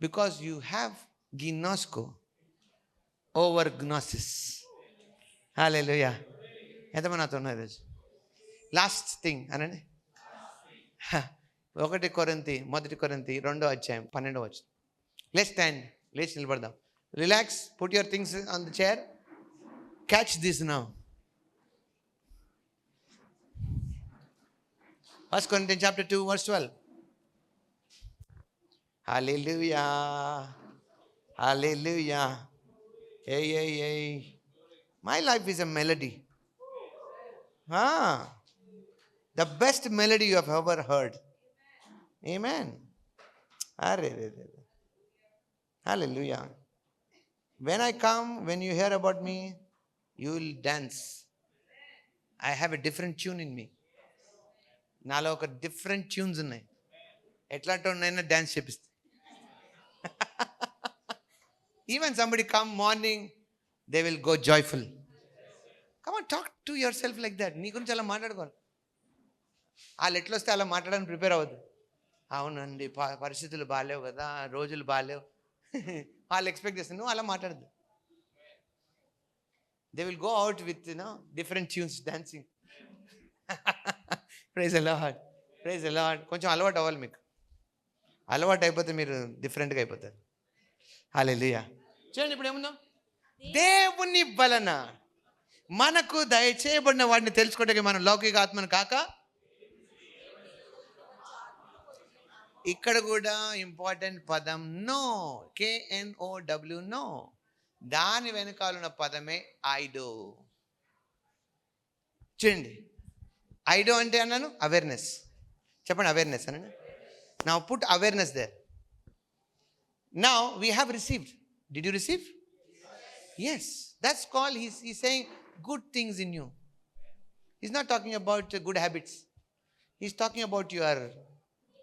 Because you have ginosko over gnosis. Hallelujah. ఎంతమంది నాతో ఉన్నారు ఈరోజు? Last thing అనండి. 1 కొరింథీ 2వ అధ్యాయం 12వ వచనం. Let's stand. లేచి నిలబడదాం. Relax. Put your things on the chair. Catch this now. 1 Corinthians chapter 2 verse 12. Hallelujah. Hallelujah. Hey. My life is a melody. The best melody you have ever heard. Amen. Hallelujah. When I come, when you hear about me, you will dance. I have a different tune in me. నాలో ఒక different tunes ఉన్నాయి. ఎట్లాంటినైనా dance చేపిస్తాయి. Even somebody come morning, they will go joyful. Come on, talk to yourself like that. నీ గురించి అలా మాట్లాడుకోవాలి. వాళ్ళు ఎట్లా వస్తే అలా మాట్లాడడానికి ప్రిపేర్ అవ్వద్దు. అవునండి, పరిస్థితులు బాగాలేవు కదా, రోజులు బాగాలేవు, వాళ్ళు ఎక్స్పెక్ట్ చేస్తారు. నువ్వు అలా మాట్లాడద్దు. They will go out with different tunes dancing. Praise the lord. Praise the lord. కొంచెం అలవాటు అవ్వాలి మీకు. అలవాటు అయిపోతే మీరు డిఫరెంట్గా అయిపోతారు. హల్లెలూయా. చూడండి ఇప్పుడు ఏముందో, దేవుని వలన మనకు దయచేయబడిన వాడిని తెలుసుకోవడానికి మనం లౌకిక ఆత్మను కాక, ఇక్కడ కూడా ఇంపార్టెంట్ పదం నో, KNOW, నో. దాని వెనకాలన్న పదమే ఐడో. చూడండి, ఐడో అంటే అన్నాను అవేర్నెస్. చెప్పండి, అవేర్నెస్ అనండి. Now put awareness there. Now we have received. Did you receive? Yes. That's called, he's saying good things in you. He's not talking about good habits. He's talking about your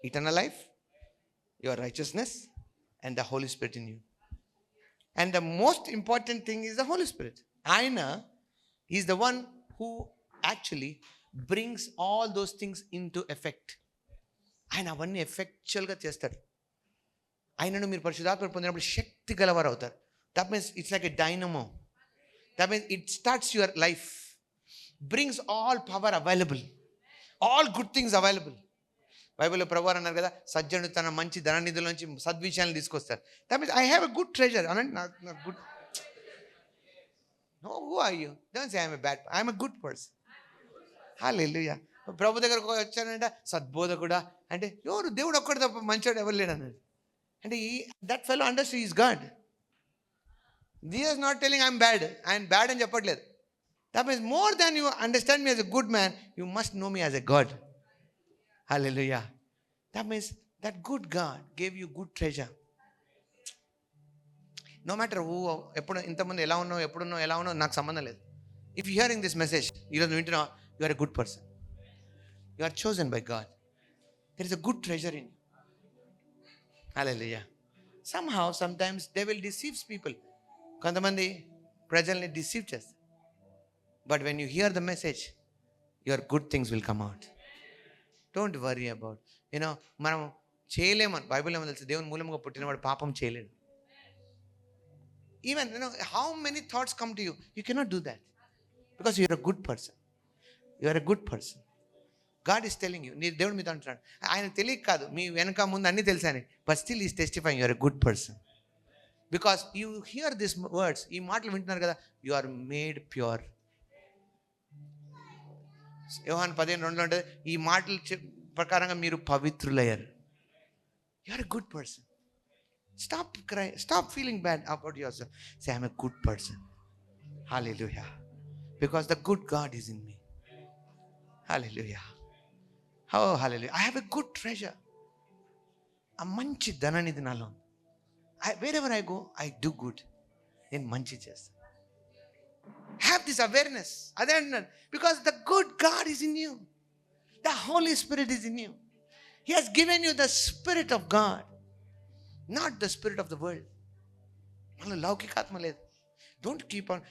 eternal life, your righteousness, and the Holy Spirit in you. And the most important thing is the Holy Spirit. Aina is the one who actually brings all those things into effect. ఆయన అవన్నీ ఎఫెక్చువల్గా చేస్తాడు. ఆయనను మీరు పరిశుద్ధాత్మ పొందినప్పుడు శక్తి గలవారు అవుతారు. That means it's like a dynamo. That means it starts your life, brings all power available, all good things available. బైబిల్లో ప్రభువారు అన్నారు కదా, సజ్జనుడు తన మంచి ధననిధుల నుంచి సద్విషయాలను తీసుకొస్తారు. That means I have a good treasure. అనండి, నాకు good. No, who are you? Don't say I'm a bad, I'm a good person. Hallelujah. ప్రభు దగ్గరకు వచ్చానంటే సద్బోధకుడా అంటే ఎవరు? దేవుడు ఒక్కడు తప్ప మంచోడు ఎవరు లేడు అన్నాడు. అంటే that fellow understand is God. This not telling I'm bad అని చెప్పట్లేదు. That means more than you understand me as a good man, you must know me as a God. Hallelujah. That means that good God gave you good treasure. No matter who, ఎప్పుడు ఇంతమంది ఎలా ఉన్నావు, ఎప్పుడున్నావు, ఎలా ఉన్నావు, నాకు సంబంధం లేదు. If you hearing this message, ఈరోజు వింటున్నావు, you are a good person. You are chosen by God. There is a good treasure in you. Hallelujah. Somehow, sometimes they will deceive people. కొంతమంది ప్రజల్ని deceive చేస్తారు. But when you hear the message, your good things will come out. Don't worry about, మనం చేయలేమని Bible ఏమో తెలుసు, దేవుని మూలంగా పుట్టినవాడు పాపం చేయలేడు. Even, how many thoughts come to you? You cannot do that. Because you are a good person. You are a good person. God is telling you. నీ దేవుడు మీతో అంటున్నాడు. ఆయన తెలియక కాదు, మీ వెనక ముందు అన్నీ తెలుసాని, but still is testifying you are a good person. Because you hear this words, ఈ మాటలు వింటున్నారు కదా, యు ఆర్ మేడ్ ప్యూర్. యోహాను 15:2 ఉంటుంది, ఈ మాటల ప్రకారంగా మీరు పవిత్రులయ్యారు. You are a good person. Stop cry, stop feeling bad about yourself. Say I'm a good person. Hallelujah. Because the good God is in me. Hallelujah. Oh, hallelujah. I have a good treasure. A మంచి ధననిధి నాలో. Wherever I go, I do good. నేను మంచి చేస్తాను. Have this awareness. అదే అంటున్నాను. Because the good God is in you. The Holy Spirit is in you. He has given you the Spirit of God, not the spirit of the world. మనలో లౌకిక ఆత్మ లేదు. Don't keep on,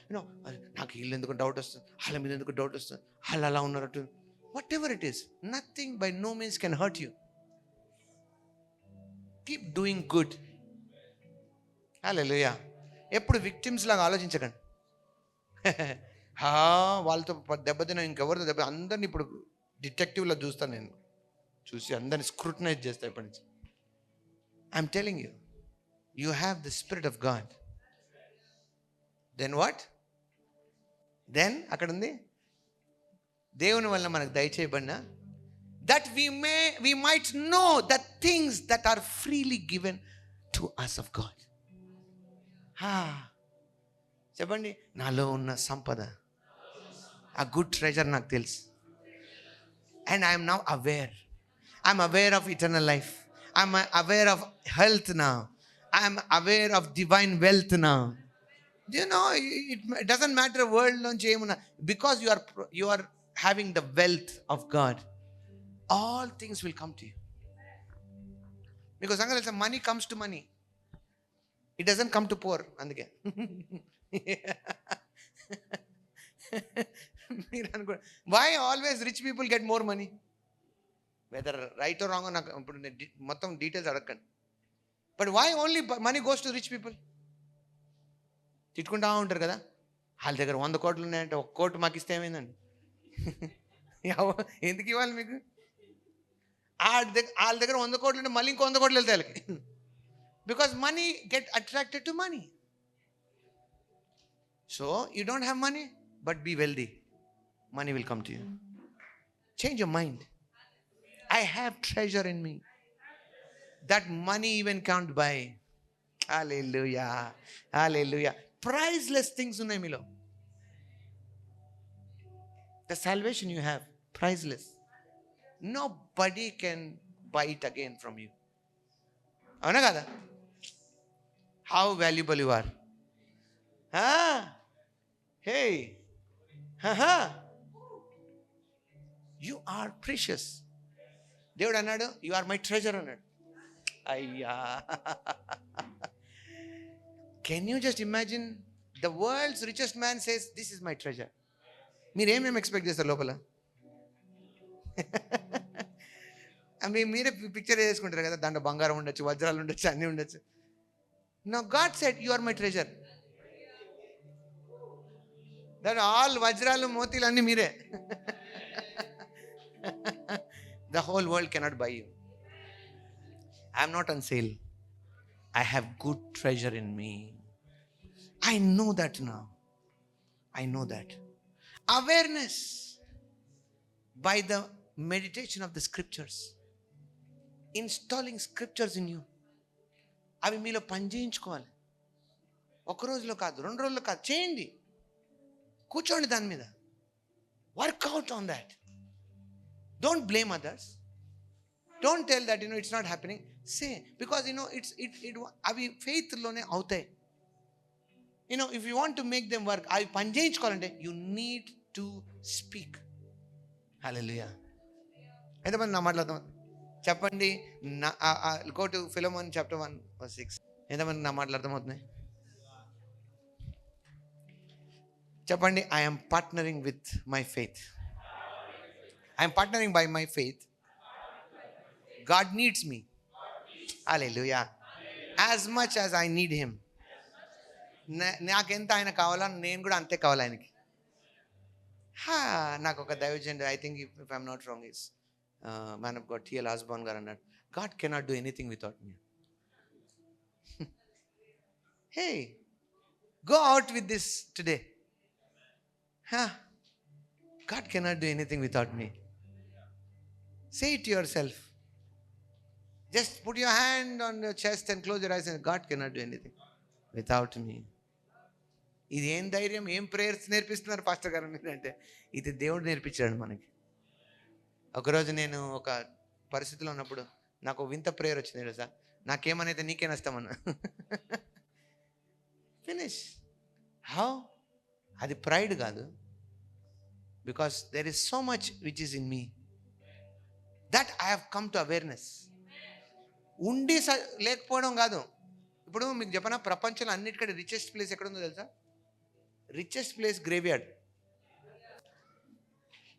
నాకు వీళ్ళు ఎందుకు doubt వస్తుంది, వాళ్ళ మీద ఎందుకు డౌట్ వస్తుంది, వాళ్ళు అలా ఉన్నారట్టు. Whatever it is, nothing by no means can hurt you. Keep doing good. Hallelujah. ఎప్పుడు విక్టిమ్స్ లాగా ఆలోచించకండి. వాళ్ళతో దెబ్బతిన ఇంకెవరితో దెబ్బ, అందరిని ఇప్పుడు డిటెక్టివ్లో చూస్తాను నేను. చూసి అందరిని స్క్రూటనైజ్ చేస్తాను ఇప్పటి నుంచి. I'm telling you, you have the spirit of God. Then what? Then అక్కడ ఉంది, దేవుని వల్ల మనకు దయచేయబడిన that we might know the things that are freely given to us of God. చెప్పండి, నాలో ఉన్న సంపద, ఆ గుడ్ ట్రెజర్ నాకు తెలుసు. And I'm now aware. I'm aware of eternal life. I'm aware of health now. I'm aware of divine wealth now. You know, it doesn't matter world నుంచి ఏమున్నా, because you are having the wealth of God, all things will come to you. Because సంగతి money comes to money, it doesn't come to poor. అందుకే మీరు అనుకో, why always rich people get more money? Whether right or wrong, నాకు ఇప్పుడు మొత్తం details అడగండి. But why only money goes to rich people? తిట్టుకుంటా ఉంటారు కదా, వాళ్ళ దగ్గర 100 కోట్లు ఉన్నాయంటే 1 కోటి మాకు ఇస్తే ఏమైందండి? ఎందుకు ఇవ్వాలి మీకు? వాళ్ళ దగ్గర 100 కోట్లు ఉంటే మళ్ళీ ఇంకో 100 కోట్లు వెళ్తాయి వాళ్ళకి. Because money get attracted to money. So you don't have money but be wealthy, money will come to you. Change your mind. I have treasure in me that money even can't buy. Hallelujah, hallelujah. Priceless things ఉన్నాయి మీలో. The salvation you have, priceless. Nobody can buy it again from you. అవునా కదా? How valuable you are. Hey, you are precious. దేవుడు అన్నాడు, you are my treasure అన్నాడు. అయ్యా, can you just imagine, the world's richest man says this is my treasure. మీరేమేమి expect చేస్తారు లోపల? మీరే పిక్చర్ చేసుకుంటారు కదా, దాంట్లో బంగారం ఉండొచ్చు, వజ్రాలు ఉండొచ్చు, అన్నీ ఉండొచ్చు. No, God said you are my treasure. That all వజ్రాలు మోతీలు అన్నీ మీరే. The whole world cannot buy you. I'm not on sale. I have good treasure in me. I know that now. I know that. Awareness by the meditation of the scriptures. Installing scriptures in you. అవి మీలో పనిచేయించుకోవాలి. ఒక రోజులో కాదు, 2 రోజుల్లో కాదు, చేయండి. కూర్చోండి దాని మీద. Work out on that. Don't blame others. Don't tell that it's not happening. Say, because అవి ఫెయిత్లోనే అవుతాయి. if you want to make them work, అవి పని చేయించుకోవాలంటే you need to speak. హల్లెలూయా. ఎంతమంది నా మాట్లాడతాం చెప్పండి. Go to Philemon chapter 1 verse 6. ఎంతమంది నా మాట్లాడతాం అవుతుంది చెప్పండి. I am partnering with my faith. I am partnering by my faith. God needs me. Hallelujah. As much as I need him. నాకెంత ఆయన కావాలా, నేను కూడా అంతే కావాలి ఆయనకి. నాకు ఒక దైవజనుడు, I think if I'm not wrong, is man of God T.L. Osborne గారు అన్నాడు, God cannot do anything without me. Hey, go out with this today. God cannot do anything without me. Say it to your self. Just put your hand on your chest and close your eyes and God cannot do anything without me. ఇది ఏం ధైర్యం, ఏం prayers నేర్పిస్తున్నారు pastor గారు అంటే, ఇది దేవుడు నేర్పించాడు మనకి. ఒకరోజు నేను ఒక పరిస్థితిలో ఉన్నప్పుడు నాకు వింత ప్రేయర్ వచ్చింది సార్. నాకేమనైతే నీకే నష్టమన్నా. ఫినిష్. హౌ? అది ప్రైడ్ కాదు. Because there is so much which is in me that I have come to awareness. ఉండి లేకపోవడం కాదు. ఇప్పుడు మీకు చెప్పనా, ప్రపంచంలో అన్నిటికంటే రిచెస్ట్ ప్లేస్ ఎక్కడుందో తెలుసా? Richest place graveyard.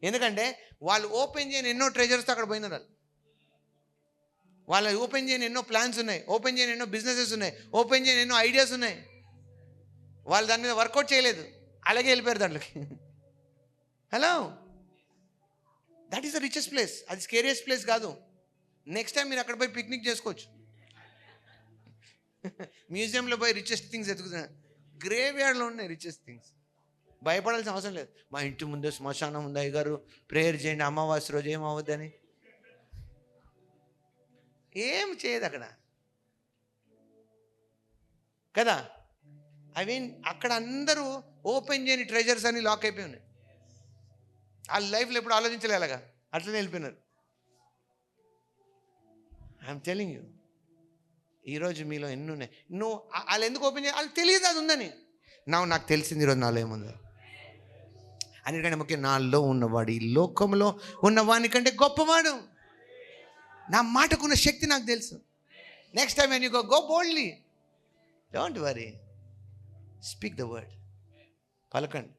ఎందుకంటే వాళ్ళు ఓపెన్ చేయని ఎన్నో ట్రెజర్స్ అక్కడ పోయినారు. వాళ్ళు వాళ్ళ ఓపెన్ చేయని ఎన్నో ప్లాన్స్ ఉన్నాయి, ఓపెన్ చేయని ఎన్నో బిజినెసెస్ ఉన్నాయి, ఓపెన్ చేయని ఎన్నో ఐడియాస్ ఉన్నాయి. వాళ్ళు దాని మీద వర్కౌట్ చేయలేదు, అలాగే వెళ్ళిపోయారు దాంట్లోకి. Hello, that is the richest place. అది స్కేరియస్ట్ ప్లేస్ కాదు. నెక్స్ట్ టైం మీరు అక్కడ పోయి పిక్నిక్ చేసుకోవచ్చు. మ్యూజియంలో పోయి రిచెస్ట్ థింగ్స్ ఎత్తుకుతున్నా, గ్రేవ్ యార్డ్లో ఉన్నాయి రిచెస్ట్ థింగ్స్. భయపడాల్సిన అవసరం లేదు. మా ఇంటి ముందే శ్మశానం ఉంది, అయ్యగారు ప్రేయర్ చేయండి, అమావాస్య రోజు ఏమవుద్దని. ఏం చేయదు అక్కడ కదా. ఐ మీన్ అక్కడ అందరూ ఓపెన్ చేయని ట్రెజర్స్ అని లాక్ అయిపోయి ఉన్నాయి. వాళ్ళ లైఫ్లో ఎప్పుడు ఆలోచించలే, అలాగా అట్లనే వెళ్ళిపోయినారు. ఐఎమ్ టెలింగ్ యూ, ఈరోజు మీలో ఎన్ని ఉన్నాయి. నువ్వు వాళ్ళు ఎందుకు ఓపెన్ చేయాలి, వాళ్ళకి తెలియదు అది ఉందని. నాకు తెలిసింది ఈరోజు నాలో ఏముందో. అన్నిటికంటే ముఖ్యం, నాలో ఉన్నవాడు ఈ లోకంలో ఉన్నవాని కంటే గొప్పవాడు. నా మాటకున్న శక్తి నాకు తెలుసు. Next time when you go boldly, don't worry, speak the word, పలకండి.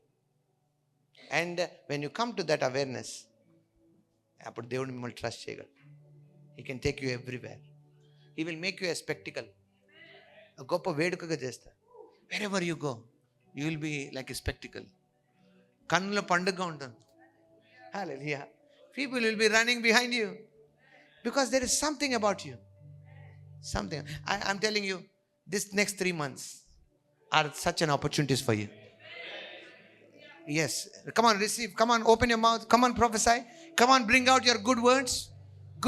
And when you come to that awareness, అప్పుడు దేవుడు మిమ్మల్ని ట్రస్ట్ చేయగలడు. He can take you everywhere. He will make you a spectacle. గొప్ప వేడుకగా చేస్తారు. Wherever you go, you will be like a spectacle. కన్నుల పండుగగా ఉంటుంది. Hallelujah. People will be running behind you because there is something about you. Something. I'm telling you, this next 3 months are such an opportunities for you. Yes. Come on, receive. Come on, open your mouth. Come on, prophesy. Come on, bring out your good words.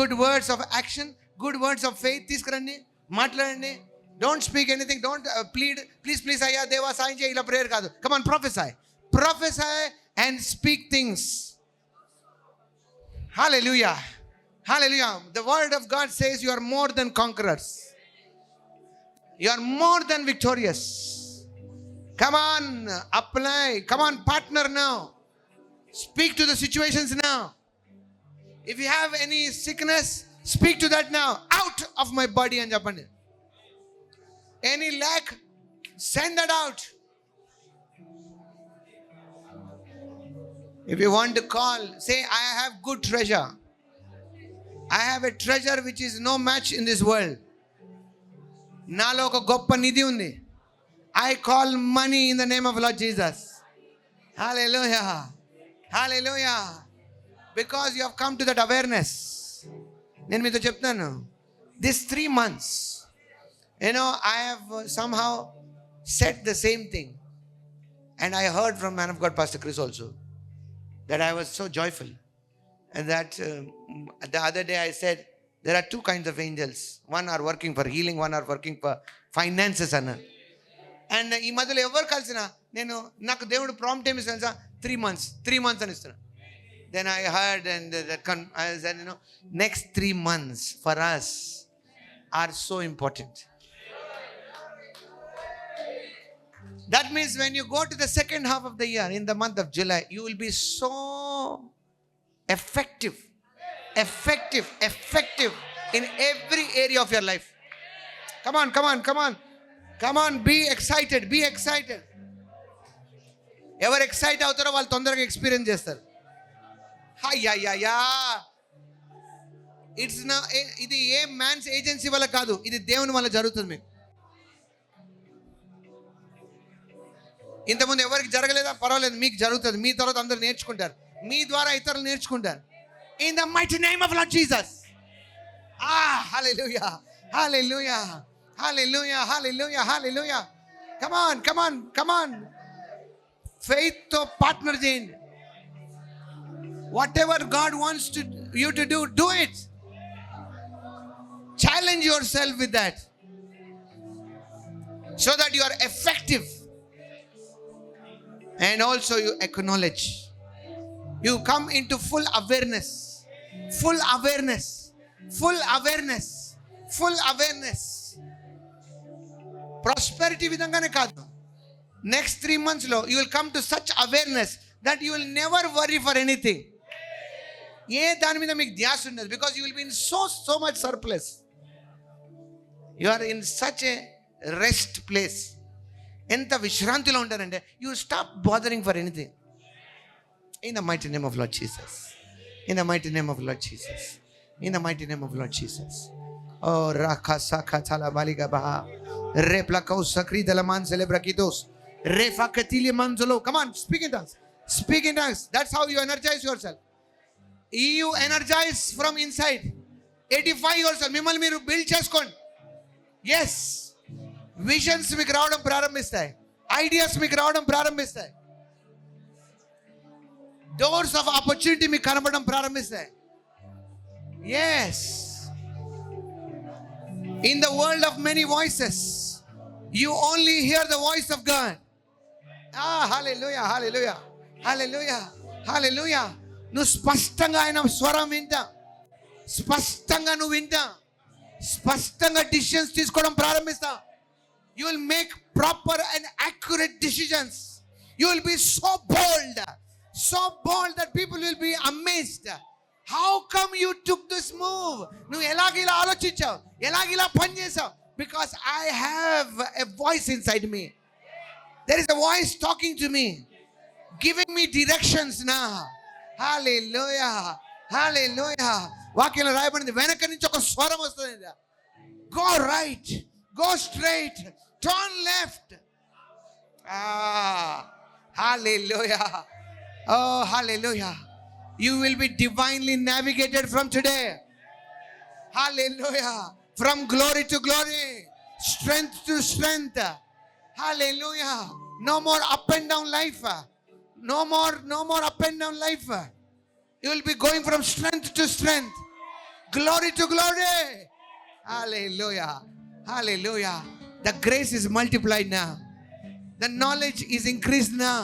Good words of action. Good words of faith. తీసుకురండి, మాట్లాడండి. Don't speak anything. Don't plead. Please, అయ్యా దేవా సాయం చేయి, ఇలా prayer కాదు. Come on, prophesy. Prophesy and speak things. Hallelujah. Hallelujah. The word of God says you are more than conquerors. You are more than victorious. Come on, apply. Come on, partner now. Speak to the situations now. If you have any sickness, speak to that now. Out of my body and Japan. Any lack, send that out. If you want to call, say, I have good treasure. I have a treasure which is no match in this world. నాలో ఒక గొప్ప నిధి ఉంది. I call money in the name of Lord Jesus. Hallelujah. Hallelujah. Because you have come to that awareness. నేను మీతో చెప్తాను, this 3 months, I have somehow said the same thing. And I heard from man of God, Pastor Chris also, that I was so joyful. And that the other day I said, there are 2 kinds of angels. One are working for healing, one are working for finances. And ఈ మధ్యలో ఎవరు కలిసినా నాకు దేవుడు prompt ఏమి తెలుసా, 3 months అని ఇస్తున్నా. Then I heard and I said, next 3 months for us are so important. That means when you go to the second half of the year, in the month of July, you will be so effective in every area of your life. Come on, be excited. ఎవరు excite అవుతారో వాళ్ళు తొందరగా experience చేస్తారు. It's నా, ఇది ఏ man's agency వల్ల కాదు, ఇది దేవుని వల్ల జరుగుతుంది. మీకు ఇంతకుముందు ఎవరికి జరగలేదా, పర్వాలేదు, మీకు జరుగుతుంది. మీ తర్వాత అందరూ నేర్చుకుంటారు, మీ ద్వారా ఇతరులు నేర్చుకుంటారు. In the mighty name of Lord Jesus. Hallelujah. Hallelujah. Hallelujah. Hallelujah. Hallelujah. Come on. Faith to partner చేయండి. Whatever God wants you to do it. Challenge yourself with that, so that you are effective. And also you acknowledge. You come into full awareness. Prosperity విధంగానే కాదు. Next 3 months లో you will come to such awareness that you will never worry for anything. ఏ దాని మీద మీకు ధ్యాస ఉండదు. Because you will be in so much surplus. You are in such a rest place. ఎంత విశ్రాంతిలో ఉంటారంటే you stop bothering for anything. In the mighty name of Lord Jesus. In the mighty name of Lord Jesus. In the mighty name of Lord Jesus. Oh, rakasa katala baliga baha. Replakos sakri de la man celebrakitos. Refakatili manzolo. Come on, speak in tongues. Speak in tongues. That's how you energize yourself. You energize from inside. 85 yourself. మిమ్మల్ని మీరు build చేసుకోండి. Yes, visions మీకు రావడం ప్రారంభిస్తాయి. Ideas మీకు రావడం ప్రారంభిస్తాయి. Doors of opportunity మీకు కనబడడం ప్రారంభిస్తాయి. Yes, in the world of many voices, you only hear the voice of God. Hallelujah, hallelujah, hallelujah, hallelujah. నువ్వు స్పష్టంగా ఆయన స్వరం వింటా, స్పష్టంగా నువ్వు వింటా, స్పష్టంగా డిసిషన్స్ తీసుకోవడం ప్రారంభిస్తా. You will make proper and accurate decisions. You will be so bold that people will be amazed. How come you took this move? నువ్వు ఎలాగిలా ఆలోచించావు, ఎలాగిలా పనిచేసావు? Because I have a voice inside me. There is a voice talking to me, giving me directions now. Hallelujah, hallelujah. వాక్యంలో రాయబడింది, వెనక నుంచి ఒక స్వరం వస్తుంది. Go right, go straight, turn left. Hallelujah. Oh, hallelujah. You will be divinely navigated from today. Hallelujah. From glory to glory, strength to strength. Hallelujah. No more up and down life. No more up and down life. You will be going from strength to strength, glory to glory. Hallelujah. Hallelujah. The grace is multiplied now. The knowledge is increased now.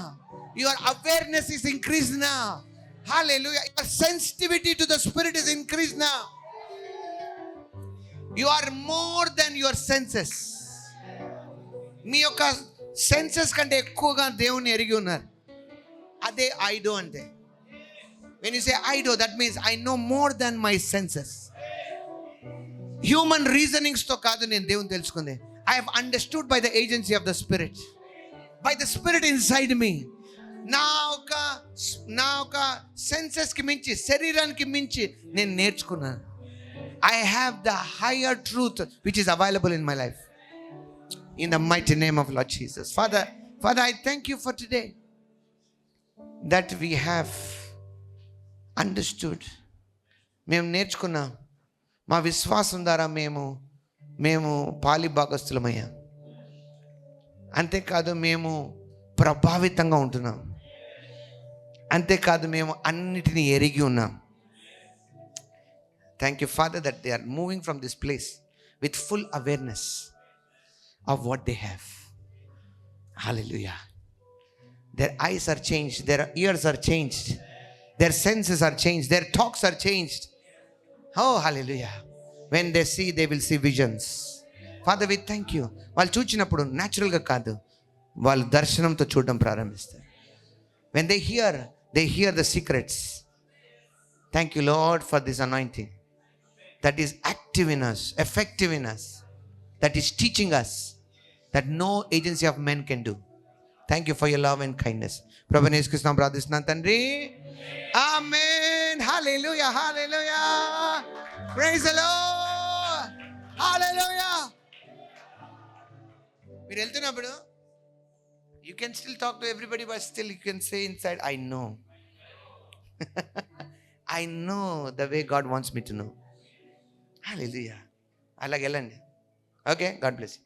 Your awareness is increased now. Hallelujah. Your sensitivity to the Spirit is increased now. You are more than your senses. మీ యొక్క senses కంటే ఎక్కువగా దేవుని ఎరిగి ఉన్నారు. అదే I do అంటే. When you say I do, that means I know more than my senses. Human రీజనింగ్స్తో కాదు నేను దేవుని తెలుసుకుంది. I have understood by the agency of the Spirit. By the Spirit inside me. నా ఒక సెన్సెస్కి మించి, శరీరానికి మించి నేను నేర్చుకున్నాను. I have the higher truth which is available in my life. In the mighty name of Lord Jesus. Father, I thank you for today that we have understood. మేము నేర్చుకున్నాం. మా విశ్వాసం ద్వారా మేము పాలి భాగస్థులమయ్యాం. అంతేకాదు మేము ప్రభావితంగా ఉంటున్నాం. అంతేకాదు మేము అన్నిటినీ ఎరిగి ఉన్నాం. Thank you, Father, that they are moving from this place with full awareness of what they have. Hallelujah. Their eyes are changed, their ears are changed, their senses are changed, their talks are changed. Oh, hallelujah. When they see, they will see visions. Father, we thank you. వాళ్ళు చూచినప్పుడు న్యాచురల్గా కాదు, వాళ్ళు దర్శనంతో చూడడం ప్రారంభిస్తారు. When they hear the secrets. Thank you, Lord, for this anointing that is active in us, effective in us, that is teaching us that no agency of men can do. Thank you for your love and kindness. ప్రభు యేసు క్రీస్తు నామములో ప్రార్థిస్తున్నాను తండ్రి. Amen. Hallelujah, hallelujah. Praise the lord. Hallelujah. మీరు వెళ్తున్నప్పుడు you can still talk to everybody, but still you can say inside, I know. I know the way God wants me to know. Hallelujah. అలాగే వెళ్ళండి. Okay, God bless you.